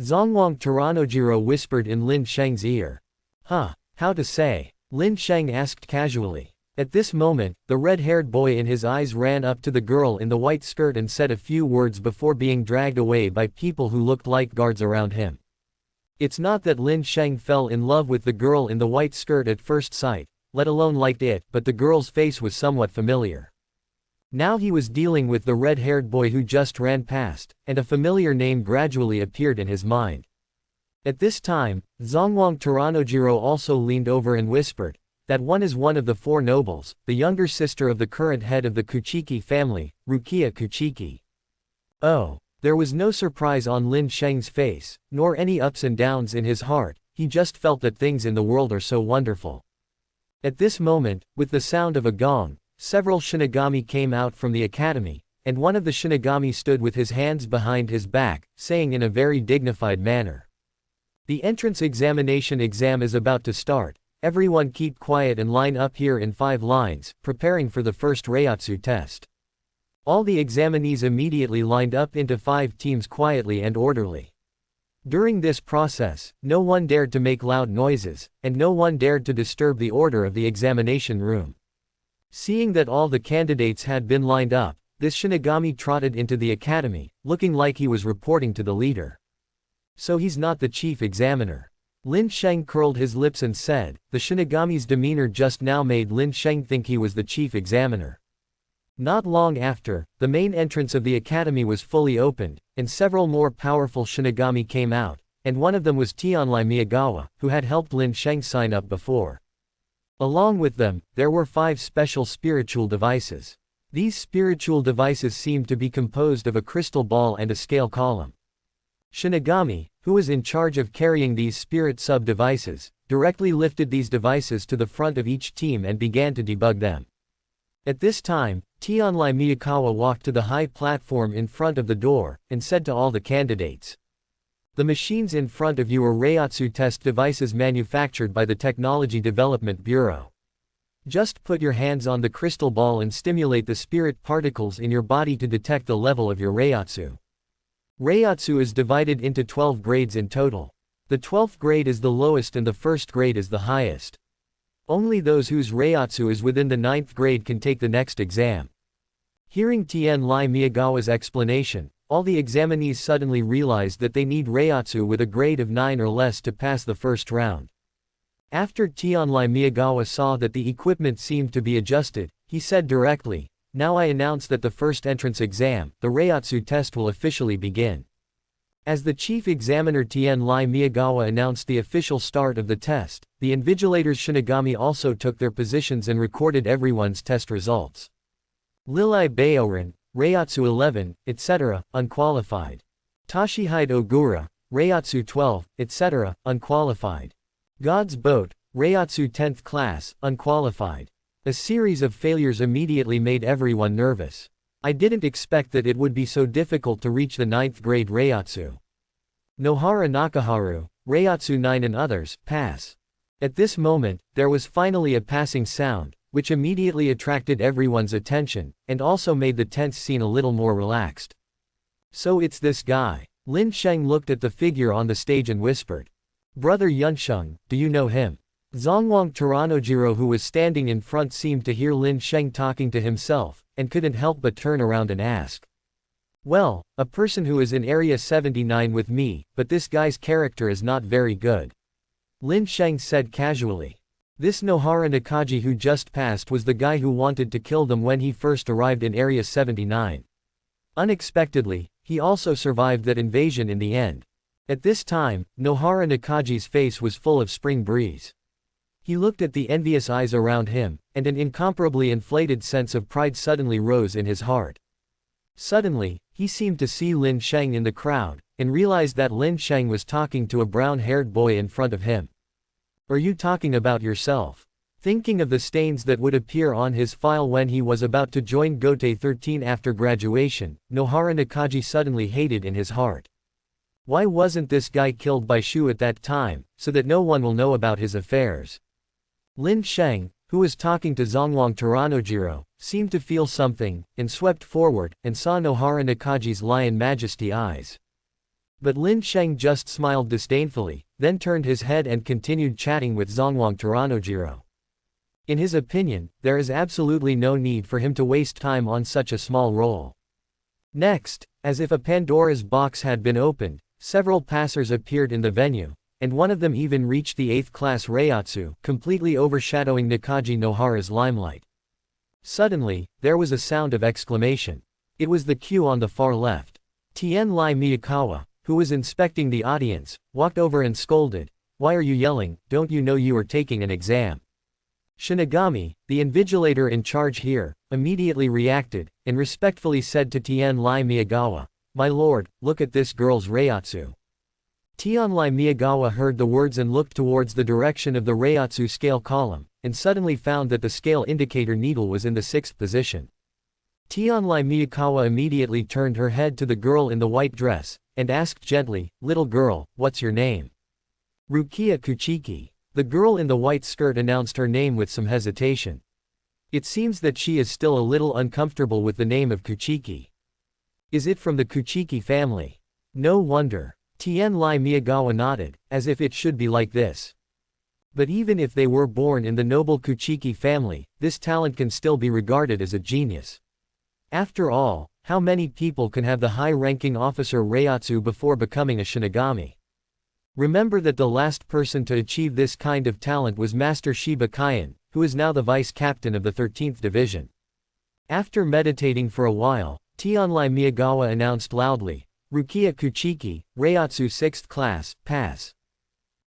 Zongwang Taranojiro whispered in Lin Sheng's ear. How to say? Lin Sheng asked casually. At this moment, the red-haired boy in his eyes ran up to the girl in the white skirt and said a few words before being dragged away by people who looked like guards around him. It's not that Lin Sheng fell in love with the girl in the white skirt at first sight, let alone liked it, but the girl's face was somewhat familiar. Now he was dealing with the red-haired boy who just ran past, and a familiar name gradually appeared in his mind. At this time, Zongwang Taranojiro also leaned over and whispered, that one is one of the four nobles, the younger sister of the current head of the Kuchiki family, Rukia Kuchiki. Oh, there was no surprise on Lin Sheng's face, nor any ups and downs in his heart, he just felt that things in the world are so wonderful. At this moment, with the sound of a gong, several Shinigami came out from the academy, and one of the Shinigami stood with his hands behind his back, saying in a very dignified manner. The entrance examination exam is about to start. Everyone keep quiet and line up here in 5 lines, preparing for the first Reiatsu test. All the examinees immediately lined up into 5 teams quietly and orderly. During this process, no one dared to make loud noises, and no one dared to disturb the order of the examination room. Seeing that all the candidates had been lined up, this Shinigami trotted into the academy, looking like he was reporting to the leader. So he's not the chief examiner. Lin Sheng curled his lips and said, the Shinigami's demeanor just now made Lin Sheng think he was the chief examiner. Not long after, the main entrance of the academy was fully opened, and several more powerful Shinigami came out, and one of them was Tianlai Miyagawa, who had helped Lin Sheng sign up before. Along with them, there were 5 special spiritual devices. These spiritual devices seemed to be composed of a crystal ball and a scale column. Shinigami, who was in charge of carrying these spirit sub-devices, directly lifted these devices to the front of each team and began to debug them. At this time, Tianlai Miyakawa walked to the high platform in front of the door, and said to all the candidates. The machines in front of you are Reiatsu test devices manufactured by the Technology Development Bureau. Just put your hands on the crystal ball and stimulate the spirit particles in your body to detect the level of your Reiatsu. Reiatsu is divided into 12 grades in total. The 12th grade is the lowest and the 1st grade is the highest. Only those whose Reiatsu is within the 9th grade can take the next exam. Hearing Tianlai Miyagawa's explanation, all the examinees suddenly realized that they need Reiatsu with a grade of 9 or less to pass the first round. After Tianlai Miyagawa saw that the equipment seemed to be adjusted, he said directly, "Now I announce that the first entrance exam, the Reiatsu test, will officially begin." As the chief examiner Tianlai Miyagawa announced the official start of the test, the invigilators Shinigami also took their positions and recorded everyone's test results. Lilai Baorin, Reiatsu 11, etc., unqualified. Toshihide Ogura, Reiatsu 12, etc., unqualified. God's Boat, Reiatsu 10th class, unqualified. A series of failures immediately made everyone nervous. I didn't expect that it would be so difficult to reach the 9th grade Reiatsu. Nohara Nakaharu, Reiatsu 9 and others, pass. At this moment, there was finally a passing sound, which immediately attracted everyone's attention, and also made the tense scene a little more relaxed. So it's this guy. Lin Sheng looked at the figure on the stage and whispered. Brother Yunsheng, do you know him? Zongwang Taranojiro, who was standing in front, seemed to hear Lin Sheng talking to himself, and couldn't help but turn around and ask. Well, a person who is in Area 79 with me, but this guy's character is not very good. Lin Sheng said casually. This Nohara Nakaji who just passed was the guy who wanted to kill them when he first arrived in Area 79. Unexpectedly, he also survived that invasion in the end. At this time, Nohara Nakaji's face was full of spring breeze. He looked at the envious eyes around him, and an incomparably inflated sense of pride suddenly rose in his heart. Suddenly, he seemed to see Lin Sheng in the crowd, and realized that Lin Sheng was talking to a brown-haired boy in front of him. Are you talking about yourself? Thinking of the stains that would appear on his file when he was about to join Gotei 13 after graduation, Nohara Nakaji suddenly hated in his heart. Why wasn't this guy killed by Shu at that time, so that no one will know about his affairs? Lin Sheng, who was talking to Zongwang Taranojiro, seemed to feel something, and swept forward, and saw Nohara Nakaji's lion majesty eyes. But Lin Sheng just smiled disdainfully, then turned his head and continued chatting with Zongwang Taranojiro. In his opinion, there is absolutely no need for him to waste time on such a small role. Next, as if a Pandora's box had been opened, several passers appeared in the venue, and one of them even reached the 8th class Reiatsu, completely overshadowing Nakaji Nohara's limelight. Suddenly, there was a sound of exclamation. It was the queue on the far left. Tianlai Miyakawa, who was inspecting the audience, walked over and scolded, "Why are you yelling? Don't you know you are taking an exam?" Shinigami, the invigilator in charge here, immediately reacted, and respectfully said to Tianlai Miyagawa, "My lord, look at this girl's Reiatsu." Tianlai Miyagawa heard the words and looked towards the direction of the Reiatsu scale column, and suddenly found that the scale indicator needle was in the 6th position. Tianlai Miyakawa immediately turned her head to the girl in the white dress, and asked gently, "Little girl, what's your name?" "Rukia Kuchiki." The girl in the white skirt announced her name with some hesitation. It seems that she is still a little uncomfortable with the name of Kuchiki. Is it from the Kuchiki family? No wonder. Tianlai Miyagawa nodded, as if it should be like this. But even if they were born in the noble Kuchiki family, this talent can still be regarded as a genius. After all, how many people can have the high-ranking officer Reiatsu before becoming a Shinigami? Remember that the last person to achieve this kind of talent was Master Shiba Kaiyan, who is now the vice-captain of the 13th Division. After meditating for a while, Tianlai Miyagawa announced loudly, "Rukia Kuchiki, Reiatsu 6th class, pass."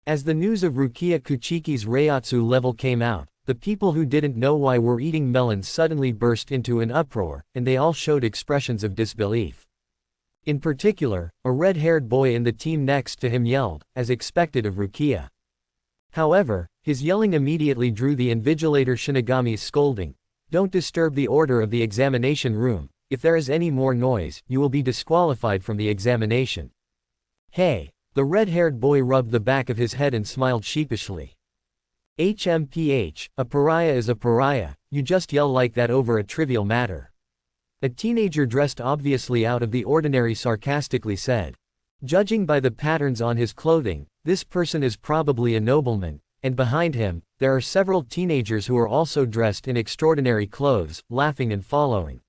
As the news of Rukia Kuchiki's Reiatsu level came out, the people who didn't know why were eating melons suddenly burst into an uproar, and they all showed expressions of disbelief. In particular, a red-haired boy in the team next to him yelled, as expected of Rukia. However, his yelling immediately drew the invigilator Shinigami's scolding, "Don't disturb the order of the examination room. If there is any more noise, you will be disqualified from the examination." "Hey!" The red-haired boy rubbed the back of his head and smiled sheepishly. "HMPH, a pariah is a pariah, you just yell like that over a trivial matter." A teenager dressed obviously out of the ordinary sarcastically said. Judging by the patterns on his clothing, this person is probably a nobleman, and behind him, there are several teenagers who are also dressed in extraordinary clothes, laughing and following.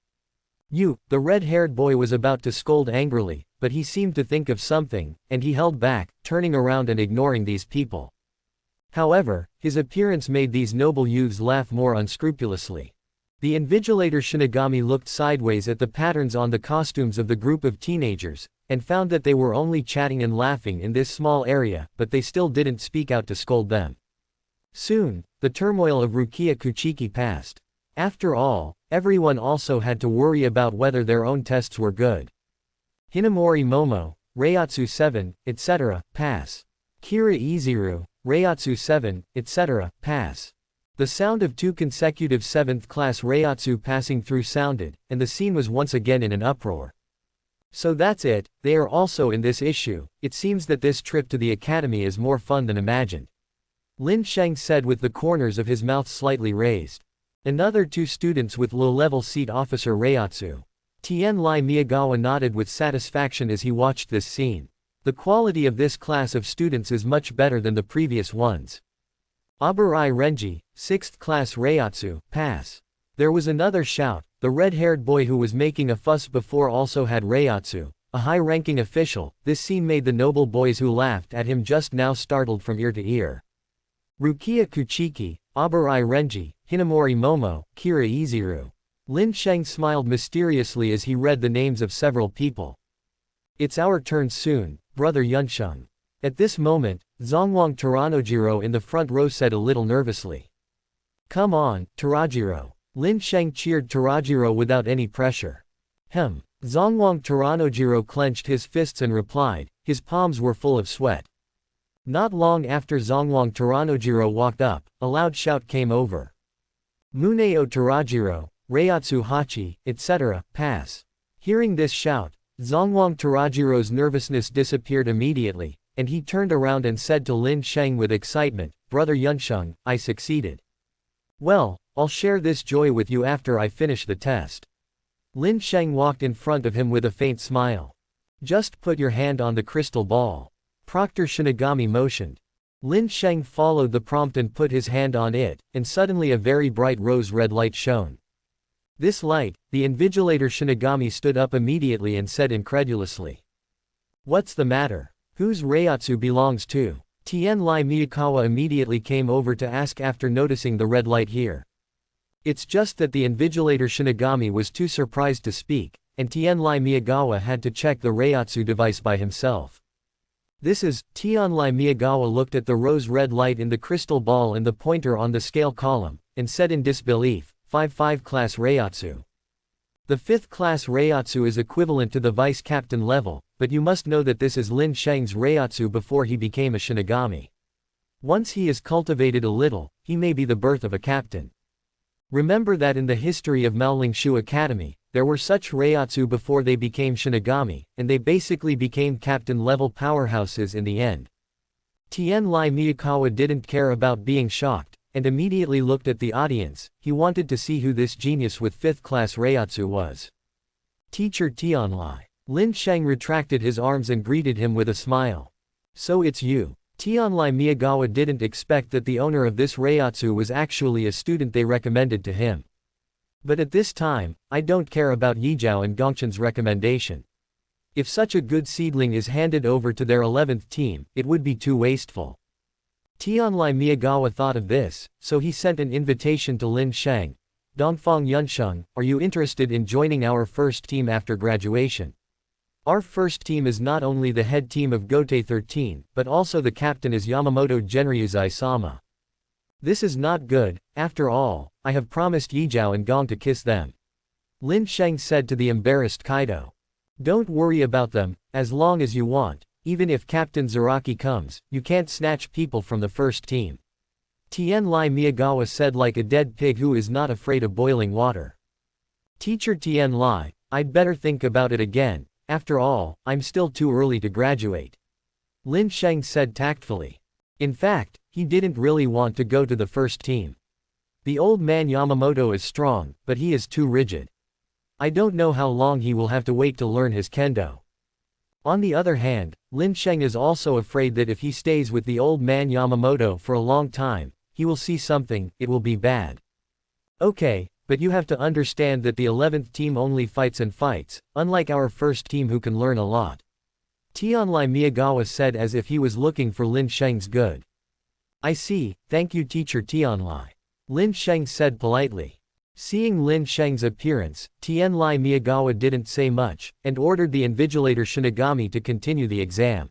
The red-haired boy was about to scold angrily, but he seemed to think of something, and he held back, turning around and ignoring these people. However, his appearance made these noble youths laugh more unscrupulously. The invigilator Shinigami looked sideways at the patterns on the costumes of the group of teenagers, and found that they were only chatting and laughing in this small area, but they still didn't speak out to scold them. Soon, the turmoil of Rukia Kuchiki passed. After all, everyone also had to worry about whether their own tests were good. Hinamori Momo, Reiatsu 7, etc., pass. Kira Iziru, Reiatsu 7, etc., pass. The sound of 2 consecutive 7th-class Reiatsu passing through sounded, and the scene was once again in an uproar. So that's it, they are also in this issue. It seems that this trip to the academy is more fun than imagined. Lin Sheng said with the corners of his mouth slightly raised. Another 2 students with low-level seat officer Reiatsu. Tien Lai Miyagawa nodded with satisfaction as he watched this scene. The quality of this class of students is much better than the previous ones. Aburai Renji, 6th class Reiatsu, pass. There was another shout. The red-haired boy who was making a fuss before also had Reiatsu, a high-ranking official. This scene made the noble boys who laughed at him just now startled from ear to ear. Rukia Kuchiki, Aburai Renji, Hinamori Momo, Kira Iziru. Lin Sheng smiled mysteriously as he read the names of several people. It's our turn soon, brother Yunsheng. At this moment, Zongwang Taranojiro in the front row said a little nervously. Come on, Tarajiro. Lin Sheng cheered Tarajiro without any pressure. Zongwang Taranojiro clenched his fists and replied, his palms were full of sweat. Not long after Zongwang Taranojiro walked up, a loud shout came over. Muneo Tarajiro, Reiatsu Hachi, etc., pass. Hearing this shout, Zongwang Tarajiro's nervousness disappeared immediately, and he turned around and said to Lin Sheng with excitement, Brother Yunsheng, I succeeded. Well, I'll share this joy with you after I finish the test. Lin Sheng walked in front of him with a faint smile. Just put your hand on the crystal ball. Proctor Shinigami motioned. Lin Sheng followed the prompt and put his hand on it, and suddenly a very bright rose-red light shone. This light, the invigilator Shinigami stood up immediately and said incredulously. What's the matter? Whose Reiatsu belongs to? Tien Lai Miyakawa immediately came over to ask after noticing the red light here. It's just that the invigilator Shinigami was too surprised to speak, and Tien Lai Miyagawa had to check the Reiatsu device by himself. This is, Tien Lai Miyagawa looked at the rose-red light in the crystal ball and the pointer on the scale column, and said in disbelief, 5th class Reiatsu. The 5th class Reiatsu is equivalent to the vice captain level, but you must know that this is Lin Sheng's Reiatsu before he became a Shinigami. Once he is cultivated a little, he may be the birth of a captain. Remember that in the history of Maolingshu Academy, there were such Reiatsu before they became Shinigami, and they basically became captain-level powerhouses in the end. Tien Lai Miyakawa didn't care about being shocked, and immediately looked at the audience. He wanted to see who this genius with 5th class Reiatsu was. Teacher Tien Lai. Lin Sheng retracted his arms and greeted him with a smile. So it's you. Tien Lai Miyagawa didn't expect that the owner of this Reiatsu was actually a student they recommended to him. But at this time, I don't care about Yizhao and Gongchen's recommendation. If such a good seedling is handed over to their 11th team, it would be too wasteful. Tien Lai Miyagawa thought of this, so he sent an invitation to Lin Sheng. Dongfang Yunsheng, are you interested in joining our first team after graduation? Our first team is not only the head team of Gotei 13, but also the captain is Yamamoto Genryuzai-sama. This is not good. After all, I have promised Yizhao and Gong to kiss them. Lin Sheng said to the embarrassed Kaido. Don't worry about them, as long as you want. Even if Captain Zaraki comes, you can't snatch people from the first team. Tien Lai Miyagawa said like a dead pig who is not afraid of boiling water. Teacher Tien Lai, I'd better think about it again. After all, I'm still too early to graduate. Lin Sheng said tactfully. In fact, he didn't really want to go to the first team. The old man Yamamoto is strong, but he is too rigid. I don't know how long he will have to wait to learn his kendo. On the other hand, Lin Sheng is also afraid that if he stays with the old man Yamamoto for a long time, he will see something, it will be bad. Okay, but you have to understand that the 11th team only fights and fights, unlike our first team who can learn a lot. Tien Lai Miyagawa said as if he was looking for Lin Sheng's good. I see, thank you Teacher Tianlai. Lin Sheng said politely. Seeing Lin Sheng's appearance, Tianlai Miyagawa didn't say much, and ordered the invigilator Shinigami to continue the exam.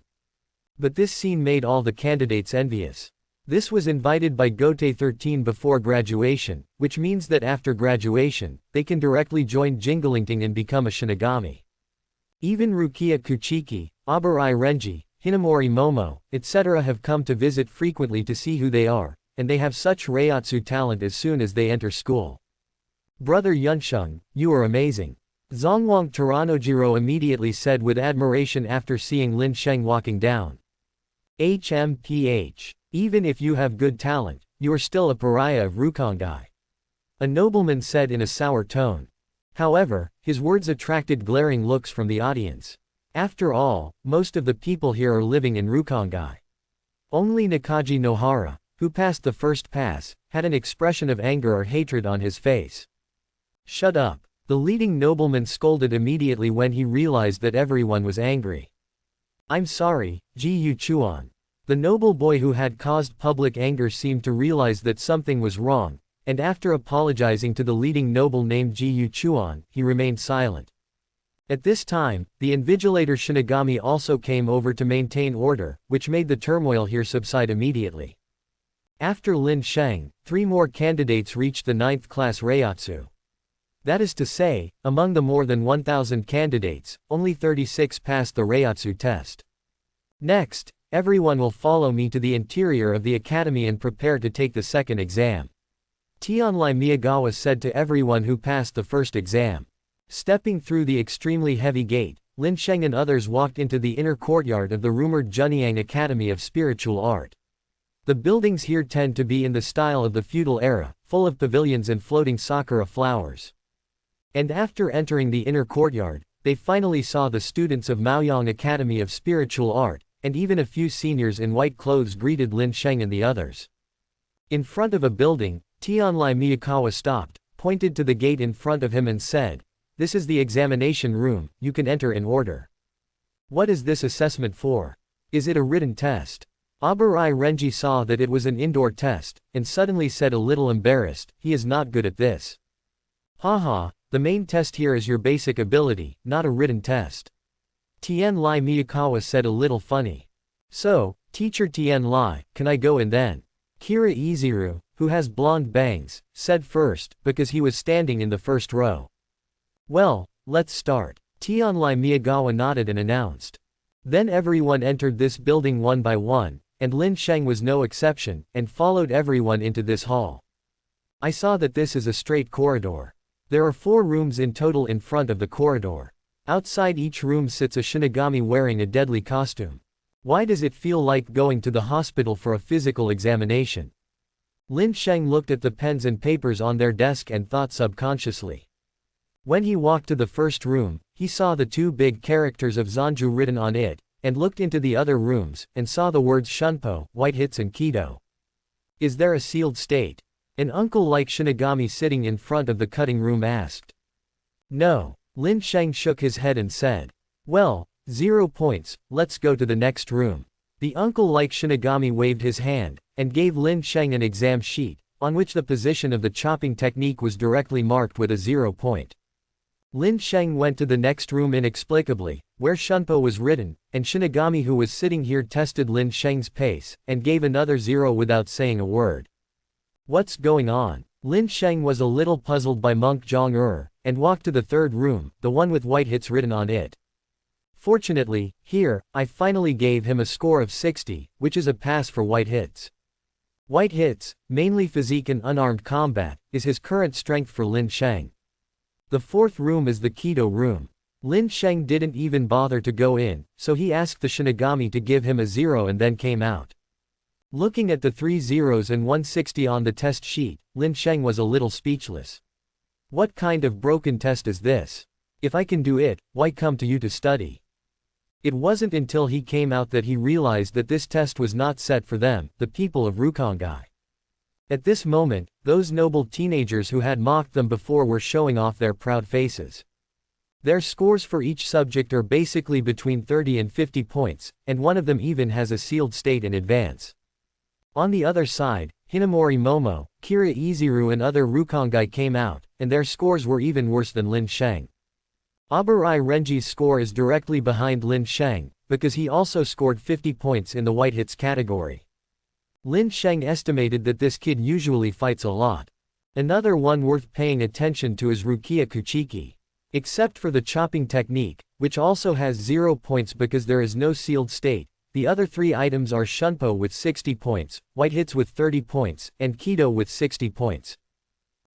But this scene made all the candidates envious. This was invited by Gote 13 before graduation, which means that after graduation, they can directly join Jingalingting and become a Shinigami. Even Rukia Kuchiki, Abarai Renji, Hinamori Momo, etc. have come to visit frequently to see who they are, and they have such Reiatsu talent as soon as they enter school. Brother Yunsheng, you are amazing. Zongwang Taranojiro immediately said with admiration after seeing Lin Sheng walking down. HMPH. Even if you have good talent, you are still a pariah of Rukongai. A nobleman said in a sour tone. However, his words attracted glaring looks from the audience. After all, most of the people here are living in Rukongai. Only Nakaji Nohara, who passed the first pass, had an expression of anger or hatred on his face. Shut up. The leading nobleman scolded immediately when he realized that everyone was angry. I'm sorry, Ji Yu Chuan. The noble boy who had caused public anger seemed to realize that something was wrong, and after apologizing to the leading noble named Ji Yu Chuan, he remained silent. At this time, the invigilator Shinigami also came over to maintain order, which made the turmoil here subside immediately. After Lin Sheng, 3 more candidates reached the 9th class Reiatsu. That is to say, among the more than 1,000 candidates, only 36 passed the Reiatsu test. Next, everyone will follow me to the interior of the academy and prepare to take the second exam. Tianlai Miyagawa said to everyone who passed the first exam. Stepping through the extremely heavy gate, Lin Sheng and others walked into the inner courtyard of the rumored Junyang Academy of Spiritual Art. The buildings here tend to be in the style of the feudal era, full of pavilions and floating sakura flowers. And after entering the inner courtyard, they finally saw the students of Maoyang Academy of Spiritual Art, and even a few seniors in white clothes greeted Lin Sheng and the others. In front of a building, Tianlai Miyakawa stopped, pointed to the gate in front of him and said, "This is the examination room, you can enter in order." "What is this assessment for? Is it a written test?" Abarai Renji saw that it was an indoor test, and suddenly said a little embarrassed, "He is not good at this." "Haha, the main test here is your basic ability, not a written test." Tianlai Miyakawa said a little funny. "So, Teacher Tianlai, can I go in then?" Kira Iziru, who has blonde bangs, said first, because he was standing in the first row. "Well, let's start." Tianlai Miyagawa nodded and announced. Then everyone entered this building one by one, and Lin Sheng was no exception, and followed everyone into this hall. I saw that this is a straight corridor. There are 4 rooms in total in front of the corridor. Outside each room sits a Shinigami wearing a deadly costume. Why does it feel like going to the hospital for a physical examination? Lin Sheng looked at the pens and papers on their desk and thought subconsciously. When he walked to the first room, he saw the 2 big characters of Zanju written on it, and looked into the other rooms, and saw the words Shunpo, White Hits and Kido. Is there a sealed state? An uncle-like Shinigami sitting in front of the cutting room asked. No. Lin Sheng shook his head and said. Well, 0 points, let's go to the next room. The uncle-like Shinigami waved his hand, and gave Lin Sheng an exam sheet, on which the position of the chopping technique was directly marked with a 0 point. Lin Sheng went to the next room inexplicably, where Shunpo was written, and Shinigami who was sitting here tested Lin Sheng's pace, and gave another 0 without saying a word. What's going on? Lin Sheng was a little puzzled by Monk Zhong-er, and walked to the third room, the one with white hits written on it. Fortunately, here, I finally gave him a score of 60, which is a pass for white hits. White hits, mainly physique and unarmed combat, is his current strength for Lin Sheng. The fourth room is the Kido room. Lin Sheng didn't even bother to go in, so he asked the Shinigami to give him a 0 and then came out. Looking at the 3 zeros and 160 on the test sheet, Lin Sheng was a little speechless. What kind of broken test is this? If I can do it, why come to you to study? It wasn't until he came out that he realized that this test was not set for them, the people of Rukongai. At this moment, those noble teenagers who had mocked them before were showing off their proud faces. Their scores for each subject are basically between 30 and 50 points, and one of them even has a sealed state in advance. On the other side, Hinamori Momo, Kira Izuru and other Rukongai came out, and their scores were even worse than Lin Sheng. Abarai Renji's score is directly behind Lin Sheng, because he also scored 50 points in the white hits category. Lin Sheng estimated that this kid usually fights a lot. Another one worth paying attention to is Rukia Kuchiki. Except for the chopping technique, which also has 0 points because there is no sealed state, the other 3 items are Shunpo with 60 points, White Hits with 30 points, and Kido with 60 points.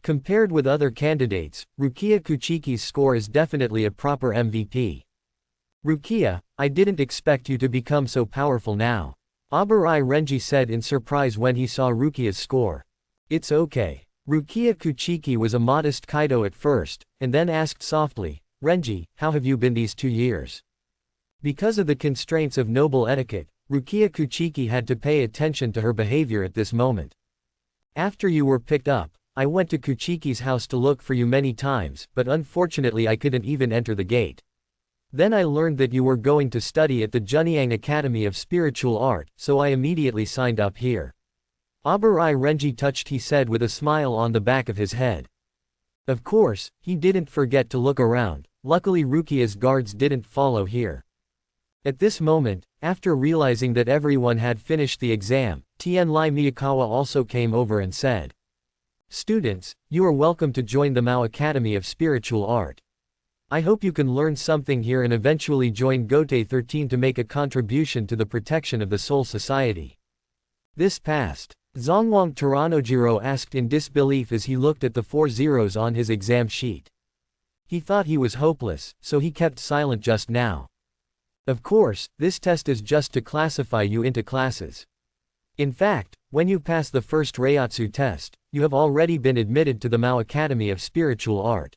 Compared with other candidates, Rukia Kuchiki's score is definitely a proper MVP. Rukia, I didn't expect you to become so powerful now. Abarai Renji said in surprise when he saw Rukia's score. It's okay. Rukia Kuchiki was a modest Kaido at first, and then asked softly, Renji, how have you been these 2 years? Because of the constraints of noble etiquette, Rukia Kuchiki had to pay attention to her behavior at this moment. After you were picked up, I went to Kuchiki's house to look for you many times, but unfortunately I couldn't even enter the gate. Then I learned that you were going to study at the Junyang Academy of Spiritual Art, so I immediately signed up here. Abarai Renji touched, he said with a smile on the back of his head. Of course, he didn't forget to look around. Luckily Rukia's guards didn't follow here. At this moment, after realizing that everyone had finished the exam, Tianlai Miyakawa also came over and said, Students, you are welcome to join the Mao Academy of Spiritual Art. I hope you can learn something here and eventually join Gotei 13 to make a contribution to the protection of the Soul Society. This passed. Zongwang Taranojiro asked in disbelief as he looked at the 4 zeros on his exam sheet. He thought he was hopeless, so he kept silent just now. Of course, this test is just to classify you into classes. In fact, when you pass the first Reiatsu test, you have already been admitted to the Mao Academy of Spiritual Art.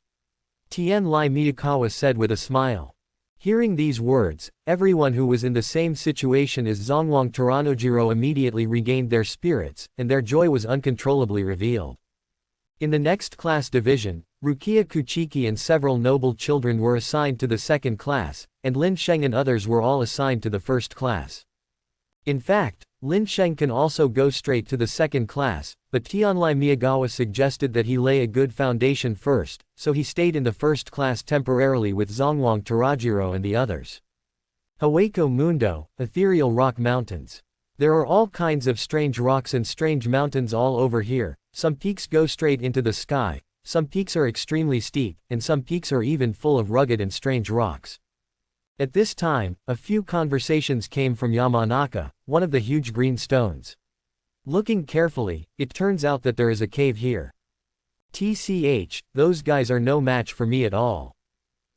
Tianlai Miyakawa said with a smile. Hearing these words, everyone who was in the same situation as Zongwang Taranojiro immediately regained their spirits, and their joy was uncontrollably revealed. In the next class division, Rukia Kuchiki and several noble children were assigned to the second class, and Lin Sheng and others were all assigned to the first class. In fact, Lin Sheng can also go straight to the second class, but Tianlai Miyagawa suggested that he lay a good foundation first, so he stayed in the first class temporarily with Zongwang Tarajiro and the others. Hawaiko Mundo, Ethereal Rock Mountains. There are all kinds of strange rocks and strange mountains all over here. Some peaks go straight into the sky, some peaks are extremely steep, and some peaks are even full of rugged and strange rocks. At this time, a few conversations came from Yamanaka, one of the huge green stones. Looking carefully, it turns out that there is a cave here. TCH, those guys are no match for me at all.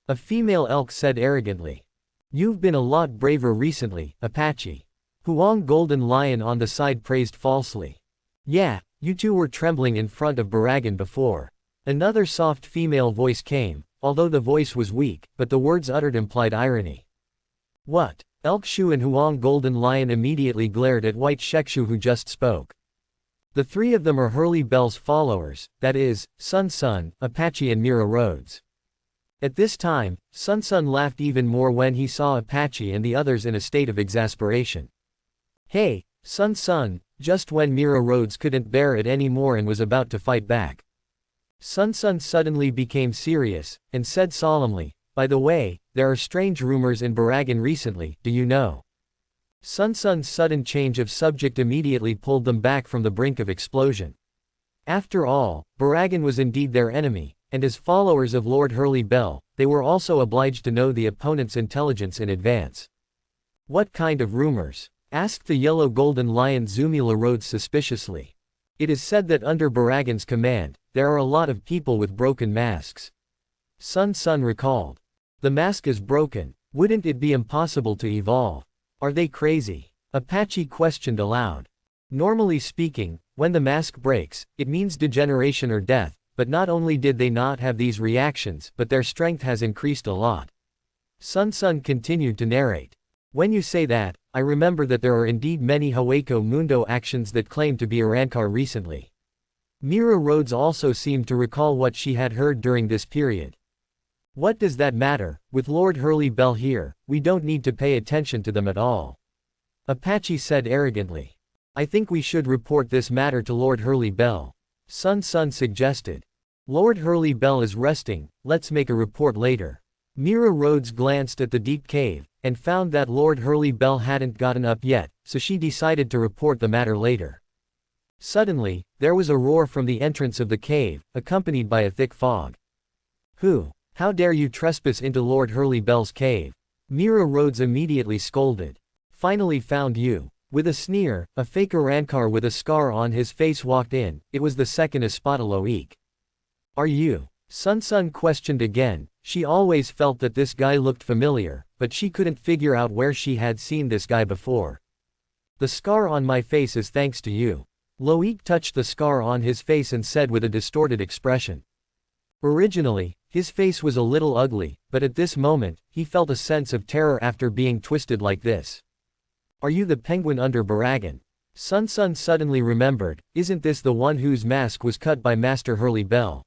A female elk said arrogantly. You've been a lot braver recently, Apache. Huang Golden Lion on the side praised falsely. Yeah, you two were trembling in front of Baragan before. Another soft female voice came, although the voice was weak, but the words uttered implied irony. What? Elk Shu and Huang Golden Lion immediately glared at White Shekshu who just spoke. The 3 of them are Hurley Bell's followers, that is, Sun Sun, Apache and Mira Rhodes. At this time, Sun Sun laughed even more when he saw Apache and the others in a state of exasperation. Hey, Sun Sun, just when Mira Rhodes couldn't bear it anymore and was about to fight back. Sun Sun suddenly became serious, and said solemnly, by the way, there are strange rumors in Baragan recently, do you know? Sun Sun's sudden change of subject immediately pulled them back from the brink of explosion. After all, Baragan was indeed their enemy, and as followers of Lord Hurley Bell, they were also obliged to know the opponent's intelligence in advance. What kind of rumors? Asked the yellow golden lion Zumila Rhodes suspiciously. It is said that under Baragan's command, there are a lot of people with broken masks. Sun Sun recalled. The mask is broken, wouldn't it be impossible to evolve? Are they crazy? Apache questioned aloud. Normally speaking, when the mask breaks, it means degeneration or death, but not only did they not have these reactions, but their strength has increased a lot. Sun Sun continued to narrate. When you say that, I remember that there are indeed many Hawaiko Mundo actions that claim to be Arankar recently. Mira Rhodes also seemed to recall what she had heard during this period. What does that matter? With Lord Hurley Bell here, we don't need to pay attention to them at all. Apache said arrogantly. I think we should report this matter to Lord Hurley Bell. Sun Sun suggested. Lord Hurley Bell is resting, let's make a report later. Mira Rhodes glanced at the deep cave, and found that Lord Hurley Bell hadn't gotten up yet, so she decided to report the matter later. Suddenly, there was a roar from the entrance of the cave, accompanied by a thick fog. Who? How dare you trespass into Lord Hurley Bell's cave? Mira Rhodes immediately scolded. Finally found you. With a sneer, a fake Arankar with a scar on his face walked in. It was the second Espada Loic. Are you? Sun Sun questioned again. She always felt that this guy looked familiar, but she couldn't figure out where she had seen this guy before. The scar on my face is thanks to you. Loic touched the scar on his face and said with a distorted expression. Originally, his face was a little ugly, but at this moment, he felt a sense of terror after being twisted like this. Are you the penguin under Baragan? Sun Sun suddenly remembered, isn't this the one whose mask was cut by Master Hurley Bell?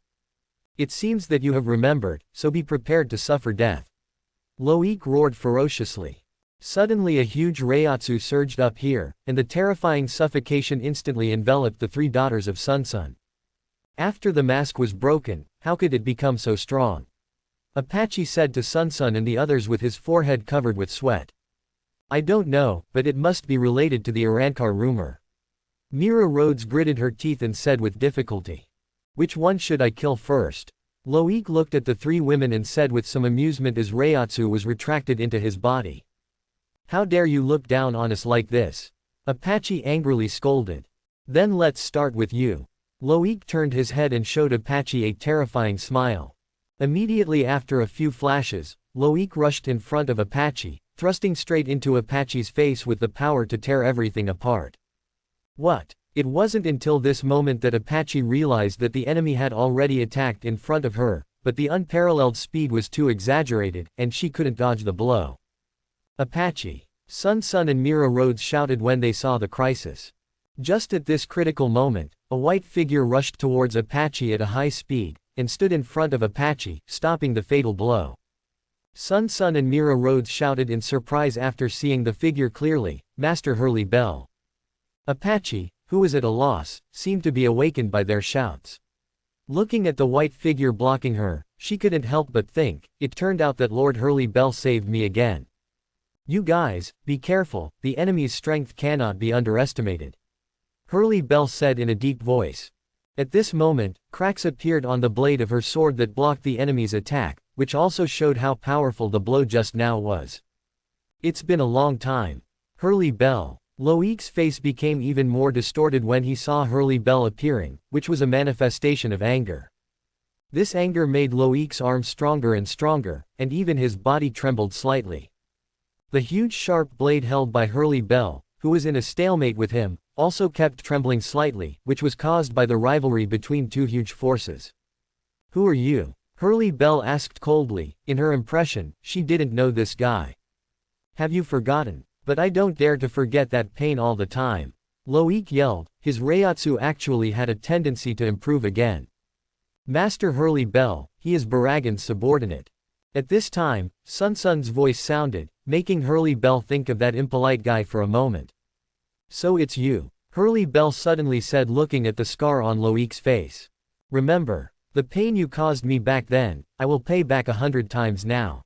It seems that you have remembered, so be prepared to suffer death. Loic roared ferociously. Suddenly a huge Reiatsu surged up here, and the terrifying suffocation instantly enveloped the three daughters of Sun Sun. After the mask was broken, how could it become so strong? Apache said to Sun Sun and the others with his forehead covered with sweat. I don't know, but it must be related to the Arankar rumor. Mira Rhodes gritted her teeth and said with difficulty. Which one should I kill first? Loic looked at the three women and said with some amusement as Reiatsu was retracted into his body. How dare you look down on us like this? Apache angrily scolded. Then let's start with you. Loic turned his head and showed Apache a terrifying smile. Immediately after a few flashes, Loic rushed in front of Apache, thrusting straight into Apache's face with the power to tear everything apart. What? It wasn't until this moment that Apache realized that the enemy had already attacked in front of her, but the unparalleled speed was too exaggerated, and she couldn't dodge the blow. Apache! Sun Sun and Mira Rhodes shouted when they saw the crisis. Just at this critical moment, a white figure rushed towards Apache at a high speed, and stood in front of Apache, stopping the fatal blow. Sun Sun and Mira Rhodes shouted in surprise after seeing the figure clearly, Master Hurley Bell. Apache, who was at a loss, seemed to be awakened by their shouts. Looking at the white figure blocking her, she couldn't help but think, it turned out that Lord Hurley Bell saved me again. You guys, be careful, the enemy's strength cannot be underestimated. Hurley Bell said in a deep voice. At this moment, cracks appeared on the blade of her sword that blocked the enemy's attack, which also showed how powerful the blow just now was. It's been a long time. Hurley Bell. Loic's face became even more distorted when he saw Hurley Bell appearing, which was a manifestation of anger. This anger made Loic's arms stronger and stronger, and even his body trembled slightly. The huge sharp blade held by Hurley Bell, who was in a stalemate with him, also kept trembling slightly, which was caused by the rivalry between two huge forces. Who are you? Hurley Bell asked coldly. In her impression, she didn't know this guy. Have you forgotten? But I don't dare to forget that pain all the time. Loic yelled. His Reiatsu actually had a tendency to improve again. Master Hurley Bell, he is Baragan's subordinate. At this time, Sun Sun's voice sounded, making Hurley Bell think of that impolite guy for a moment. So it's you. Hurley Bell suddenly said, looking at the scar on Loic's face. Remember, the pain you caused me back then, I will pay back 100 times now.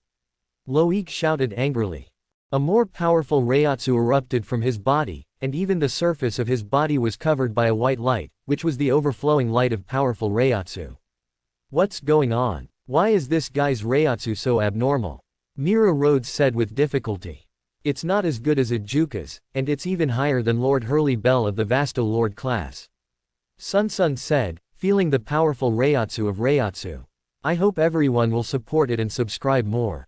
Loic shouted angrily. A more powerful Reiatsu erupted from his body, and even the surface of his body was covered by a white light, which was the overflowing light of powerful Reiatsu. What's going on? Why is this guy's Reiatsu so abnormal? Mira Rhodes said with difficulty. It's not as good as Ijuka's, and it's even higher than Lord Hurley Bell of the Vasto Lord class. Sun Sun said, feeling the powerful Reiatsu of Reiatsu. I hope everyone will support it and subscribe more.